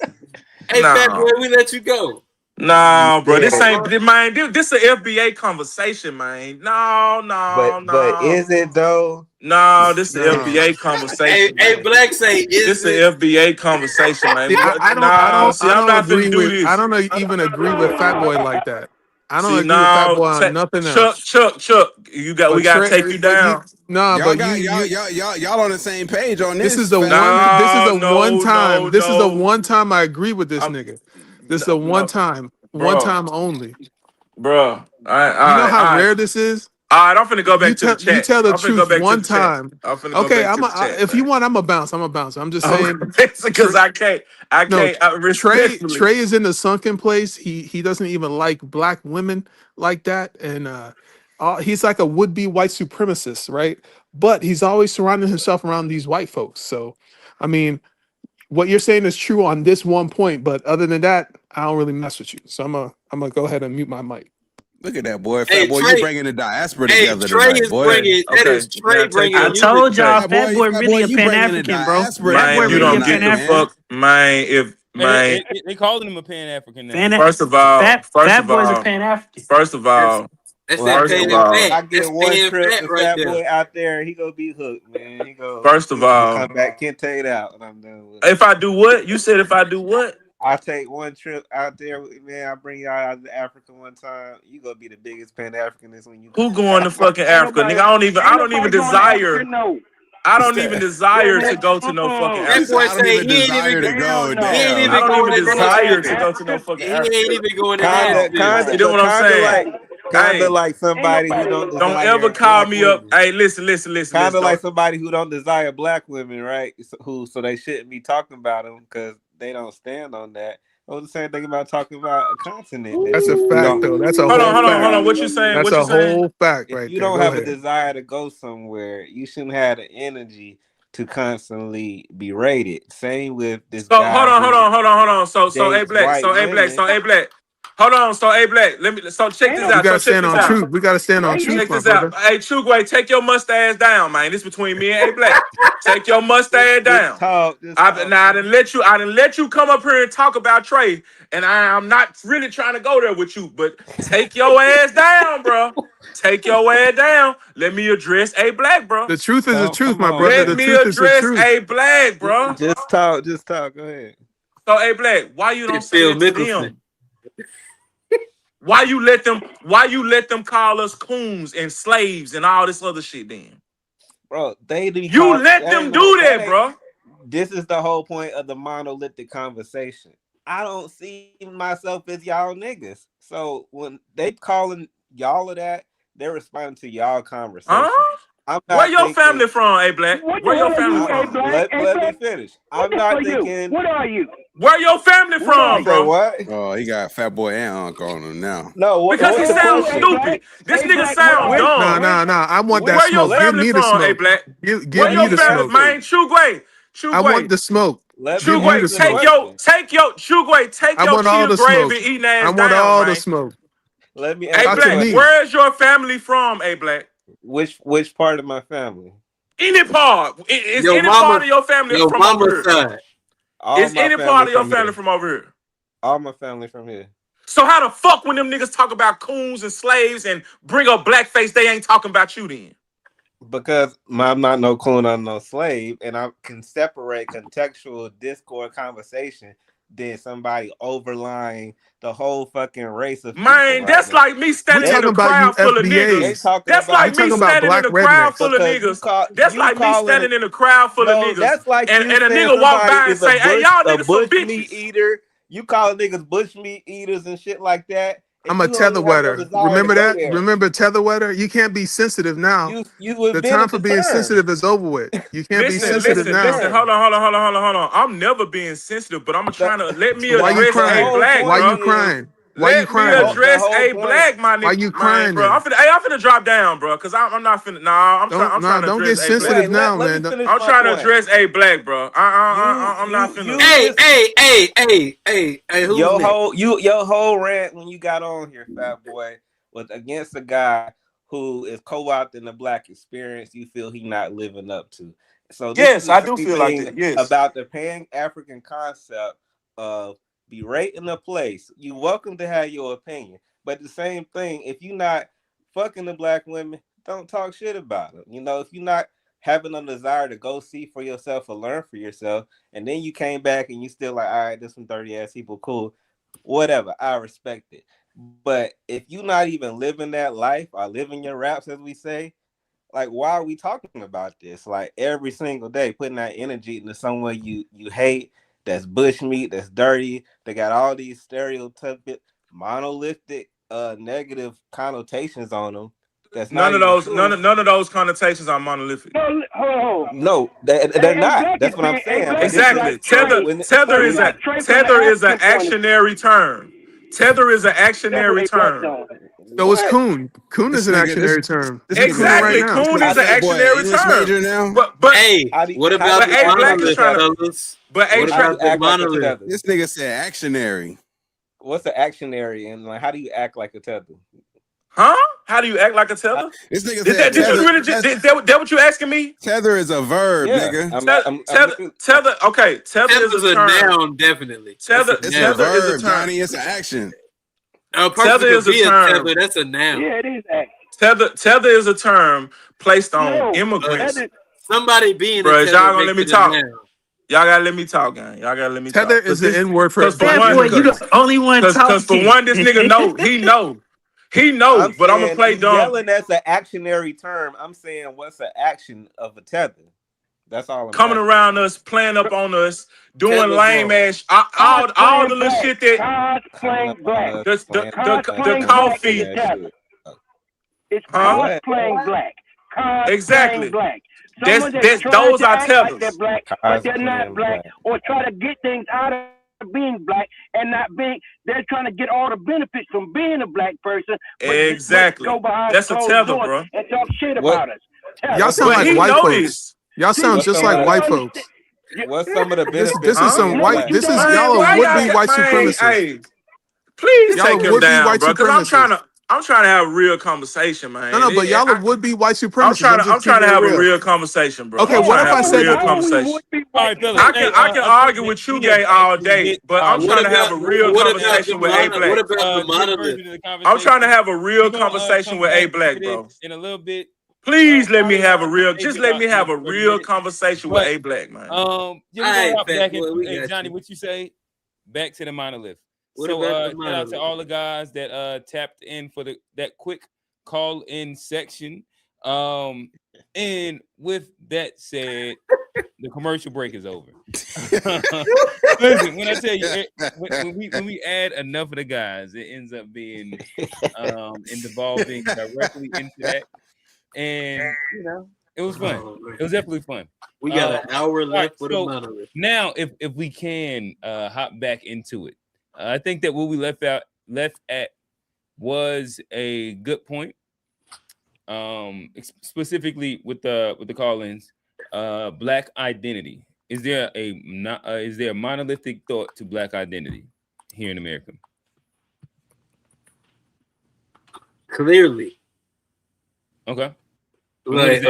Hey, Fat Boy, we let you go.
No, bro. This
Yeah.
ain't man. This a FBA conversation, man. No.
But is it though?
No, this is
No.
FBA
Hey,
conversation.
hey,
Man.
Black say, is
This is
it?
FBA conversation, man.
See, I
I'm
don't
not finna
agree
do
with. I
this.
don't even agree with Fat Boy like that. I don't
See,
agree with Fat
now
Boy on nothing
Chuck,
else.
we
But
gotta take you down.
Y'all
but
got
you
y'all on the same page on
this
this.
is the
Fat
one.
Boy.
This is a one time. This is the
No.
one time I agree with this
I'm,
nigga. This is a one time. One
bro,
time only.
bro.
You know how
I,
rare this is.
I'm finna go back to the
You
chat.
tell the
I'm finna go
truth
back to
one
the chat.
time.
I'm finna go
Okay,
back to the chat,
if you
man.
want, I'm a bounce. I'm just saying.
Because I can't.
No,
Respectfully.
Trey is in the sunken place. He doesn't even like black women like that, and he's like a would be white supremacist, right? But he's always surrounding himself around these white folks. So, I mean, what you're saying is true on this one point, but other than that, I don't really mess with you. So I'm gonna go ahead and mute my mic.
Look at that boy,
Hey,
Fat Boy. You
Trey.
bringing the diaspora
Hey,
together
Trey
tonight,
is
boy.
bringing. That
Okay,
is
you
Trey
gotta take
bringing
I
your
told y'all,
Fat
Fat Boy
Boy,
really a
you
Pan
bringing the
African, bro.
diaspora
Fat
man.
Boy
You
together
really a
don't
tonight,
Pan
give a
man.
fuck, man. If man,
They calling him a Pan African now.
Fan
first of all,
Fat Boy's a Pan African.
first of all,
That's
Well,
that
first of
paying that
all,
fat.
I
That's
get one
paying
trip
fat
to
right
Fat
there.
Boy out there, he gonna be hooked, man.
first of
He gonna
all,
come back, can't take it out, and I'm done with it.
if I do what you said, if I do what,
I take one trip out there, man. I bring y'all out to Africa one time. You gonna be the biggest Pan Africanist when you
who
come
going to
back.
fucking Africa, nigga? I don't even
going to
desire.
Africa, no.
I
He
don't even
said,
desire to go to no fucking
he
That
said,
boy
I
Africa.
don't
say
even
he ain't
desire
even
to go.
Hell no.
he ain't
I
Damn.
even
don't
going
even
to
desire to
Nashville.
go to no fucking
He ain't
Africa.
even going to
Kinda,
Nashville.
You
kinda,
know
but
what I'm
kinda
saying?
like, kinda
Hey,
like somebody who don't
don't ever
desire
call
black
me up.
women.
Hey, listen.
Kind of like
Don't,
somebody who don't desire black women, right? So they shouldn't be talking about them because they don't stand on that. I was the same thing about talking about a continent that
That's a
you
fact,
don't.
though. That's a
If
whole
you don't
fact.
hold on.
have,
What you saying?
That's
What you
a
saying?
whole fact
if
right
you
there.
don't
Go
have a
ahead.
desire to go somewhere, you shouldn't have the energy to constantly be rated. Same with this
So
guy who
hold on. So
dates white women.
A black. Hold on, so A black. Let me. So check
Ain't
this
no
We
out.
gotta stand on truth. We gotta stand on
Hey,
truth,
Check
my
this out.
brother.
Hey, Chugway, take your mustache down, man. This between me and A black. Take your mustache
Just
down.
talk, just
I
talk.
didn't let you come up here and talk about Trey, and I'm not really trying to go there with you. But take your ass down, bro. Take your ass down. Let me address A black, bro.
The truth is the truth,
Come
my
on,
brother.
Let
The
man.
me
truth is the
address
truth.
A black, bro.
Just talk, just talk. Go ahead.
So A black, why you don't
It's
say
Phil
that to
Mickelson.
them? Why you let them call us coons and slaves and all this other shit then?
Bro, they be
You
called
let
that
them
ain't no
do
that
that,
ain't
bro.
this is the whole point of the monolithic conversation. I don't see myself as y'all niggas. So when they calling y'all of that, they're responding to y'all conversation.
Huh?
I'm
Where
not
your family
thinking
from, A black?
What the
Where your
hell are
family
you, A
from?
Black? A
let me
Black?
finish.
What
I'm
the hell
not
are you?
thinking
What are you?
Where your family
What are
from,
say
you?
bro?
what?
Oh, he got Fat Boy and Unc on him now.
No,
Because
What
he
what's
the
the
hell are you,
sounds
A
question?
Black?
stupid. This
A
nigga
Black, what
sound
are
Which
you?
Nah,
dumb.
nah, nah. I want that
Where your
smoke.
let
Give
family
me the
from, A
smoke.
black?
Give
Where
let
me
your
me
the
family,
smoke.
answer.
man? Chugway.
I want the smoke. Give me the
Answer the
smoke.
question.
Take
I
your
want all
kill
the
grave
smoke.
and eating
I
ass
want
down,
all the
man.
smoke.
Let me
A
answer
Talk
the
to
black,
me.
question.
where is your family from, A black?
Which part of my family?
Any part. Is
Your
any part
mama,
of your family
your
from over
mama's
here?
side.
All
Is
my
any part
family
of your
from
family
here.
from over here?
All my family from here.
So how the fuck when them niggas talk about coons and slaves and bring up blackface, they ain't talking about you then?
Because I'm not no coon, I'm no slave, and I can separate contextual discord conversation than somebody overlying the whole fucking race of people
Man,
right
that's
now.
like me
We're
standing in
They
talking
a
about you
crowd full of
they
niggas.
FBAs.
talking
That's
about
We're
like me
talking
you
about
standing in
black
a crowd
rednecks.
full of
because
niggas. That's
you
like me
calling
standing in a crowd full of
no,
niggas
that's like
and
you
a
saying
nigga walk
somebody
by and
is a
say, hey, y'all niggas some
bush meat
bitches.
eater. You calling niggas bush meat eaters and shit like that, and
I'm a
you don't
tether
even have no
wetter.
desire to
Remember
go
that?
there.
Remember tether wetter? You can't be sensitive now.
You
The
admitted
time for
the
being
term.
sensitive is over with. You can't be
You
Listen,
sensitive
admitted the
now.
term.
hold on. I'm never being sensitive, but I'm
The,
trying to let me
So why you
address A
crying?
whole
black,
Why
point
you
bro.
is
crying? Why you
Let me
crying?
the
address
whole
A
point.
black, my
Why
nigga,
you
man,
crying
bro.
then?
I'm finna drop down, bro, cause I'm not finna. Nah, I'm trying to
Don't get
address A black.
sensitive
Wait,
now,
let me
man.
finish
I'm
my
trying to
point.
address A black, bro. I'm not finna.
You
Hey,
just
hey, who's next?
your whole rant when you got on here, Fat Boy, was against a guy who is co-opting the black experience you feel he not living up to. So this is
Yes,
the
I do
same
feel like
thing
that. Yes.
about the pan African concept of be right in the place. You welcome to have your opinion, but the same thing, if you're not fucking the black women, don't talk shit about them. You know, if you're not having a desire to go see for yourself or learn for yourself, and then you came back and you still like, all right, there's some dirty ass people, cool, whatever, I respect it. But if you're not even living that life or living your raps, as we say, like, why are we talking about this? Like every single day, putting that energy into someone you hate, that's bushmeat, that's dirty. They got all these stereotypic, monolithic, negative connotations on them. That's not
None of
even
those,
true.
none of those connotations are monolithic.
No, hold on.
No, they're not. That's what I'm saying. But
Exactly. Tether is a
an
actionary term. Tether is an actionary term.
No, it's
what?
coon. Coon is an actionary term.
this
He's cooning right
Exactly.
now.
Coon is an
That boy,
actionary
English
term.
major now.
But
Hey, what about
but
the
A Black is
monolith,
trying to.
fellas?
But
What
A
How do
about
you
the
act like a
monolith?
tether?
This nigga said actionary.
What's an actionary, and like, how do you act like a tether?
Huh? How do you act like a tether?
This nigga
Did
said
that
tether.
really that what you asking me?
Tether is a verb,
Yeah,
nigga.
Tether. Okay, tether is
Tether's
a
a
term.
noun, definitely.
Tether.
It's
Tether
a
is a
verb,
term.
Johnny. It's an action.
A person
Tether
could
is a
be a
term.
tether. That's a noun.
Yeah, it is act.
Tether is a term placed on
No,
immigrants.
Somebody being
Bro,
a
y'all
tether
gonna let
makes
me
it a
talk.
noun.
Y'all gotta let me talk, gang. Y'all gotta let me
Tether
talk.
is the N word for
Because for
black
Fat boy, you
immigrants.
the only one
Because for
talking.
one, this nigga know. He know.
I'm
But I'm gonna
saying
play
you
dumb.
yelling that's an actionary term. I'm saying what's the action of a tether? That's all I'm
Coming
asking.
around us, playing up on us, doing
Tether's
lame
wrong.
ass, all the little shit that
Coming up
Cosplaying
on
black.
us,
the
Cosplaying black is
coffee,
a tether. It's
huh?
What?
cosplaying black. Cosplaying
Exactly.
black. Someone
That's
trying
those
to
are
act like they're
tethers.
black, but they're not
Cosplaying
black,
black.
or try to get things out of being black and not being. They're trying to get all the benefits from being a black person, but
Exactly.
go behind
That's a
closed
tether,
doors
bro.
and talk shit
What?
about us.
Y'all
What's
sound
But
like
he
white
know
folks.
this.
Y'all sound
What's
just
some
like
of
white
the
folks.
what's some of the
This
benefits
is
of
some
being
white.
black?
This is
Man,
y'all
why
are would be
y'all got
white
man?
supremacists.
Hey, please
Y'all
take
are
him
would be
down,
white
bro. Cause I'm trying
supremacists.
to have a real conversation, man.
No, but y'all would be white supremacists. I'm
I'm
just
trying
keeping
to
it
have a
real.
real conversation, bro.
Okay,
I'm
what
trying
if
to
I
have a
said
real
that?
conversation.
All right, fellas.
I can argue with you, gay, all day, but I'm
What
trying to have
about
a real
what about
conversation with A
what
Black.
about the
This
monolith?
version of the
I'm
conversation.
trying to have a real
We're gonna,
conversation
come
with A
back
Black,
to
bro.
this in a little bit.
Please let me have a
Follow
real.
along,
Just
maybe
let me
about
have a
next 30
real
minutes.
conversation with
But
A Black, man.
yeah, we're
All
gonna
right,
hop
Fat
back
Boy,
into
we
hey
got
Johnny,
you.
what you say? Back to the monolith.
What
So
about the
shout out to
monolith?
all the guys that tapped in for that quick call in section. And with that said, the commercial break is over. Listen, when I tell you, when we add enough of the guys, it ends up being and devolving directly into that. And it was fun. It was definitely fun.
We got an hour left
right,
for the
so
monolith.
now, if we can hop back into it, I think that what we left at was a good point. Specifically with the call-ins, black identity. Is there a monolithic thought to black identity here in America?
Clearly,
Okay.
like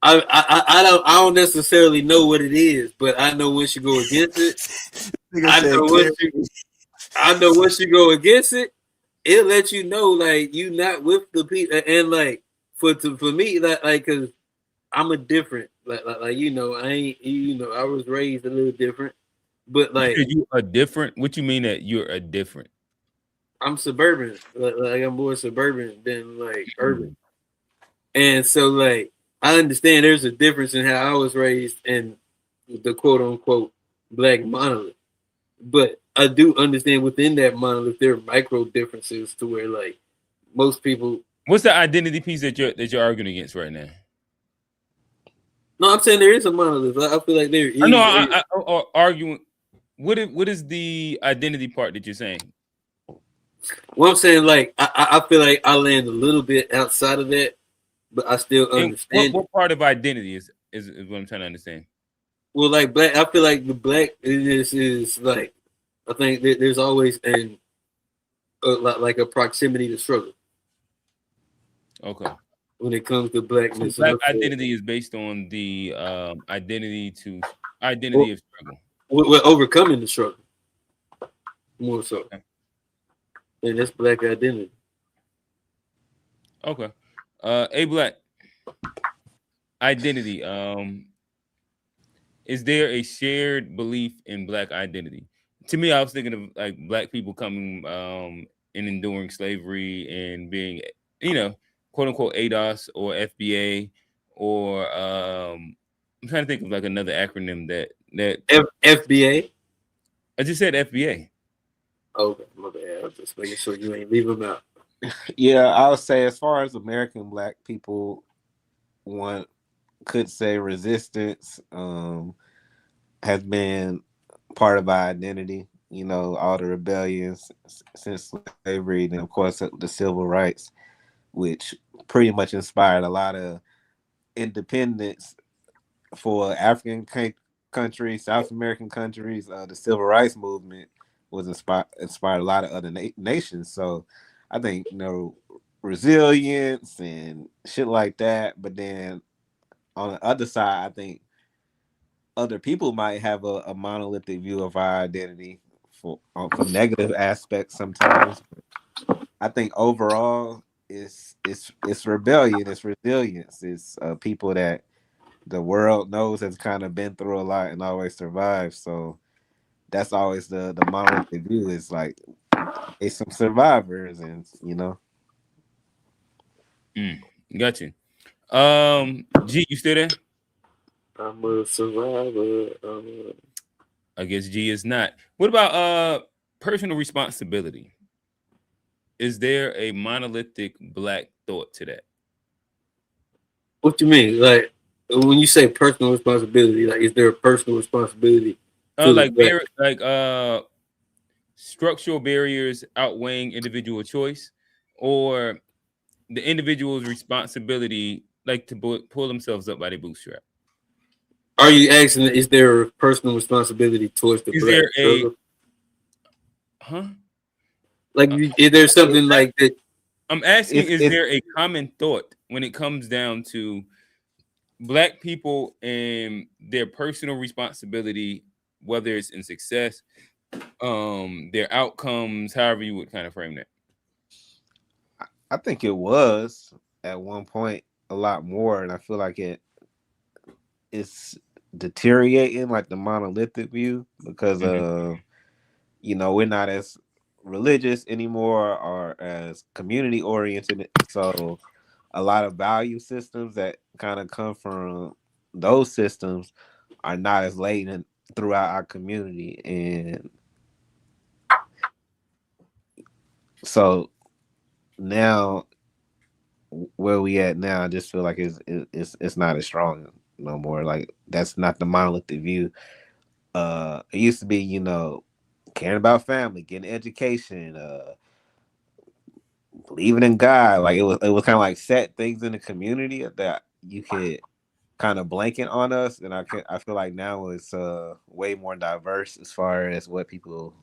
I don't necessarily know what it is, but I know once you go against it, I know once you go against it, it lets you know like you not with the people, and like for me like because I'm a different like I ain't I was raised a little different, but like
you are different. What you mean that you're a different?
I'm suburban, like I'm more suburban than like urban, and so like I understand there's a difference in how I was raised and the quote unquote black monolith, but I do understand within that monolith there are micro differences to where like most people.
What's the identity piece that you're arguing against right now?
No, I'm saying there is a monolith. I feel like there is.
I know. I'm arguing. What is the identity part that you're saying?
Well, I'm saying like I feel like I land a little bit outside of that, but I still understand.
What part of identity is what I'm trying to understand?
Well, like black, I feel like the black is like I think that there's always like a proximity to struggle.
Okay.
When it comes to blackness,
Black identity is based on the identity of struggle.
We're overcoming the struggle. more so. And that's black identity.
Okay. A Black, identity. Is there a shared belief in black identity? To me, I was thinking of like black people coming and enduring slavery and being, quote unquote ADOS or FBA or I'm trying to think of like another acronym that
FBA.
I just said FBA.
Okay, my bad. I was just making sure you ain't leave them out.
Yeah, I would say as far as American black people, one could say resistance has been part of our identity. You know, all the rebellions since slavery, and of course the civil rights, which pretty much inspired a lot of independence for African countries, South American countries. The civil rights movement was inspired a lot of other nations. So I think resilience and shit like that. But then on the other side, I think other people might have a monolithic view of our identity for negative aspects sometimes. I think overall, it's rebellion, it's resilience, it's people that the world knows has kind of been through a lot and always survived. So that's always the monolithic view is like it's some survivors, and
Got you. G, you still there?
I'm a survivor.
I guess G is not. What about personal responsibility? Is there a monolithic black thought to that?
What you mean? Like when you say personal responsibility, like is there a personal responsibility?
Like structural barriers outweighing individual choice, or the individual's responsibility, like to pull themselves up by their bootstrap?
Are you asking, is there a personal responsibility towards the black struggle? Like, is there something like that?
I'm asking, is there a common thought when it comes down to black people and their personal responsibility, whether it's in success, their outcomes, however you would kind of frame that?
I think it was at one point a lot more, and I feel like it's deteriorating, like the monolithic view, because we're not as religious anymore or as community oriented. So a lot of value systems that kind of come from those systems are not as latent throughout our community, and so now where we at now, I just feel like it's not as strong no more. Like that's not the monolithic view. It used to be, caring about family, getting education, believing in God. Like it was kind of like set things in the community that you could kind of blanket on us, and I feel like now it's way more diverse as far as what people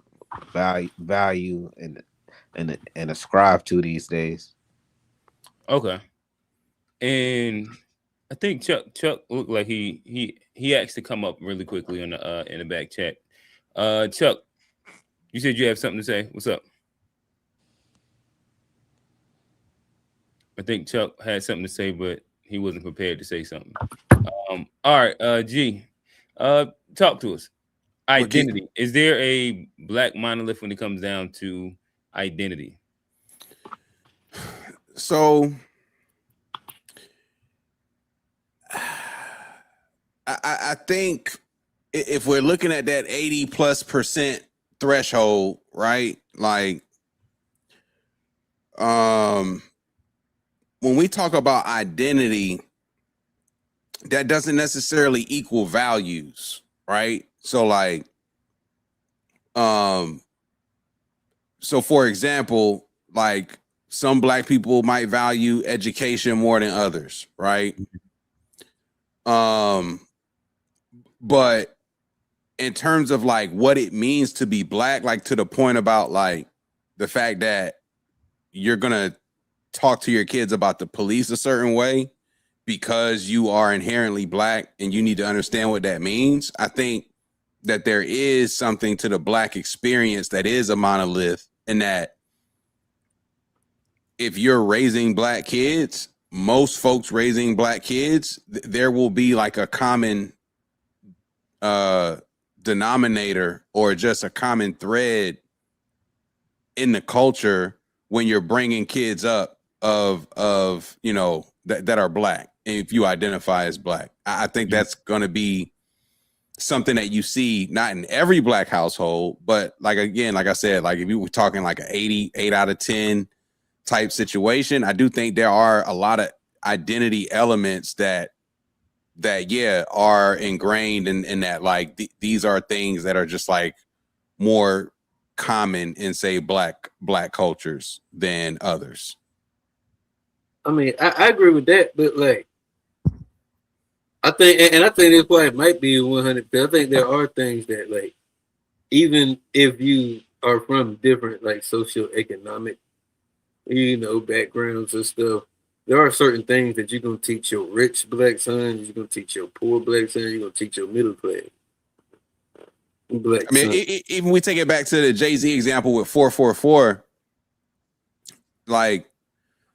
value and ascribe to these days.
Okay. And I think Chuck looked like he asked to come up really quickly in the back chat. Chuck, you said you have something to say. What's up? I think Chuck had something to say, but he wasn't prepared to say something. All right, G, talk to us. Identity. Okay. Is there a black monolith when it comes down to identity?
So I think if we're looking at that 80+% threshold, right? Like, when we talk about identity, that doesn't necessarily equal values, right? So like, so for example, like some black people might value education more than others, right? But in terms of like what it means to be black, like to the point about like the fact that you're gonna talk to your kids about the police a certain way because you are inherently black and you need to understand what that means. I think that there is something to the Black experience that is a monolith, and that if you're raising Black kids, most folks raising Black kids, there will be like a common denominator or just a common thread in the culture when you're bringing kids up of you know that are Black, and if you identify as Black. I think that's going to be something that you see not in every Black household, but like again, like I said, like if you were talking like an 88 out of 10 type situation, I do think there are a lot of identity elements that are ingrained in that, like these are things that are just like more common in, say, black cultures than others.
I mean, I agree with that, but like I think that's why it might be 100. I think there are things that, like, even if you are from different like socioeconomic, backgrounds and stuff, there are certain things that you're gonna teach your rich Black sons, you're gonna teach your poor Black sons, you're gonna teach your middle class Black
I mean, even we take it back to the Jay-Z example with 444, like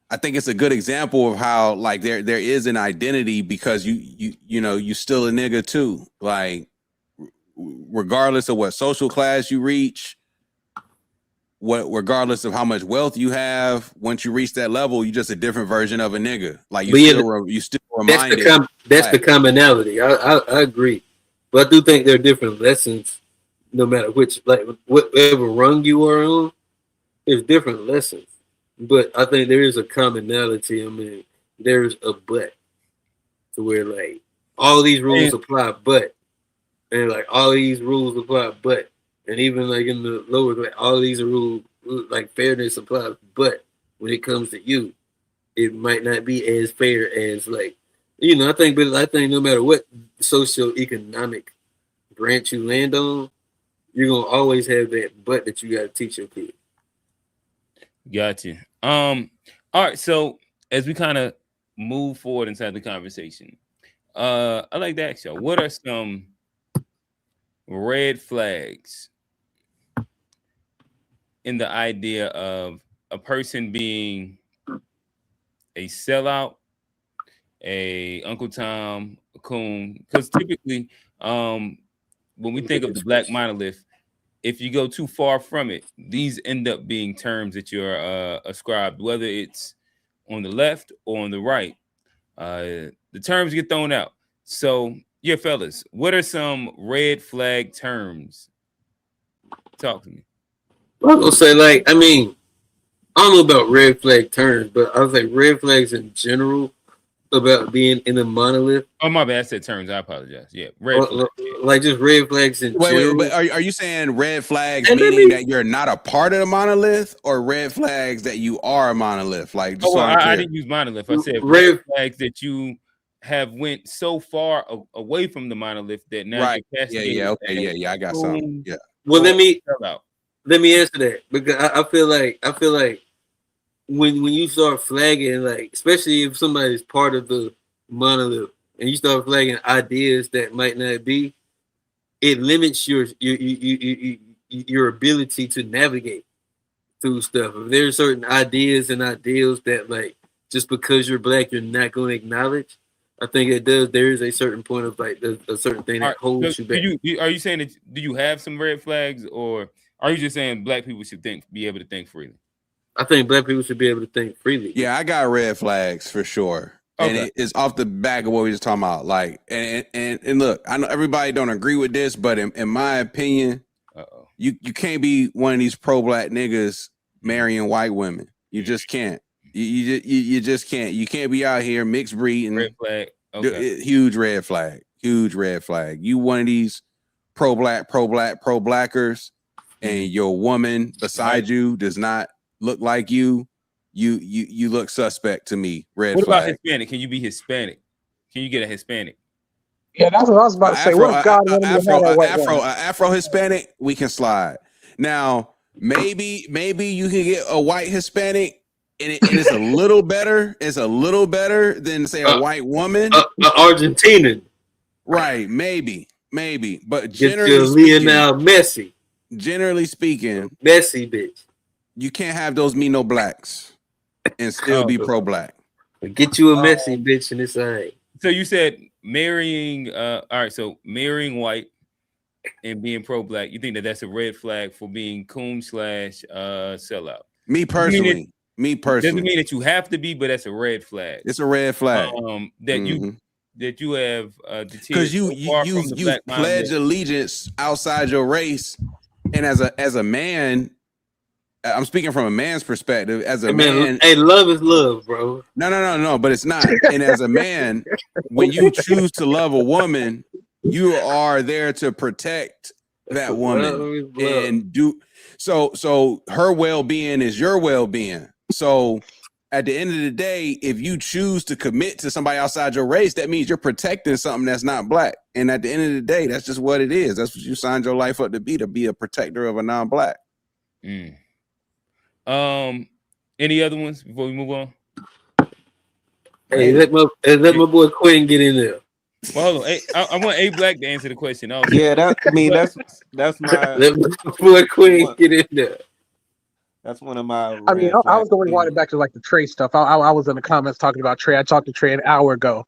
I think it's a good example of how like there is an identity because you still a nigga too. Like regardless of what social class you reach, regardless of how much wealth you have, once you reach that level, you're just a different version of a nigga. Like you still reminded.
That's the commonality. I agree, but I do think there are different lessons, no matter which, like whatever rung you are on. There's different lessons, but I think there is a commonality. I mean, there's a but to where like all these rules apply, but and like all these rules apply, but. And even like in the lower, like all these rules, like fairness applies. But when it comes to you, it might not be as fair as like, I think no matter what socioeconomic branch you land on, you're gonna always have that but that you got to teach your kids.
Got you. All right. So as we kind of move forward inside the conversation, I like to ask y'all, what are some red flags in the idea of a person being a sellout, a Uncle Tom, a coon? Because typically, when we think of the Black monolith, if you go too far from it, these end up being terms that you're ascribed, whether it's on the left or on the right. The terms get thrown out. So, yeah, fellas, what are some red flag terms? Talk to me.
I was gonna say, like, I mean, I don't know about red flag terms, but I was like red flags in general about being in a monolith.
Oh, my bad. I said terms. I apologize. Yeah, red flags.
Like just red flags in general.
Wait, are you saying red flags meaning that you're not a part of the monolith, or red flags that you are a monolith? Like, just
I didn't use monolith. I said red flags that you have went so far away from the monolith that now
right.
you're
Yeah. Okay. Yeah. I got some. Yeah.
Well, let me answer that, because I feel like when you start flagging, like, especially if somebody's part of the monolith and you start flagging ideas that might not be, it limits your ability to navigate through stuff. If there's certain ideas and ideals that, like, just because you're Black, you're not going to acknowledge, I think it does. There is a certain point of like a certain thing that holds you back.
Are you saying that? Do you have some red flags, or are you just saying Black people should be able to think freely?
I think Black people should be able to think freely.
Yeah, I got red flags for sure. Okay. And it's off the back of what we just talking about. Like, and look, I know everybody don't agree with this, but in my opinion, you can't be one of these pro-Black niggas marrying white women. You just can't. You just can't. You can't be out here mixed breeding.
Red flag. Okay.
Huge red flag. Huge red flag. You one of these pro-Blackers, and your woman beside you does not look like you. You look suspect to me. Red
what
flag.
About Hispanic? Can you be Hispanic? Can you get a Hispanic?
Yeah, that's what I was about to say. What if God
Afro Hispanic, we can slide. Now, maybe you can get a white Hispanic, and it's a little better. It's a little better than, say, a white woman.
Argentinian.
Right, maybe. Maybe, but
Get your Lionel Messi.
Generally speaking,
Messi bitch.
You can't have those me no blacks and still be pro-black.
Get you a Messi bitch and it's all right.
So you said marrying. All right. So marrying white and being pro-black. You think that that's a red flag for being coon / sellout?
Me personally.
Doesn't mean that you have to be, but that's a red flag.
It's a red flag.
That you have
because you pledge allegiance outside your race, and as a man, I'm speaking from a man's perspective. As a man,
hey, love is love, bro.
No, but it's not. And as a man, when you choose to love a woman, you are there to protect that woman and do so. So her well-being is your well-being. So at the end of the day, if you choose to commit to somebody outside your race, that means you're protecting something that's not black. And at the end of the day, that's just what it is. That's what you signed your life up to be a protector of a non-black.
Any other ones before we move on?
Hey, let my boy Quinn get in there.
Well, hold on. Hey, I want A Black to answer the question. Also.
Yeah, that's my
let my boy Quinn get in there.
That's one of my.
I mean, I was going to wind it back to like the Trey stuff. I was in the comments talking about Trey. I talked to Trey an hour ago.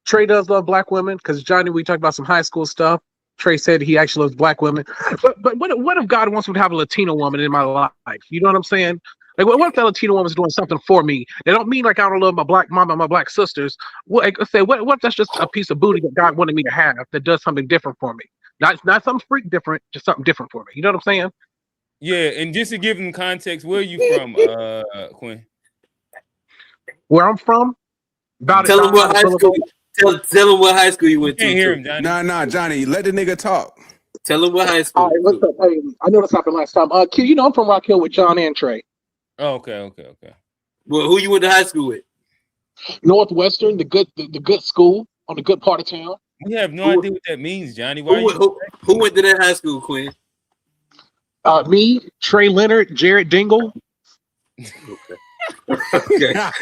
Trey does love black women because Johnny, we talked about some high school stuff. Trey said he actually loves black women. But what if God wants me to have a Latino woman in my life? You know what I'm saying? Like, what if that Latino woman's doing something for me? They don't mean like I don't love my black mama, my black sisters. What if that's just a piece of booty that God wanted me to have that does something different for me? Not some freak different, just something different for me. You know what I'm saying?
Yeah, and just to give them context, where are you from, Quinn?
Where I'm from?
Tell him what high school. Tell him what high school you went to.
Can't hear him, Johnny.
Nah, Johnny, let the nigga talk.
Tell him what high school.
All right, what's up? Hey, I know this happened last time. Q, you know I'm from Rock Hill with John and Trey.
Oh, okay.
Well, who you went to high school with?
Northwestern, the good school on the good part of town.
We have no idea what that means, Johnny.
Who went to that high school, Quinn?
Me, Trey Leonard, Jared Dingle.
Okay.
a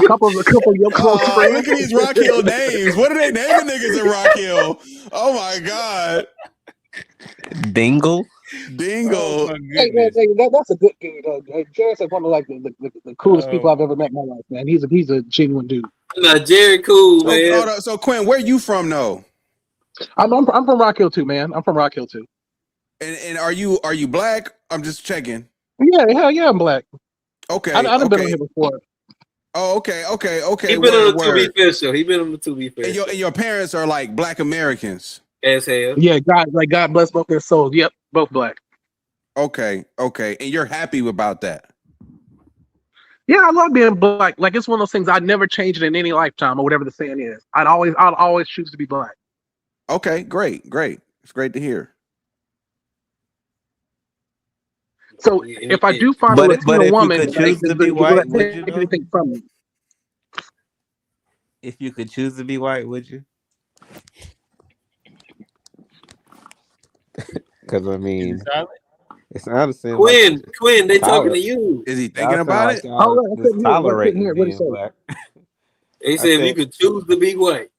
couple of your close friends.
Look at these Rock Hill names. What are they naming niggas in Rock Hill? Oh my god.
Dingle.
Oh,
hey, that's a good dude. Jared's like one of like the coolest people I've ever met in my life, man. He's a genuine dude.
No, Jared cool, man.
So Quinn, where you from though?
I'm from Rock Hill too, man. I'm from Rock Hill too.
And are you black? I'm just checking.
Yeah, hell yeah, I'm black.
Okay.
I've been on here before.
Oh, okay.
He been on the 2B Fair show. He been on the 2B Fair.
And your parents are like black Americans.
As hell.
Yeah, God bless both their souls. Yep, both black.
Okay. And you're happy about that?
Yeah, I love being black. Like it's one of those things I'd never change it in any lifetime or whatever the saying is. I'd always choose to be black.
Okay, great. It's great to hear.
So if I do find a Latino woman,
you could choose to be white, would you?
Anything from me?
If you could choose to be white, would you? Because I mean, it's honestly
Quinn, they talking to you.
Is he thinking about it?
Tolerating being black.
He said if you could choose to be white.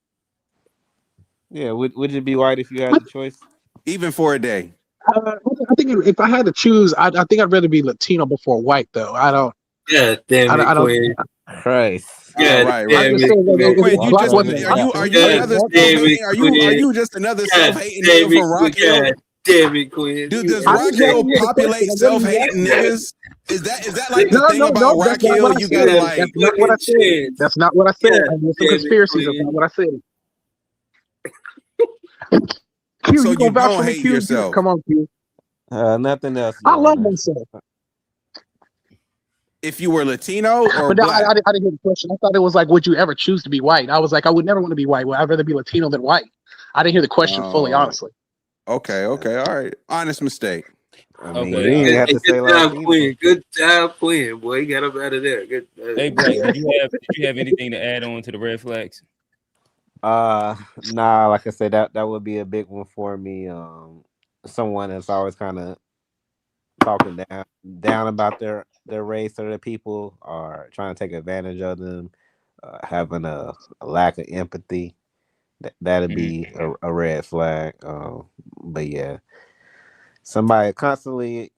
Yeah, would you be white if you had the choice?
Even for a day.
I think if I had to choose, I think I'd rather be Latino before white, though. I don't.
Yeah, damn it,
I don't.
Quinn.
Christ.
Yeah,
right.
Quinn,
are you just another self-hating nigga from Rock Hill?
Damn it, Quinn.
Dude, does Rock Hill populate self-hating niggas? Is that like the thing about Rock Hill? You gotta like.
That's not what I said. That's not what I said. There's some conspiracies. That's not what I said. Q,
so you
don't
hate yourself.
Come on, Q.
Nothing else.
I love myself.
If you were Latino or
but
black?
I didn't hear the question. I thought it was like, would you ever choose to be white? I was like, I would never want to be white. I'd rather be Latino than white. I didn't hear the question fully, honestly.
Okay, all right. Honest mistake.
I mean, you didn't have to say like
Quinn. Good job, Quinn. Boy, you got up out of there. Good.
Hey, Blake, did you have anything to add on to the red flags?
Nah, like I said, that would be a big one for me. Someone that's always kind of talking down about their race or their people, or trying to take advantage of them, having a lack of empathy. That'd
Mhm.
be a red flag. But yeah, somebody constantly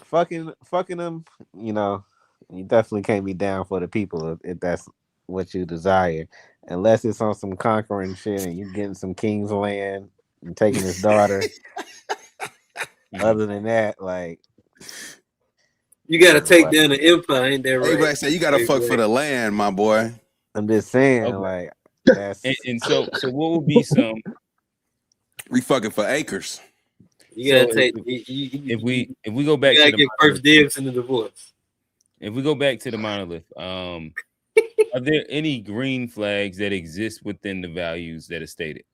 fucking them, you know, you definitely can't be down for the people if that's what you desire. Unless it's on some conquering shit and you getting some king's land and taking his daughter.
Mhm.
Other than that, like,
You gotta take
like,
down the empire, ain't that right?
Everybody say you gotta fuck for the land, my boy.
I'm just saying,
Okay.
like,
And,
that's
and so what would be some?
We fucking for acres.
You
So
gotta take.
if we go
You
back to
gotta
the
get first
monolith,
dibs in the divorce.
if we go back to the monolith, are there any green flags that exist within the values that are stated?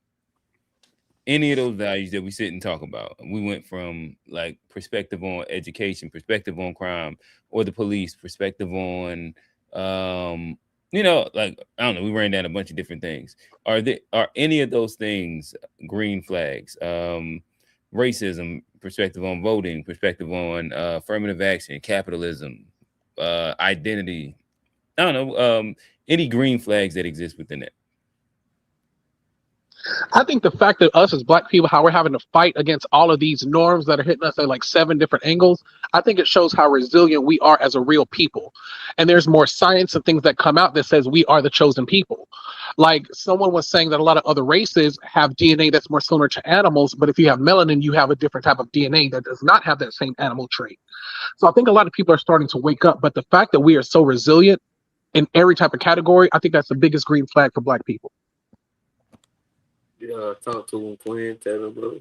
Any of those values that we sit and talk about? We went from like perspective on education, perspective on crime, or the police, perspective on like I don't know, we ran down a bunch of different things. Are any of those things green flags? Racism, perspective on voting, perspective on affirmative action, capitalism, identity. I don't know. Any green flags that exist within it.
I think the fact that us as black people, how we're having to fight against all of these norms that are hitting us at like 7 different angles, I think it shows how resilient we are as a real people. And there's more science and things that come out that says we are the chosen people. Like someone was saying that a lot of other races have DNA that's more similar to animals, but if you have melanin, you have a different type of DNA that does not have that same animal trait. So I think a lot of people are starting to wake up, but the fact that we are so resilient in every type of category, I think that's the biggest green flag for black people.
Yeah, talk to him, Quinn. Tell him about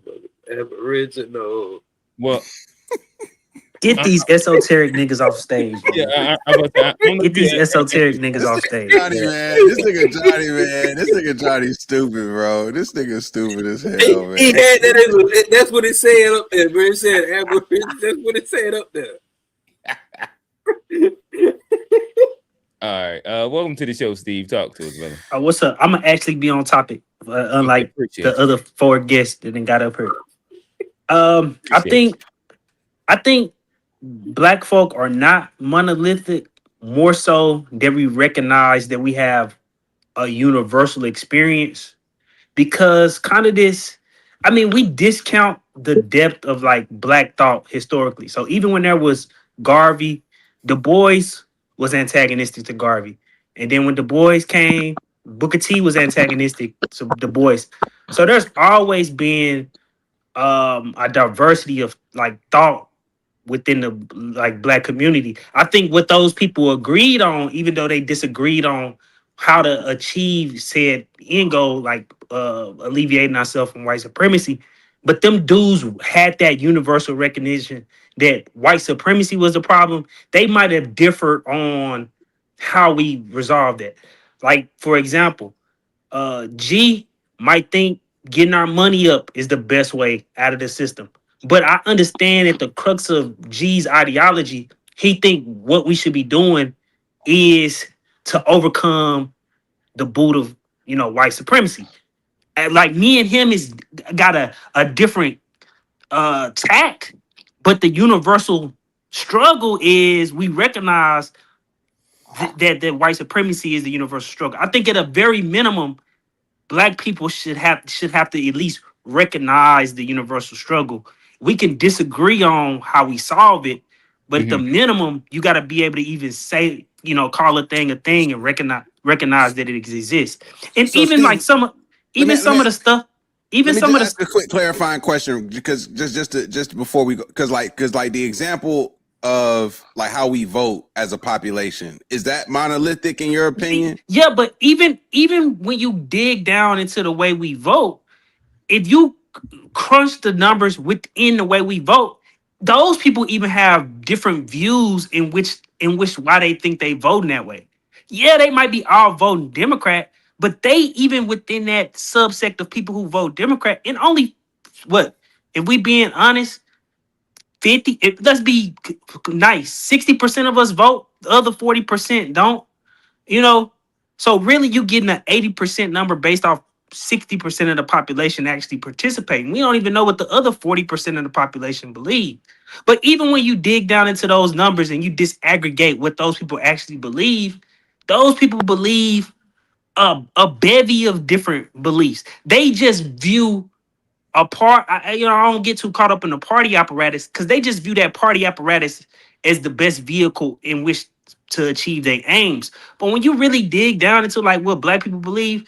Aboriginal.
Well,
Get these esoteric niggas off stage,
yeah,
man.
I'm gonna
Get these
be
esoteric niggas
This
off
nigga
stage.
Johnny, man. This nigga Johnny, man. This nigga Johnny stupid, bro. This nigga stupid as hell, man.
He had that. That's what it said up there, bro. It said Aboriginal. That's what it said up there.
All right. Welcome to the show, Steve. Talk to us, brother.
What's up? I'm gonna actually be on topic, unlike
Appreciate
the
you.
other 4 guests that then got up here. I
Appreciate
think black folk are not monolithic. More so that we recognize that we have a universal experience because kind of this. I mean, we discount the depth of like black thought historically. So even when there was Garvey, Du Bois was antagonistic to Garvey, and then when Du Bois came, Booker T was antagonistic to Du Bois. So there's always been a diversity of like thought within the like black community. I think what those people agreed on, even though they disagreed on how to achieve said end goal, like alleviating ourselves from white supremacy, but them dudes had that universal recognition that white supremacy was a problem. They might have differed on how we resolved it. Like, for example, G might think getting our money up is the best way out of the system. But I understand at the crux of G's ideology, he think what we should be doing is to overcome the boot of white supremacy. And like me and him is got a different tact, but the universal struggle is we recognize that white supremacy is the universal struggle. I think at a very minimum, black people should have to at least recognize the universal struggle. We can disagree on how we solve it, but at the
you.
minimum, you got to be able to even say, call a thing, and recognize that it exists. And
So
even like
Steve,
some of the stuff, even
let me
some
just
of the
ask a quick clarifying question because just before we go, because like the example of like how we vote as a population, is that monolithic in your opinion?
yeah, but even when you dig down into the way we vote, if you crunch the numbers within the way we vote, those people even have different views in which why they think they voting that way. Yeah, they might be all voting Democrat, but they even within that subsect of people who vote Democrat, and only what if we being honest, 50, let's be nice, 60% of us vote, the other 40% don't. You know, so really you getting an 80% number based off 60% of the population actually participating. We don't even know what the other 40% of the population believe. But even when you dig down into those numbers and you disaggregate what those people actually believe, those people believe a bevy of different beliefs. They just view a part. I don't get too caught up in the party apparatus because they just view that party apparatus as the best vehicle in which to achieve their aims. But when you really dig down into like what Black people believe,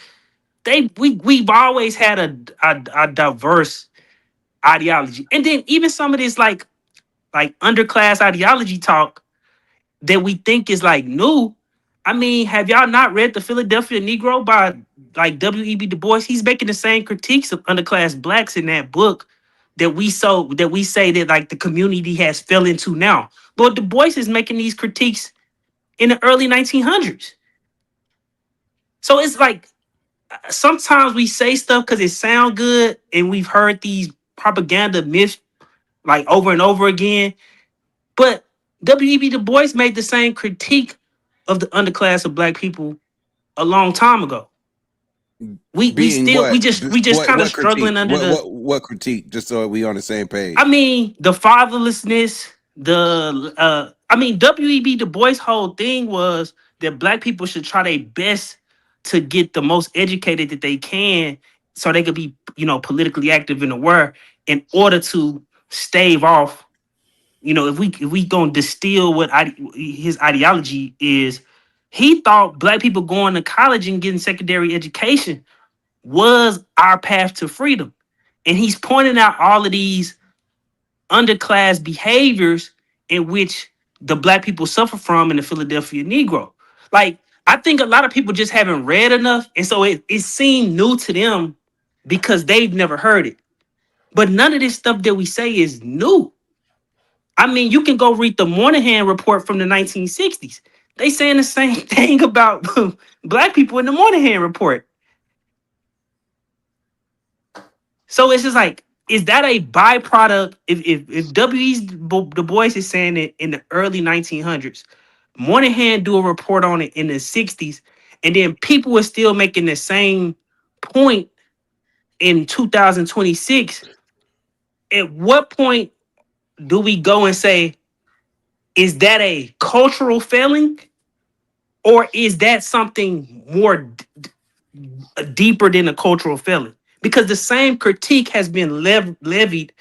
we've always had a diverse ideology, and then even some of this like underclass ideology talk that we think is like new. I mean, have y'all not read the Philadelphia Negro by like W.E.B. Du Bois? He's making the same critiques of underclass blacks in that book that we say that like the community has fell into now. But Du Bois is making these critiques in the early 1900s. So it's like sometimes we say stuff because it sound good, and we've heard these propaganda myths like over and over again. But W.E.B. Du Bois made the same critique of the underclass of Black people a long time ago. We
Being
still
what?
we just kind of
What critique?
struggling under
What critique? Just so we on the same page.
I mean the fatherlessness, W.E.B. Du Bois' whole thing was that Black people should try their best to get the most educated that they can so they could be, politically active and aware in order to stave off, if we gonna distill what his ideology is. He thought Black people going to college and getting secondary education was our path to freedom. And he's pointing out all of these underclass behaviors in which the Black people suffer from in the Philadelphia Negro. Like, I think a lot of people just haven't read enough. And so it seemed new to them because they've never heard it. But none of this stuff that we say is new. I mean, you can go read the Moynihan report from the 1960s. They saying the same thing about Black people in the Moynihan report. So it's just like, is that a byproduct? If W.E. Du Bois is saying it in the early 1900s, Moynihan do a report on it in the 60s, and then people are still making the same point in 2026. At what point do we go and say, is that a cultural failing? Or is that something more deeper than a cultural failing? Because the same critique has been levied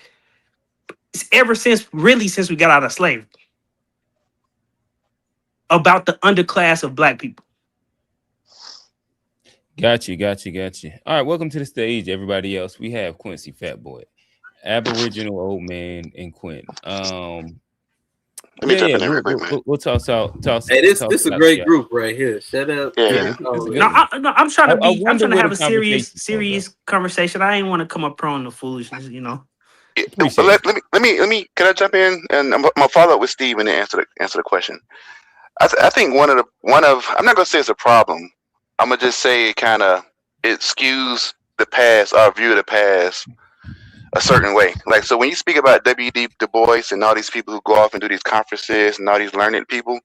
ever since we got out of slavery about the underclass of Black people.
Got you. All right, welcome to the stage, everybody else. We have Quincy Fat Boy, Aboriginal Old Man, and Quinn.
Let me jump in there real quick, man.
We'll toss out.
Hey, this is a great group right here. Shut up.
Yeah.
I'm trying to have a serious
conversation
conversation. I ain't want to come up on the foolishness,
Let me. Can I jump in? And I'm gonna follow up with Steve and then answer the question. I think one of I'm not gonna say it's a problem. I'm gonna just say it skews the past, our view of the past, a certain way. Like, so when you speak about W.E.B. Du Bois and all these people who go off and do these conferences and all these learned people,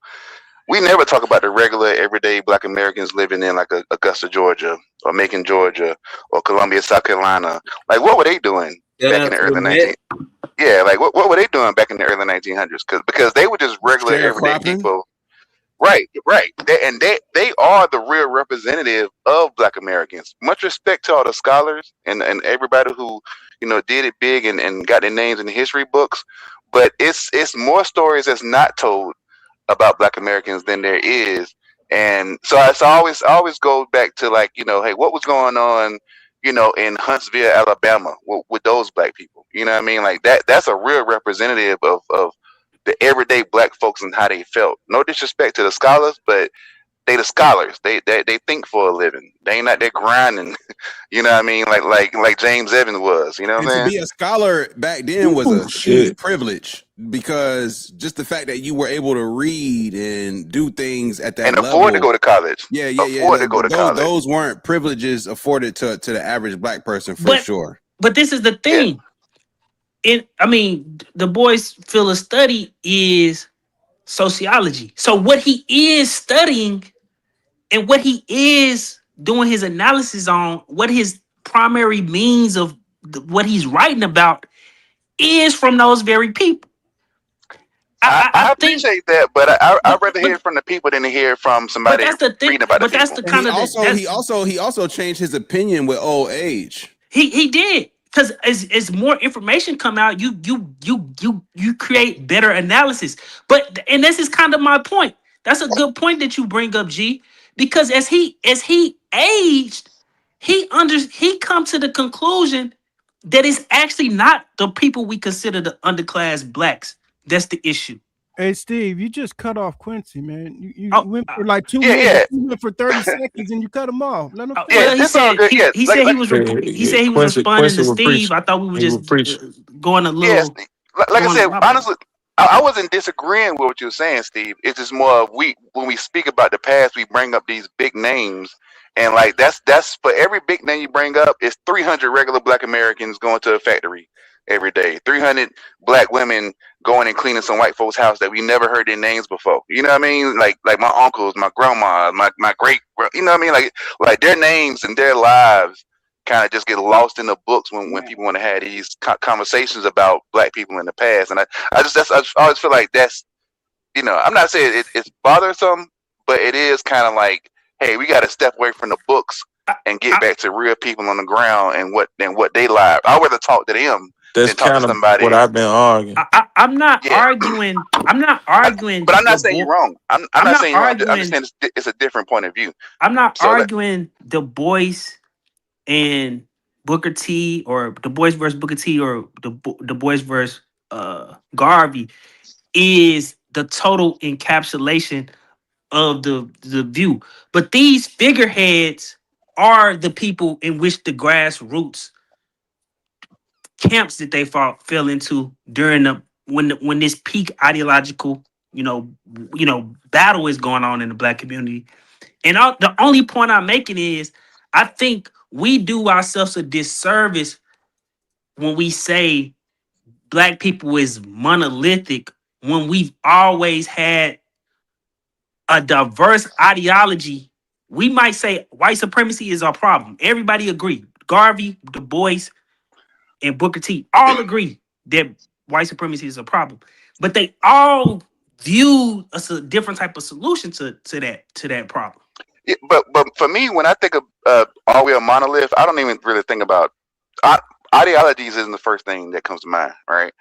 we never talk about the regular, everyday Black Americans living in like Augusta, Georgia, or Macon, Georgia, or Columbia, South Carolina. Like, what were they doing back in the early 1900s? Yeah, like what were they doing back in the early 1900s? Because they were just regular, everyday people. Right. They are the real representative of Black Americans. Much respect to all the scholars and everybody who did it big and got their names in the history books. But it's more stories that's not told about Black Americans than there is. And so I always go back to like, hey, what was going on, in Huntsville, Alabama with those Black people? You know what I mean? Like that's a real representative of the everyday Black folks and how they felt. No disrespect to the scholars, but they the scholars. They think for a living. They ain't out there grinding. You know what I mean? Like James Evans was. You know what I'm saying?
To be a scholar back then was a huge privilege, because just the fact that you were able to read and do things at that level,
afford to go to college.
Yeah.
Afford to go to college.
Those weren't privileges afforded to the average Black person for sure.
But this is the thing. Yeah. Du Bois' field of study is sociology. So what he is studying and what he is doing his analysis on, what his primary means of what he's writing about is from those very people.
I
think,
appreciate that, but I'd rather hear
but
it from the people than to hear it from
but
somebody
that's the thing.
reading about the
But that's
people.
the
And
kind of
he also changed his opinion with old age.
he did, because as more information come out, you create better analysis. But and this is kind of my point. That's a good point that you bring up, G, because as he aged, he come to the conclusion that it's actually not the people we consider the underclass blacks that's the issue.
Hey Steve, you just cut off Quincy, man. You
Oh,
went for like 2
Yeah,
minutes.
yeah,
You went for 30 seconds and you cut him off. Let him
yeah.
finish.
well, he
It's all
said
good. Yeah,
he said he was he
Yeah,
said he was
Quincy,
responding
Quincy
to
will
Steve.
preach.
I thought we were
He will
just
preach.
going a
yes.
little
Like I
going.
said,
My bad.
honestly, I wasn't disagreeing with what you were saying, Steve. It's just more of when we speak about the past, we bring up these big names, and like that's for every big name you bring up, it's 300 regular Black Americans going to a factory every day, 300 Black women going and cleaning some white folks' house that we never heard their names before. You know what I mean? Like my uncles, my grandma, my great, you know what I mean? Like their names and their lives kind of just get lost in the books when people want to have these conversations about Black people in the past. And I always feel like that's, I'm not saying it's bothersome, but it is kind of like, hey, we got to step away from the books
I,
and get
I,
back to real people on the ground and what they live. I'd rather talk to them
That's
than talk to
kind of what
somebody.
I've been arguing.
I'm not
Yeah,
arguing. I'm not arguing
but I'm
the
not saying
boy.
you're wrong. I'm
I'm
not
not
saying you're wrong. I'm just
arguing.
saying it's a different point of view.
I'm not
So that,
arguing the boys and Booker T, or the boys versus Booker T, or the boys versus Garvey is the total encapsulation of the view. But these figureheads are the people in which the grassroots camps that they fell into during when this peak ideological battle is going on in the Black community. And the only point I'm making is, I think we do ourselves a disservice when we say Black people is monolithic, when we've always had a diverse ideology. We might say white supremacy is our problem. Everybody agree. Garvey, Du Bois, and Booker T all agree that white supremacy is a problem. But they all view us a different type of solution to that problem.
yeah, but for me, when I think of are we a monolith, I don't even really think about I, ideologies. Isn't the first thing that comes to mind, right?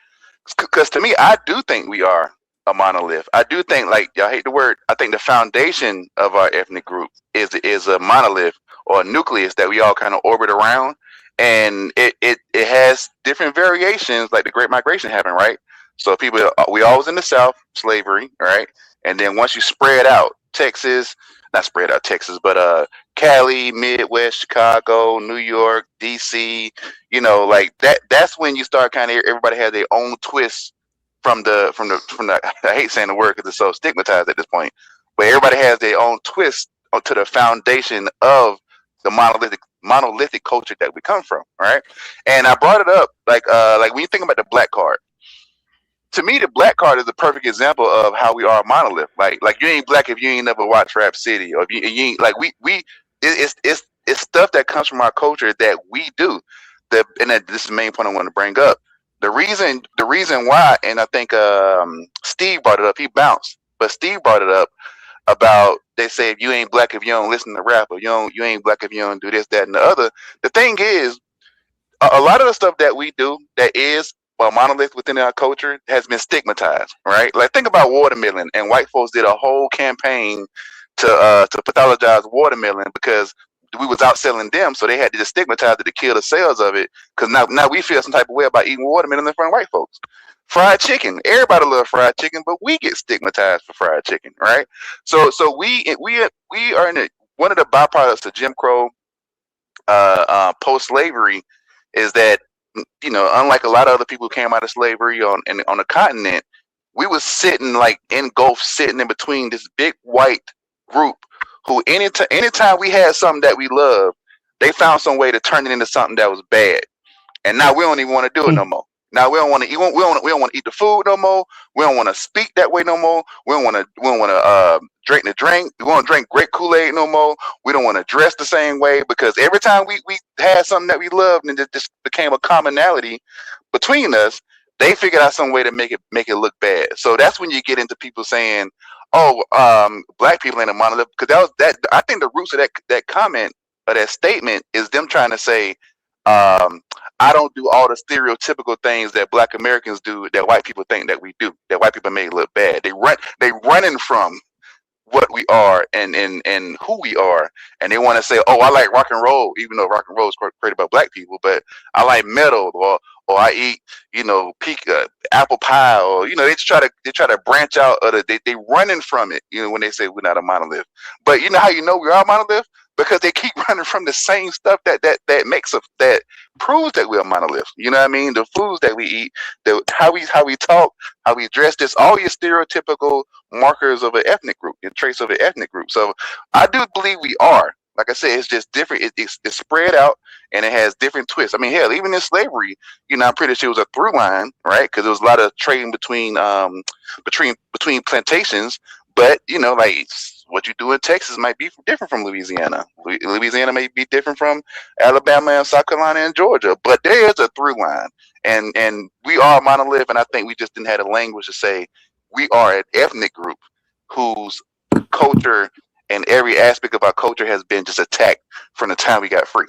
Because to me, I do think we are a monolith. I do think, like, y'all hate the word, I think the foundation of our ethnic group is a monolith or a nucleus that we all kind of orbit around, and it has different variations, like the Great Migration happened, right? So people, we always in the South, slavery, right? And then once you spread out, Texas, not spread out Texas, but Cali, Midwest, Chicago, New York, DC, like that's when you start kind of, everybody has their own twist from the I hate saying the word because it's so stigmatized at this point, but everybody has their own twist to the foundation of the monolithic culture that we come from, right? And I brought it up like when you think about the black card, to me, the black card is a perfect example of how we are a monolith. Like you ain't black if you ain't never watched Rap City, or if you ain't like it's stuff that comes from our culture that we do. This is the main point I want to bring up. The reason why, and I think Steve brought it up. He bounced, but Steve brought it up about, they say if you ain't black if you don't listen to rap, or you ain't black if you don't do this, that, and the other. The thing is, a lot of the stuff that we do that is a monolith within our culture has been stigmatized, right? Like, think about watermelon, and white folks did a whole campaign to pathologize watermelon because we was outselling them, so they had to just stigmatize it to kill the sales of it. Because now we feel some type of way about eating watermelon in front of white folks. Fried chicken, everybody love fried chicken, but we get stigmatized for fried chicken, right? So we are in one of the byproducts of Jim Crow, post slavery, is that, unlike a lot of other people who came out of slavery on the continent, we was sitting, like, engulfed, sitting in between this big white group who anytime we had something that we loved, they found some way to turn it into something that was bad. And now we don't even want to do it no more. Now we don't want to eat. We don't want to eat the food no more. We don't want to speak that way no more. We don't want to drink the drink. We want to drink grape Kool-Aid no more. We don't want to dress the same way, because every time we had something that we loved and it just became a commonality between us, they figured out some way to make it look bad. So that's when you get into people saying, "Oh, black people ain't a monolith," because I think the roots of that comment or that statement is them trying to say, I don't do all the stereotypical things that black Americans do that white people think that we do, that white people make look bad. They running from what we are and who we are, and they want to say, "Oh, I like rock and roll," even though rock and roll is created by black people, but I like metal, or I eat, apple pie, or they try to branch out of they running from it, when they say we're not a monolith. But you know how we are a monolith? Because they keep running from the same stuff that proves that we're a monolith. You know what I mean? The foods that we eat, how we talk, how we dress, this all your stereotypical markers of an ethnic group, your traits of an ethnic group. So I do believe we are. Like I said, it's just different. It's spread out and it has different twists. I mean, hell, even in slavery, I'm pretty sure it was a through line, right? Because there was a lot of trading between plantations. But like what you do in Texas might be different from Louisiana. Louisiana may be different from Alabama and South Carolina and Georgia. But there is a through line, and we are a monolith. And I think we just didn't have the language to say we are an ethnic group whose culture and every aspect of our culture has been just attacked from the time we got free,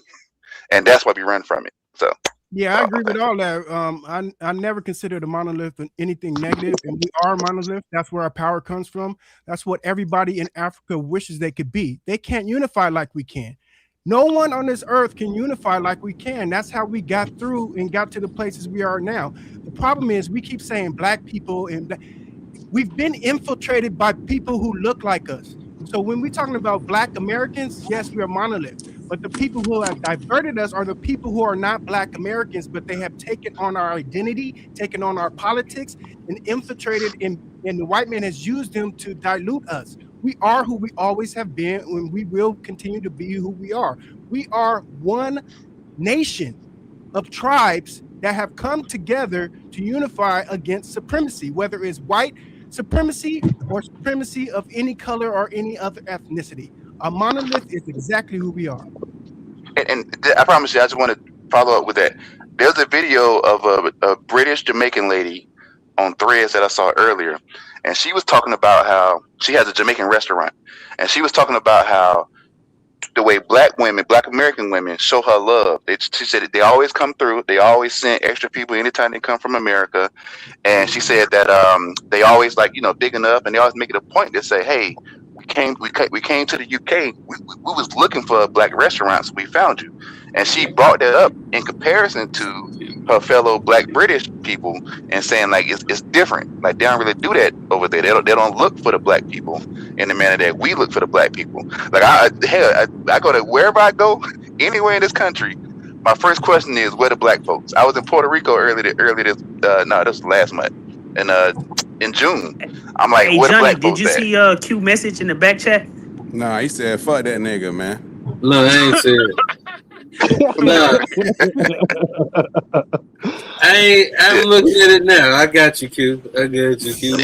and that's why we run from it. So.
Yeah, I agree with all that. I never considered a monolith anything negative, and we are a monolith. That's where our power comes from. That's what everybody in Africa wishes they could be. They can't unify like we can. No one on this earth can unify like we can. That's how we got through and got to the places we are now. The problem is we keep saying black people, and we've been infiltrated by people who look like us. So when we're talking about black Americans, yes, we are monolith. But the people who have diverted us are the people who are not black Americans, but they have taken on our identity, taken on our politics, and infiltrated, and the white man has used them to dilute us. We are who we always have been, and we will continue to be who we are. We are one nation of tribes that have come together to unify against supremacy, whether it's white supremacy or supremacy of any color or any other ethnicity. A monolith is exactly who we are.
And I promise you, I just want to follow up with that. There's a video of a British Jamaican lady on Threads that I saw earlier, and she was talking about how she has a Jamaican restaurant, and she was talking about how the way black American women show her love. She said they always come through. They always send extra people anytime they come from America. And she said that they always bigging up, and they always make it a point to say, "Hey, we came to the UK. We was looking for black restaurants. We found you." And she brought that up in comparison to her fellow black British people and saying like it's different. Like they don't really do that over there. They don't look for the black people in the manner that we look for the black people. Like I go to wherever I go, anywhere in this country. My first question is, where the black folks? I was in Puerto Rico this was last month, in June. I'm like,
hey,
where
Johnny,
the black folks
did you
at?
see Q message in the back chat?
Nah, he said, "Fuck that nigga, man."
No, I ain't said it. No, I'm looking at it now. I got you, Q. I got you, Q.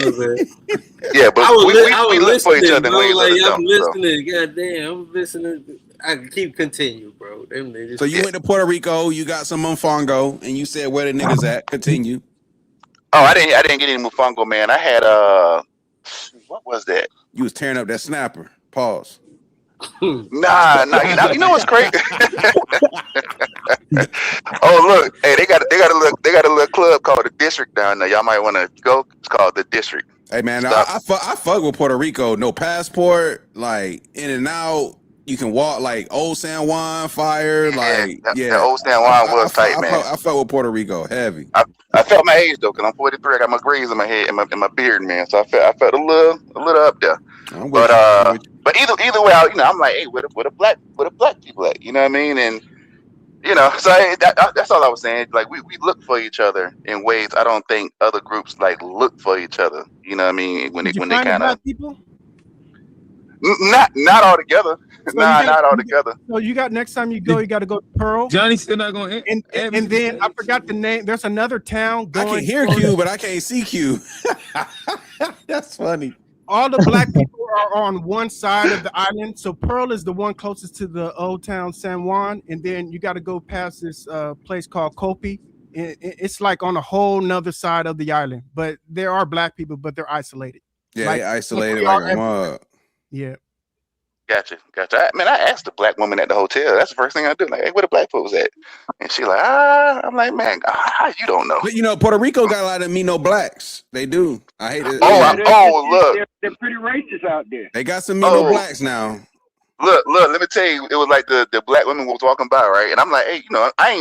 Yeah, but we look for each other in
bro.
ways
Like,
other
I'm
don't.
listening. Goddamn, I'm listening. I can keep continue, bro. Them niggas.
So you went to Puerto Rico, you got some mofongo, and you said where the niggas at. Continue.
Oh, I didn't get any mofongo, man. I had what was that?
You was tearing up that snapper. Pause.
Nah. You know what's crazy? Oh, look, hey, they got a little club called the District down there. Y'all might want to go. It's called the District.
Hey man, I fuck with Puerto Rico. No passport, like in and out. You can walk like Old San Juan, fire,
The Old San Juan was tight, man.
I fuck with Puerto Rico, heavy.
I felt my age though, cause I'm 43. I got my grays in my head and my beard, man. So I felt a little up there. But either way, I'm like, hey, where the black people at? You know what I mean? And so that's all I was saying. Like we look for each other in ways I don't think other groups like look for each other. You know what I mean? When they kind of
people.
Not all together.
So
not all together.
So you got next time you got to go to Pearl.
Johnny's still not going
to. And then I forgot the name. There's another town going.
I can hear Q, but I can't see Q. That's funny.
All the black people are on one side of the island. So Pearl is the one closest to the old town San Juan, and then you got to go past this place called Kopi, it's like on a whole nother side of the island. But there are black people, but they're isolated.
Yeah,
Like
they isolated
we
like
are
a mug.
Yeah.
Gotcha. Man, I asked the black woman at the hotel. That's the first thing I do. Like, hey, where the black folks at? And she like, I'm like, man, you don't know.
But Puerto Rico got a lot of me no blacks. They do. I hate it.
Look,
they're pretty racist out there.
They got some me no blacks now.
Look, let me tell you, it was like the black women was walking by, right? And I'm like, hey, I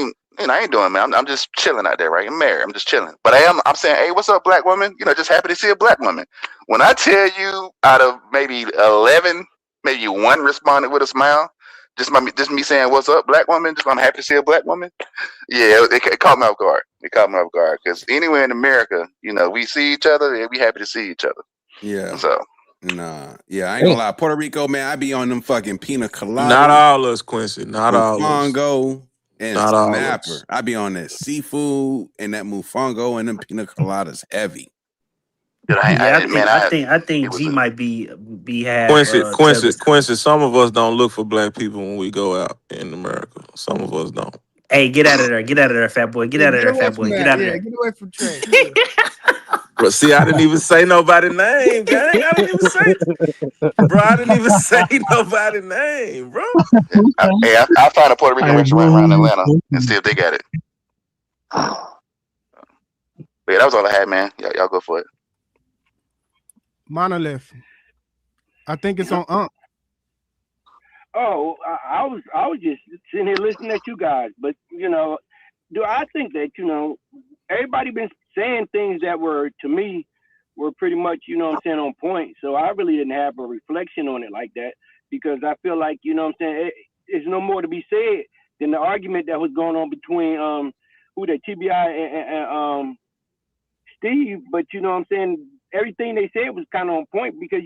ain't doing, man. I'm just chilling out there, right? I'm married. I'm just chilling. But I'm saying, hey, what's up, black woman? Just happy to see a black woman. When I tell you, out of maybe 11, maybe one responded with a smile. Just me saying, what's up, black woman? I'm happy to see a black woman. Yeah, it caught me off guard. Because anywhere in America, we see each other and we happy to see each other.
Yeah.
So.
Nah, yeah, I ain't gonna lie. Puerto Rico, man, I be on them fucking pina colada.
Not all us, Quincy. Not all us.
Mofongo and
Not all
snapper.
us.
I be on that seafood and that mofongo and them pina coladas heavy.
I think G might be
Quincy. Some of us don't look for black people when we go out in America. Some of us don't.
Hey, get out of there, fat boy. Get out of there, fat boy. Get out of there.
Get away from Trey.
But see, I didn't even say nobody's name, gang. I didn't even say nobody's name, bro.
I'll find a Puerto Rican restaurant around Atlanta and see if they got it. But yeah, that was all I had, man. Y'all go for it.
Monolith. I think it's on Unc.
Oh, I was just sitting here listening at you guys, but do I think that everybody been saying things that were to me were pretty much on point. So I really didn't have a reflection on it like that because I feel like there's no more to be said than the argument that was going on between TBI and Steve. But everything they said was kind of on point because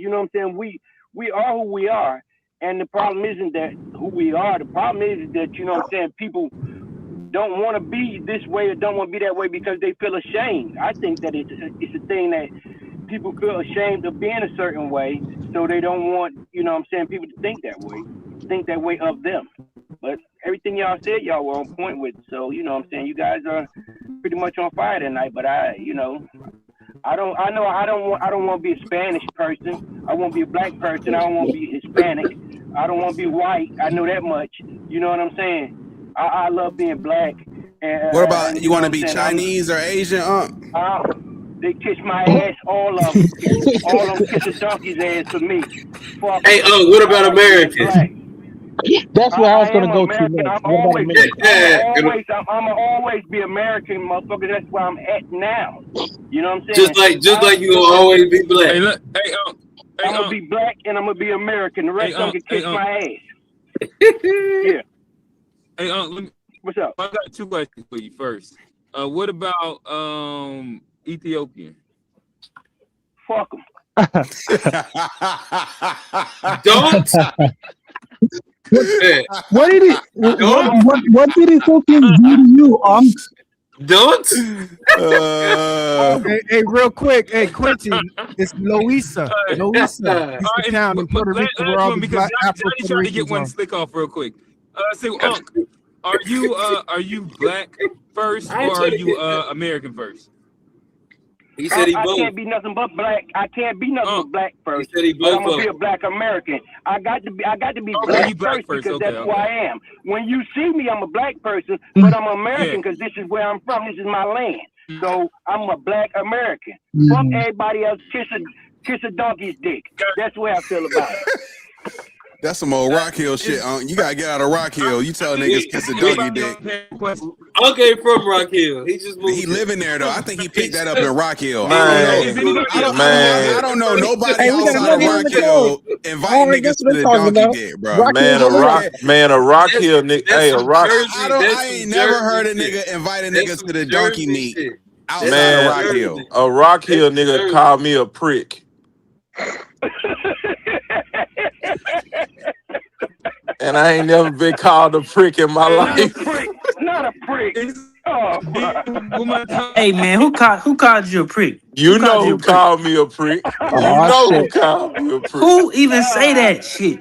we are who we are. And the problem isn't that who we are. The problem is that, people don't want to be this way or don't want to be that way because they feel ashamed. I think that it's a thing that people feel ashamed of being a certain way, so they don't want, people to think that way of them. But everything y'all said, y'all were on point with. So, you guys are pretty much on fire tonight. But I don't want to be a Spanish person. I want to be a black person. I don't want to be Hispanic. I don't want to be white. I know that much. You know what I'm saying? I love being black. And,
what about you want to be Chinese or Asian?
They kiss my ass, all of them. All of them kiss a donkey's ass for me.
Hey, what about Americans?
That's where I was going to go to next.
I'm always be American, motherfucker. That's where I'm at now. You know what I'm saying?
Just like you will always be black.
Hey, look, I'm gonna be black and I'm gonna be American. The rest of them can kiss my ass. Yeah.
Hey,
what's up?
I got two questions for you first. What about Ethiopian?
Fuck them.
Don't.
What did he? What did he fucking do to you,
Don't.
Hey, real quick. Hey, Quincy, it's Louisa. It's a town in Puerto Rico where all the black Afro-Puerto
trying to get one slick off real quick. So, Unc, are you black first or are you American first?
He said he
I
both.
can't be nothing but black. I can't be nothing but black first.
He said he both.
I'm gonna be a black American. I got to be black first because that's who I am. When you see me, I'm a black person, but I'm American because this is where I'm from. This is my land. So I'm a black American. Fuck everybody else. Kiss a donkey's dick. That's the way I feel about it.
That's some old Rock Hill shit. You gotta get out of Rock Hill. You tell niggas kiss a donkey dick.
Okay, from Rock Hill. He just moved.
He living there though. I think he picked that up in Rock Hill.
I
don't know nobody outside of Rock Hill inviting niggas to the donkey dick, bro.
A Rock Hill nigga. Hey, a Rock.
I ain't never heard a nigga inviting niggas to the donkey meet outside of Rock Hill.
A Rock Hill nigga called me a prick. And I ain't never been called a prick in my life.
Not a prick.
Hey man, who called you a prick?
You know who called me a prick. You know who called me a prick.
Who even say that shit?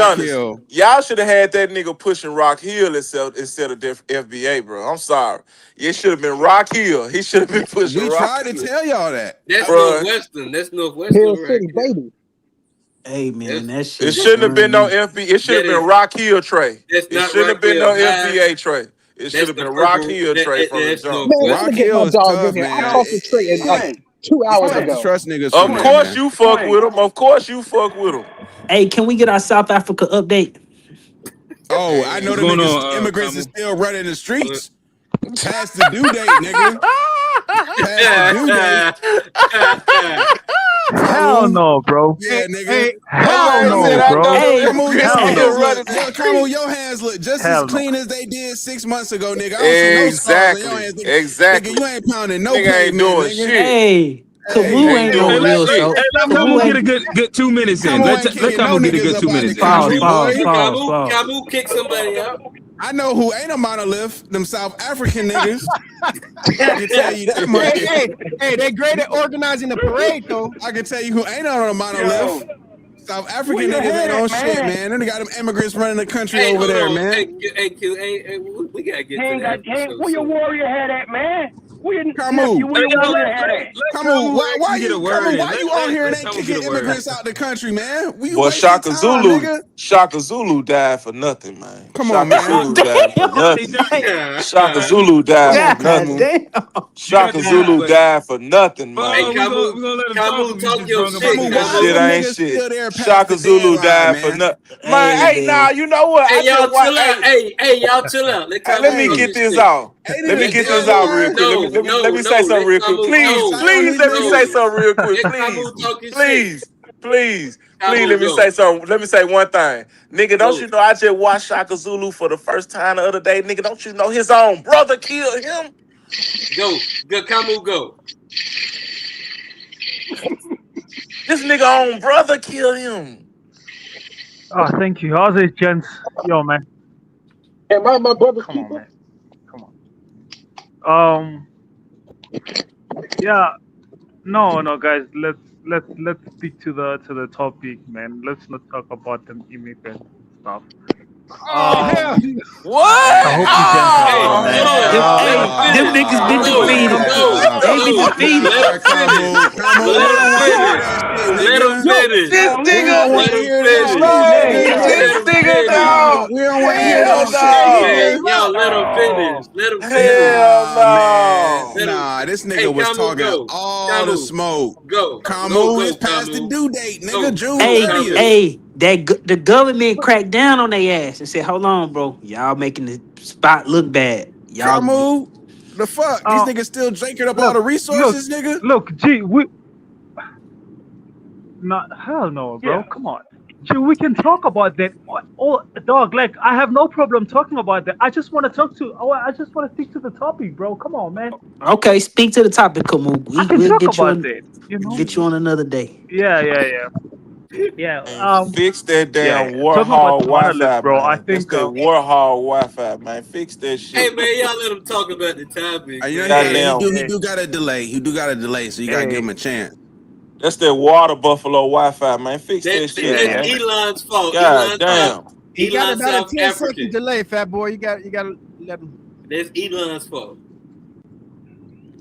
be
Rock
honest.
Hill.
Y'all should have had that nigga pushing Rock Hill instead of FBA, bro. I'm sorry. It should have been Rock Hill. He should have been pushing
We
Rock
tried to
Hill.
tell y'all that.
That's
Bruh.
Northwestern. That's Northwestern
Hill
right
City,
there.
baby.
Hey man, that
It
shit.
shouldn't have been no
funny.
FB. It should have
That
been
is.
Rock Hill Trey.
That's
It
not
shouldn't have
Rock
been no
Hill High.
FBA Trey. It should
That's
have
the
been Rock
purple.
Hill Trey from the
That's
jump.
Man, I'm
Rock
gonna get
Hill
my
is
dog in
tough,
here. I
man.
talked to Trey in like
Twin,
2
It's
hours
tough to
ago.
trust niggas from
Of
there,
course
man.
you fuck with him. Of course you fuck with him.
Hey, can we get our South Africa update?
Oh, I know
What's
them
going
niggas,
on,
immigrants is
Kamu?
still running the streets. Past the due date, nigga. Past the due date.
Hell
Kamu.
no, bro.
Yeah, nigga.
Hey,
Hell
I said
no,
I
bro.
know them
Hey,
Kamu,
immigrants
your
Hell
still
no.
hands
running
look,
the
Kamu,
street.
your hands look just as
Hell no.
clean as they did 6 months ago, nigga. I don't see no scars on your
Exactly.
hands, nigga. Nigga,
Exactly.
you ain't pounding no
Nigga ain't
pavement,
doing
nigga.
shit.
hey,
Hey,
Camus
Ain't
ain't no
doing
real
shit.
so.
Let
Camus
Camu get a
ain't
good 2 minutes in.
Kamu ain't
Let
kicking no
Camu get a good
niggas up
two
out the
minutes in.
pause,
country,
pause,
boy.
pause, pause.
Kamu kick somebody out.
I know who ain't a monolith, them South African niggas. I can tell you that much.
hey, they great at organizing the parade though.
I can tell you who ain't on a monolith.
Yo,
South
where
African
your
niggas
head
ain't on
at,
shit,
man?
man. They got them immigrants running the country
Hey,
over
hold
there,
on.
man.
Hey, Q, we gotta
He
get to
ain't
the
got, he
after
ain't,
show
where your
soon.
warrior head at, man? Where your nephew,
Kamu,
where your
Y'all
warrior head at?
let
Kamu,
Camu
why
actually get a
you
word
Kamu,
in.
why you on here and
Let
ain't
Camu get
kicking
a word.
immigrants out the country, man? We you
Boy,
wasting time, nigga.
Shaka Zulu died for nothing, man.
Come on,
Shaka
man.
Zulu died for
Damn,
nothing. Shaka
damn,
Zulu died
Come
for
on,
God
nothing.
Kamu.
damn.
Shaka Zulu
But
died for nothing,
but
Hey,
man.
we gonna let him talk,
Kamu,
but we
talk
just
your
brung him up
shit,
to
Kamu,
that
why are
Kamu.
Shit
them
ain't
niggas
shit.
still there past
Shaka
the
Zulu
deadline,
died for
man?
nothing. Man,
Hey,
hey, now
man.
you know what? I
Hey,
just
y'all
watch.
chill out. Hey, y'all chill out. Let
Hey, let
Kamu
me
talk
Hey,
get
his
this
shit.
out.
ain't it
Let me
a
Let
get this out
Kamu,
real
deadline?
quick.
no,
Let me say something
let
real quick.
Kamu,
Niggas
Please,
sight on
please
these
let me say
niggas.
something real quick.
let Kamu talk his shit.
Please, please
Kamu,
let me
go.
say something. Let me say one thing. Nigga, don't
Go.
you know I just watched Shaka Zulu for the first time the other day? Nigga, don't you know his own brother killed him?
Go. Go, Kamu, go.
This nigga own brother killed him.
Oh, thank you. How's it, gents? Yo, man.
Am I my brother's
Come on,
keeper?
man. Come on. Yeah. No, no, guys. Let's stick to the topic, man. Let's not talk about them immigrant stuff.
Oh hell,
Um, I
What?
hope you gents are
Hey,
well,
hold
man.
on.
Them,
Let him
hey, them
finish.
niggas been
Go,
defeated.
go,
They been
go.
defeated.
Let him finish.
Kamu, we
Let him
don't want to hear
finish.
that shit,
Let him
nigga.
finish.
This
Oh,
We
nigga,
don't want
Let
to
him
hear that
finish.
shit,
hey,
nigga.
Let
this
him
nigga,
finish.
dog.
We don't want to hear that
Hell
shit,
no.
nigga.
Y'all let him finish. Let him finish.
Hell
Nah, man.
no.
Let him.
Nah, this
Hey,
nigga was
Kamu,
talking
go.
all the
Kamu,
smoke.
go. Go,
Kamu, it's
go,
past the
Kamu.
due date, nigga.
Go.
June
Go,
Hey,
30th.
Kamu.
hey, the government cracked down on their ass and said, "Hold on, bro, y'all making the spot look bad. Y'all,
Kamu, the fuck? These
uh,
niggas still drinking up all
look,
the
look,
resources, nigga?
look. Gee, we not hell no, bro.
yeah.
Come on. Gee, we can talk about that. Oh, dog, like I have no problem talking about that. I just want to talk to. Oh, I just want to stick to the topic, bro. Come on, man.
okay, speak to the topic, Kamu.
I can
We'll
talk
get you
about
on,
that. You know.
get you on another day."
Yeah, yeah, yeah, yeah.
And fix that
Yeah,
damn
yeah. Talking about
Warhol
the monolith,
Wi-Fi,
bro. I
man. That's
think.
that Warhol Wi-Fi, man. Fix that
Hey,
shit.
man, y'all let him talk about the topic,
You know,
man.
he
Goddamn.
do he
Hey,
do got a delay. He do got a delay, so you gotta give
hey,
him a chance.
That's that water buffalo Wi-Fi, man. Fix
That,
that
that
shit,
yeah,
that's
yeah.
man.
Elon's fault.
God damn.
he got
Elon
about a
South
10-second
African.
delay, fat boy. You got to let him.
That's Elon's fault.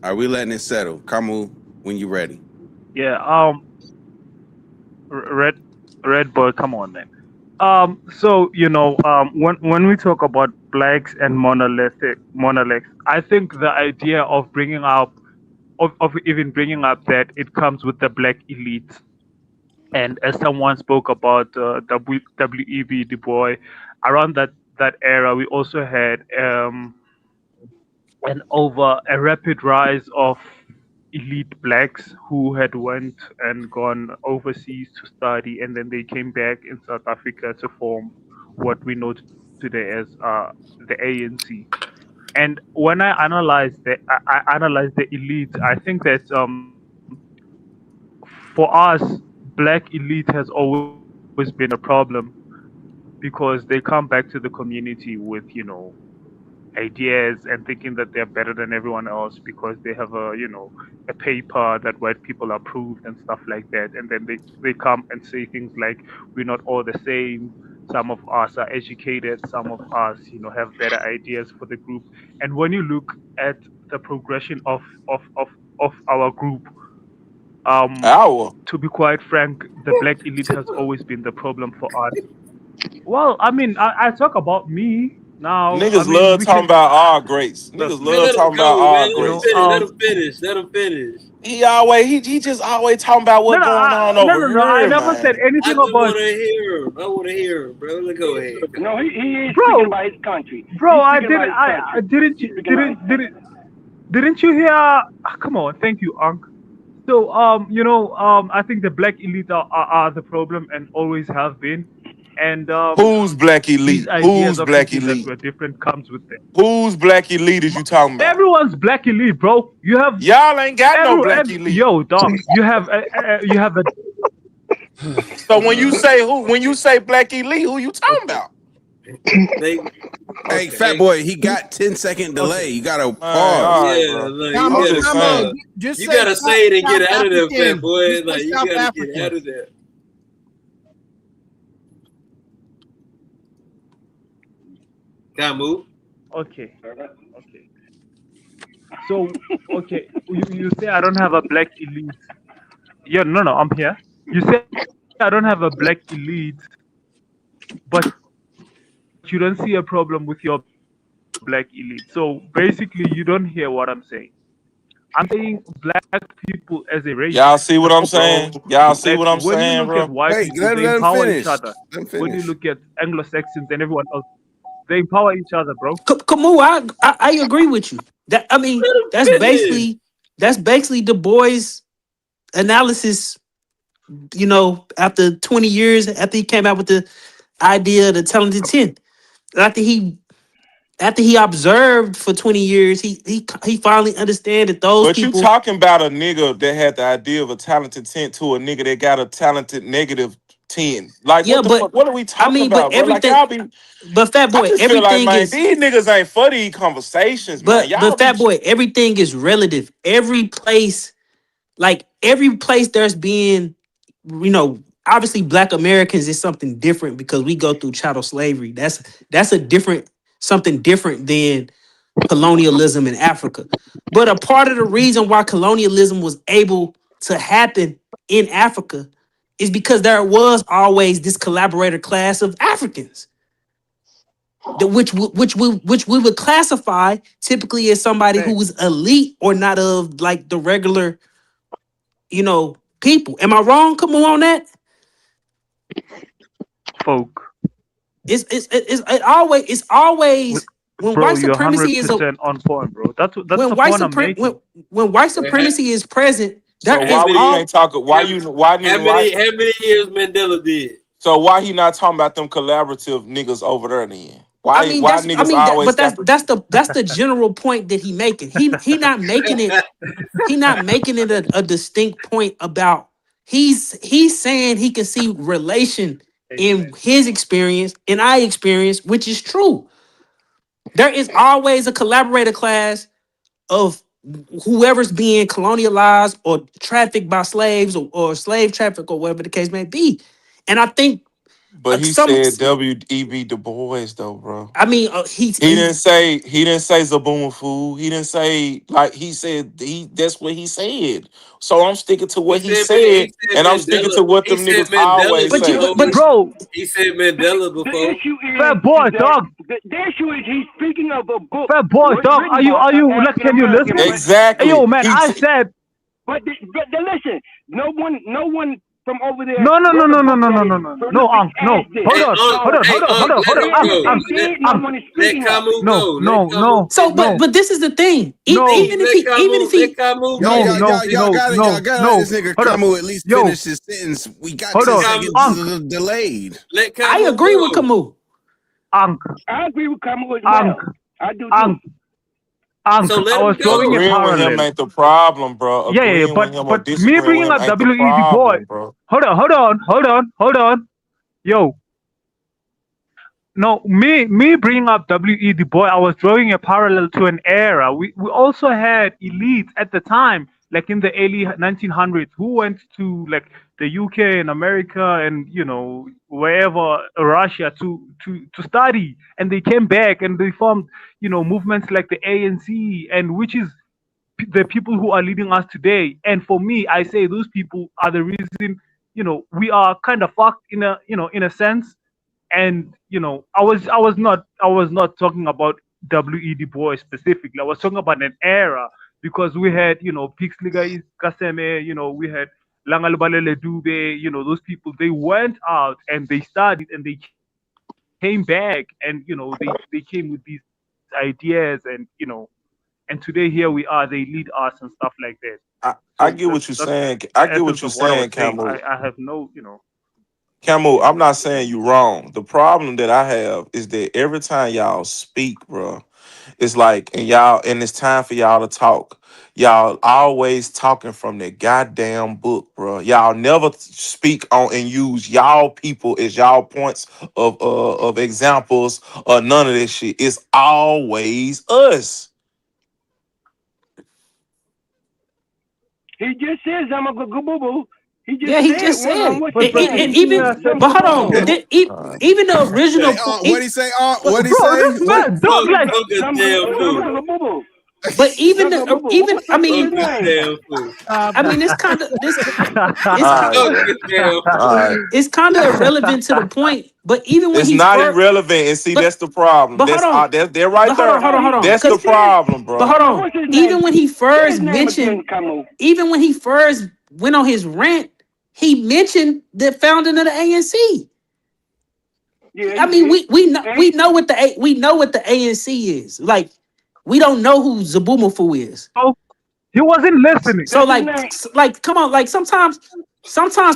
Are we letting it settle? Kamu, when you ready.
Yeah. Red, red boy. Come on, man. So when we talk about blacks and monoliths, I think the idea of bringing up, of even bringing up that it comes with the black elite. And as someone spoke about W.E.B. Du Bois, around that era, we also had a rapid rise of elite blacks who had went and gone overseas to study, and then they came back in South Africa to form what we know today as the ANC. And when I analyze the elite, I think that for us, black elite has always been a problem because they come back to the community with ideas and thinking that they're better than everyone else because they have a paper that white people approved and stuff like that, and then they come and say things like we're not all the same. Some of us are educated, some of us have better ideas for the group. And when you look at the progression of our group,
Hour.
to be quite frank, the black elite has always been the problem for us. Well, I mean, I talk about me. Now,
Niggas
I mean,
love
we
talking
can
about our greats. Niggas
listen.
Man,
love
let him
talking about
go,
our
man.
You
Let him
know,
greats.
finish. Let him finish. Let him finish.
He just always talking about
no,
what's
no,
going on over
no. I
here,
never said
man.
I
anything
just
about,
want to hear him. I want to hear him, bro. Let's go ahead.
No, he is speaking
bro,
about his country.
bro.
He's
I
speaking
didn't.
about his
I
country.
didn't.
He's speaking about his country.
Didn't you hear? Come on, thank you, Unc. So, I think the black elite are the problem and always have been, and
Who's black
these
elite?
ideas
Who's
of
black
thinking that
elite?
we're different comes with them.
Who's black elite is you talking about?
Everyone's black elite, bro. You have
Y'all ain't got no black elite.
yo, dog. You have a.
So when you say black elite, who you talking about?
They
Hey,
okay.
fat boy, he got 10-second delay.
Okay.
You gotta
Man, all
pause.
right,
Yeah,
bro.
like
I'm
you
just
gotta
saying.
Just
you
say
gotta say it and
South
get out of there,
African.
fat boy.
Just say
Like you
South
gotta
African.
get out of there. Kamu.
Okay. So, okay, you say I don't have a black elite. Yeah, no, I'm here. You say I don't have a black elite, but you don't see a problem with your black elite. So basically, you don't hear what I'm saying. I'm saying black people as a race.
Y'all see what I'm
Bro,
saying? Y'all see
like
what I'm
when you
saying,
look at
bro?
white
Wait,
people,
let
they
him
empower each
finish.
other.
Let him
When you
finish.
look at Anglo-Saxons and everyone else, they empower each other, bro.
Camus, I agree with you. That I mean,
Let him
that's
finish.
basically Du Bois' analysis. After 20 years, after he came out with the idea of the talented 10, after he observed for 20 years, he finally understand that those
But you
people.
talking about a nigga that had the idea of a talented 10 to a nigga that got a talented negative 10. Like,
Yeah,
what the
but
fuck? What are we
I
talking
mean, but
about, bro? Like,
everything,
y'all be.
but Fat
I
Boy,
just feel like,
everything
man,
is,
these niggas ain't for these conversations, man. Y'all
but
be.
Fat Boy, everything is relative. Every place there's been, obviously Black Americans is something different because we go through chattel slavery. That's something different than colonialism in Africa. But a part of the reason why colonialism was able to happen in Africa is because there was always this collaborator class of Africans, which we would classify typically as somebody who was elite or not of like the regular, people. Am I wrong? Come on that.
Folk.
It's always when
Bro,
white
you're
supremacy is a
100% on point, bro. That's
when
the
white
point I'm
supre-
making.
when white
Wait, how,
supremacy is present, there
So
how
is
why we
many?
can't
all.
talk? Why
How,
you? Why
how
nigga? Why?
many? How many years Mandela did?
So why he not talking about them collaborative niggas over there then?
I
Why?
mean
Why
that's I
niggas
mean that,
always
but
got the?
that's the general point that he making. He not making it. He not making it a distinct point about. He's saying he can see relation in his experience and I experience, which is true. There is always a collaborator class of whoever's being colonialized or trafficked by slaves or slave traffic or whatever the case may be. And I think
But he
some,
said W.E.B. Du Bois though, bro.
I mean,
He didn't say Zaboom fool. He didn't say like he said that's what he said. So I'm sticking to
He
what he
said.
said,
He said
and I'm sticking
Mandela.
to what
He
them
said
niggas
Mandela
always
but you,
say.
before.
Bro,
He said Mandela
The
before.
issue
fat
is
boy,
that
dog.
the issue is he's speaking of a book
Fat boy, dog.
written
Are you,
by
are
an
you, like,
African
can you
American,
listen? Hey,
Exactly.
yo, man, I said,
but listen, no one from over there
no, no, no,
wrote a
no, no,
book
no,
that
no,
is
no, no, no,
prolific
Unc,
as
no.
this.
Hold
Hey,
on,
Unc.
hold
So
on,
Hey,
hold on, hold
Unc.
on, hold
Let
on,
him
Unc,
whatever
go.
they
Unc.
Let
said, no
Unc.
one is
let
speaking of.
Kamu
No,
go. Let
no,
Kamu
no,
so
finish.
no,
but this is the thing.
no,
Please
Even if
let
he even
Kamu
if
let
he
Kamu
Y'all,
no,
y'all,
finish.
no,
y'all, y'all
no,
gotta, y'all
no,
gotta let
no.
this nigga
Hold on.
come at least
Yo,
finish his sentence. We got
hold
Let
10
on.
Kamu
seconds
Unc,
delayed.
let
I
Kamu
agree with
go.
Camus.
Unc,
I agree with Kamu as
Unc,
well. I do too.
Unc, Unc.
So let
I
him
was drawing a
go.
Agreeing with him
parallel.
ain't the problem, bro.
Yeah,
Agreeing with
but
him or
me
disagreeing with
bringing
him
up
ain't the
WED boy.
problem, bro.
Hold on. Yo, no, me bringing up W.E. Du Bois, I was drawing a parallel to an era. We also had elites at the time, like in the early 1900s, who went to like the UK and America and wherever Russia to study, and they came back and they formed movements like the ANC, and which is the people who are leading us today. And for me, I say those people are the reason we are kind of fucked in a sense And I was not talking about W.E. Du Bois specifically. I was talking about an era because we had Pixliga Kaseme, we had Langalubalele Dube, those people, they went out and they studied and they came back and they came with these ideas and today here we are, they lead us and stuff like that.
I
So
get what you're
that's
saying.
the
I get what
essence
you're
of what I was
saying,
saying.
Camus.
I have no
Camus, I'm not saying you wrong. The problem that I have is that every time y'all speak, bro, it's like, and it's time for y'all to talk. Y'all always talking from that goddamn book, bro. Y'all never speak on and use y'all people as y'all points of examples or none of this shit. It's always us.
He just says I'm a good boo boo. He just
Yeah, he
said
just
one
said
on
it.
what's
but
his
And
name.
even,
Some
but
boo
hold
boo
on,
boo.
even the
Hey,
original,
what he say? What he
bro,
say?
this
What?
man don't
Fuck,
like
fuck a damn
Some
fool.
boo boo.
but even
Some boo
the,
boo.
even, I
What's
Fuck
his
mean,
a
name?
damn fool.
I mean, it's kind of this, it's
All right,
Fuck
bro.
a damn
All
fool.
right.
it's kind of irrelevant to the point. But even when
It's
he
not
first,
irrelevant, and see,
but
that's the problem.
hold
That's
on,
they're right
but hold on,
there.
hold on, hold on,
That's the
because,
He said,
problem,
but
bro.
hold on,
what's his
even
name?
when he
Say
first
his name again,
mentioned,
Camo.
even when he first went on his rant, he mentioned the founding of the ANC.
Yeah,
I
he
mean,
did. And
we know what the ANC is. Like, we don't know who Zabumafu is.
oh, he wasn't listening.
So
that's his
like,
name.
come on, like sometimes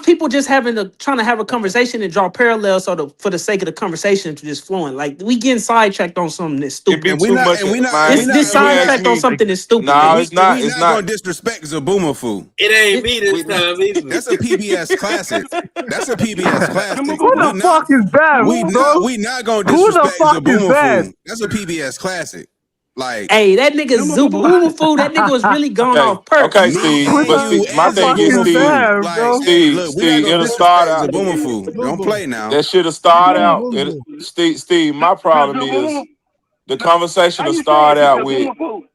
people just trying to have a conversation and draw parallels for the sake of the conversation to just flowing. Like, we getting sidetracked on something that's
It be
stupid.
And we
too
not,
much,
and we not, and we
man.
not,
This
and we not,
sidetracked on something that's stupid.
and
No,
Like,
we
it's
and
not.
we
It's
not
not.
gonna disrespect Zabumafu.
It ain't
it,
me this
We,
time either.
that's a PBS classic. That's a PBS
Some boo
classic.
boo
Who
boo.
the fuck is that,
We
Some
not,
bro?
we not gonna
Who the
disrespect
fuck is that?
Zabumafu. That's a PBS classic. Like
hey, that nigga
boo boo.
Zabumafu, that nigga was really going
Okay,
off
okay,
purpose.
me
Steve.
Who
and
But
the
you
Steve, my
and
thing
fuck
is,
is
Steve.
Zabumafu.
that,
Like,
bro?
hey,
Steve,
look, we're not
Steve.
gonna
It'll start
disrespect
out.
Zabumafu. Don't
Boo
play now.
That shit'll
Boo
start
boo
out.
boo boo.
Steve. My problem
Some boo boo.
is the conversation
How
will
you say
start
it?
out
Some
with
boo boo.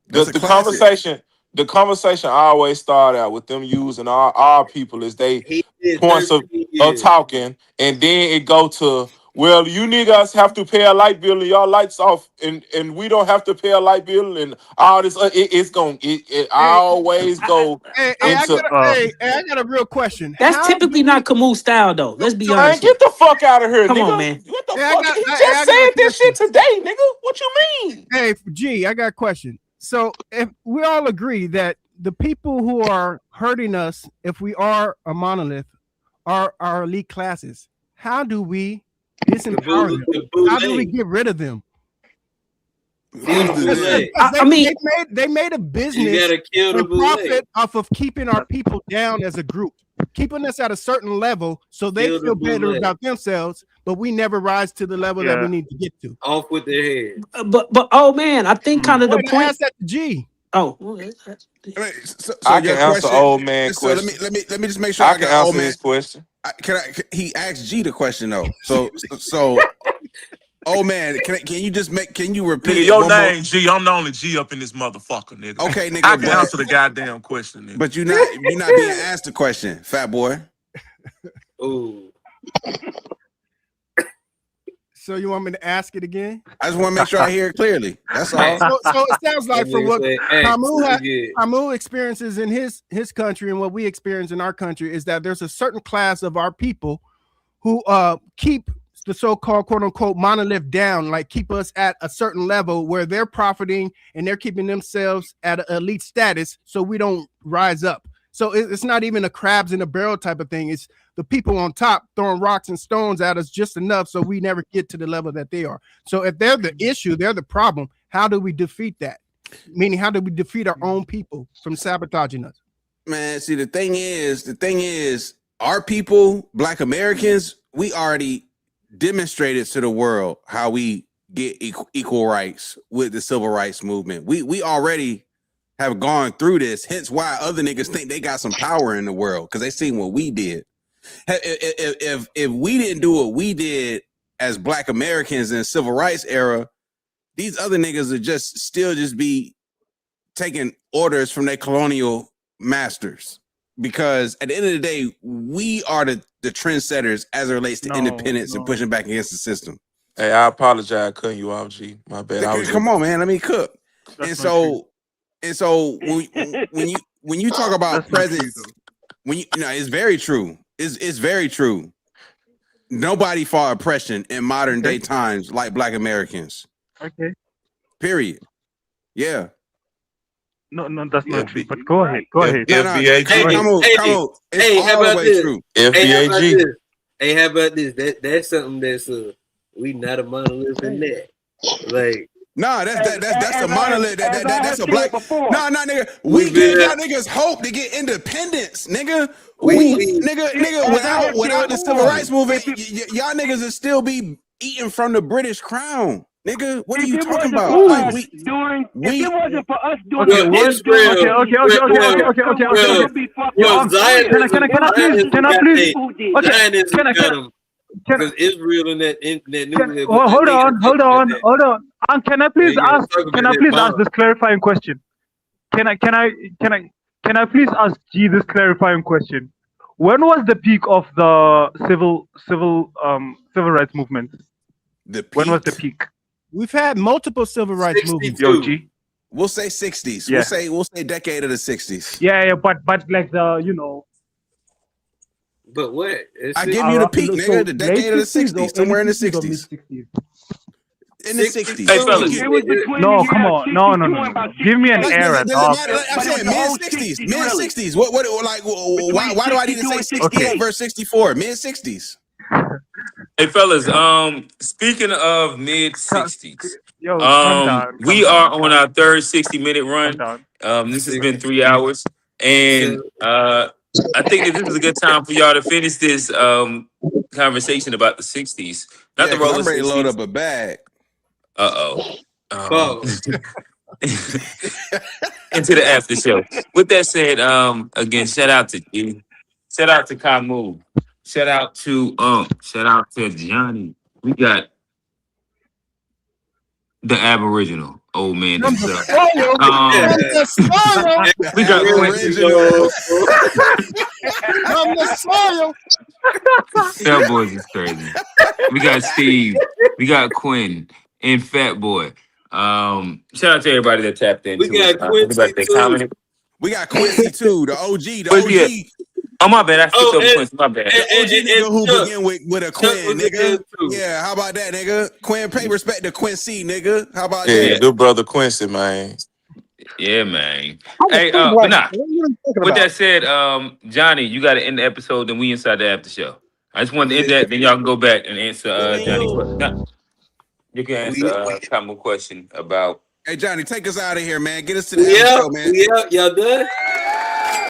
the
That's a
the
classic.
conversation. The conversation always start out with them using our people as they
He did
points
13
of
years.
talking, and then it go to, well, you niggas have to pay a light bill and y'all lights off, and we don't have to pay a light bill and all this. It's going it
Hey,
always go into.
I got a real question.
That's
How do
typically
we?
not Camus style though. Let's be
Man,
honest here.
get the fuck out of here,
Come on,
nigga.
man.
What the
Hey,
fuck? He just
I got
said
a
this shit
question.
today, nigga. What you mean?
Hey, G, I got a question. So, if we all agree that the people who are hurting us, if we are a monolith, are our elite classes, how do we disempower them?
The
How do we
bootleg.
get rid of them?
Kill
Who's
the
the them?
bootleg.
Because
I mean,
they made a
You
business
gotta kill the
and
bootleg.
profit off of keeping our people down as a group, keeping us at a certain level so they
Kill the
feel better
bootleg.
about themselves, but we never rise to the level that we
Yeah.
need to get to.
Off with their head.
but oh man, I think kind of the
Wait, I
point.
asked that to G.
Oh,
I mean, so
I can
your
answer
question.
old man
So let me
question.
just make sure
I
I
can
got old
answer
man.
his question.
He asked G the question though. So old man, can you repeat
Nigga,
it
your
one more?
name G. I'm the only G up in this motherfucker, nigga.
Okay,
I
nigga,
can answer the goddamn question, nigga.
but you're not being asked the question, fat boy.
Ooh.
So you want me to ask it again?
I just want to make sure I hear it clearly. That's all.
So it sounds like
That
from
nigga
what
say, hey,
Camus experiences in his country and what we experience in our country is that there's a certain class of our people who keep the so-called quote unquote monolith down, like keep us at a certain level where they're profiting and they're keeping themselves at an elite status so we don't rise up. So it's not even a crabs in a barrel type of thing. It's the people on top throwing rocks and stones at us just enough so we never get to the level that they are. So if they're the issue, they're the problem. How do we defeat that? Meaning, how do we defeat our own people from sabotaging us?
Man, see, the thing is, our people, Black Americans, we already demonstrated to the world how we get equal rights with the civil rights movement. We already have gone through this, hence why other niggas think they got some power in the world, because they seen what we did. If we didn't do what we did as Black Americans in the civil rights era, these other niggas would still be taking orders from their colonial masters. because at the end of the day, we are the trendsetters as it relates to independence and pushing back against the system.
Hey, I apologize cutting you off, G. My bad.
Come on, man. Let me cook. And so when you talk about presence, when it's very true. It's very true. Nobody fought oppression in modern day times like Black Americans.
Okay.
Period. Yeah.
No, that's not true. But go ahead. Come on.
Hey, how about this?
FBAG.
Hey, how about this? That's something that's we not a monolith in that. Like,
nah, that's a monolith. That's a black. Nah, nigga. We give y'all niggas hope to get independence, nigga. Without the civil rights movement, y'all niggas would still be eating from the British crown. Nigga, what are you talking about? Like
if it wasn't for us doing
Okay.
Because Israel in that new.
Hold on. Can I please ask this clarifying question? Can I please ask G this clarifying question? When was the peak of the civil rights movement? When was the peak?
We've had multiple civil rights movements.
Yo, G.
We'll say 60s.
Yeah.
We'll say decade of the 60s.
Yeah, but like the
But what?
I give you the peak, nigga. The decade of the 60s, somewhere in the 60s. In the 60s.
Hey, fellas.
No, come on. No. Give me an era, dog.
I'm saying mid-60s. Mid-60s. What like why do I need to say 68 versus 64? Mid-60s.
Hey, fellas. Speaking of mid-60s,
down,
we are on our third 60-minute run. This has been 3 hours, and I think that this is a good time for y'all to finish this conversation about the 60s. Not the roller.
I'm ready to load up a bag.
Into the after show. With that said, again, shout out to you. Shout out to Kamu. Shout out to Johnny. We got the Aboriginal old man himself. We got That boys is crazy. We got Steve. We got Quinn and Fat Boy. Shout out to everybody that tapped in.
We got Quincy too.
We got Quincy too, the OG.
Oh, my bad. I skipped over Quincy. My bad.
OG nigga who begin with a Quinn, nigga. Yeah, how about that, nigga? Quinn, pay respect to Quincy, nigga. How about that?
Yeah, good brother Quincy, man.
Yeah, man. Hey, but nah. With that said, Johnny, you got to end the episode, then we inside the after show. I just wanted to end that, then y'all can go back and answer Johnny's question. Nah, you can answer a common question about.
Hey, Johnny, take us out of here, man. Get us to the after show, man.
Y'all done?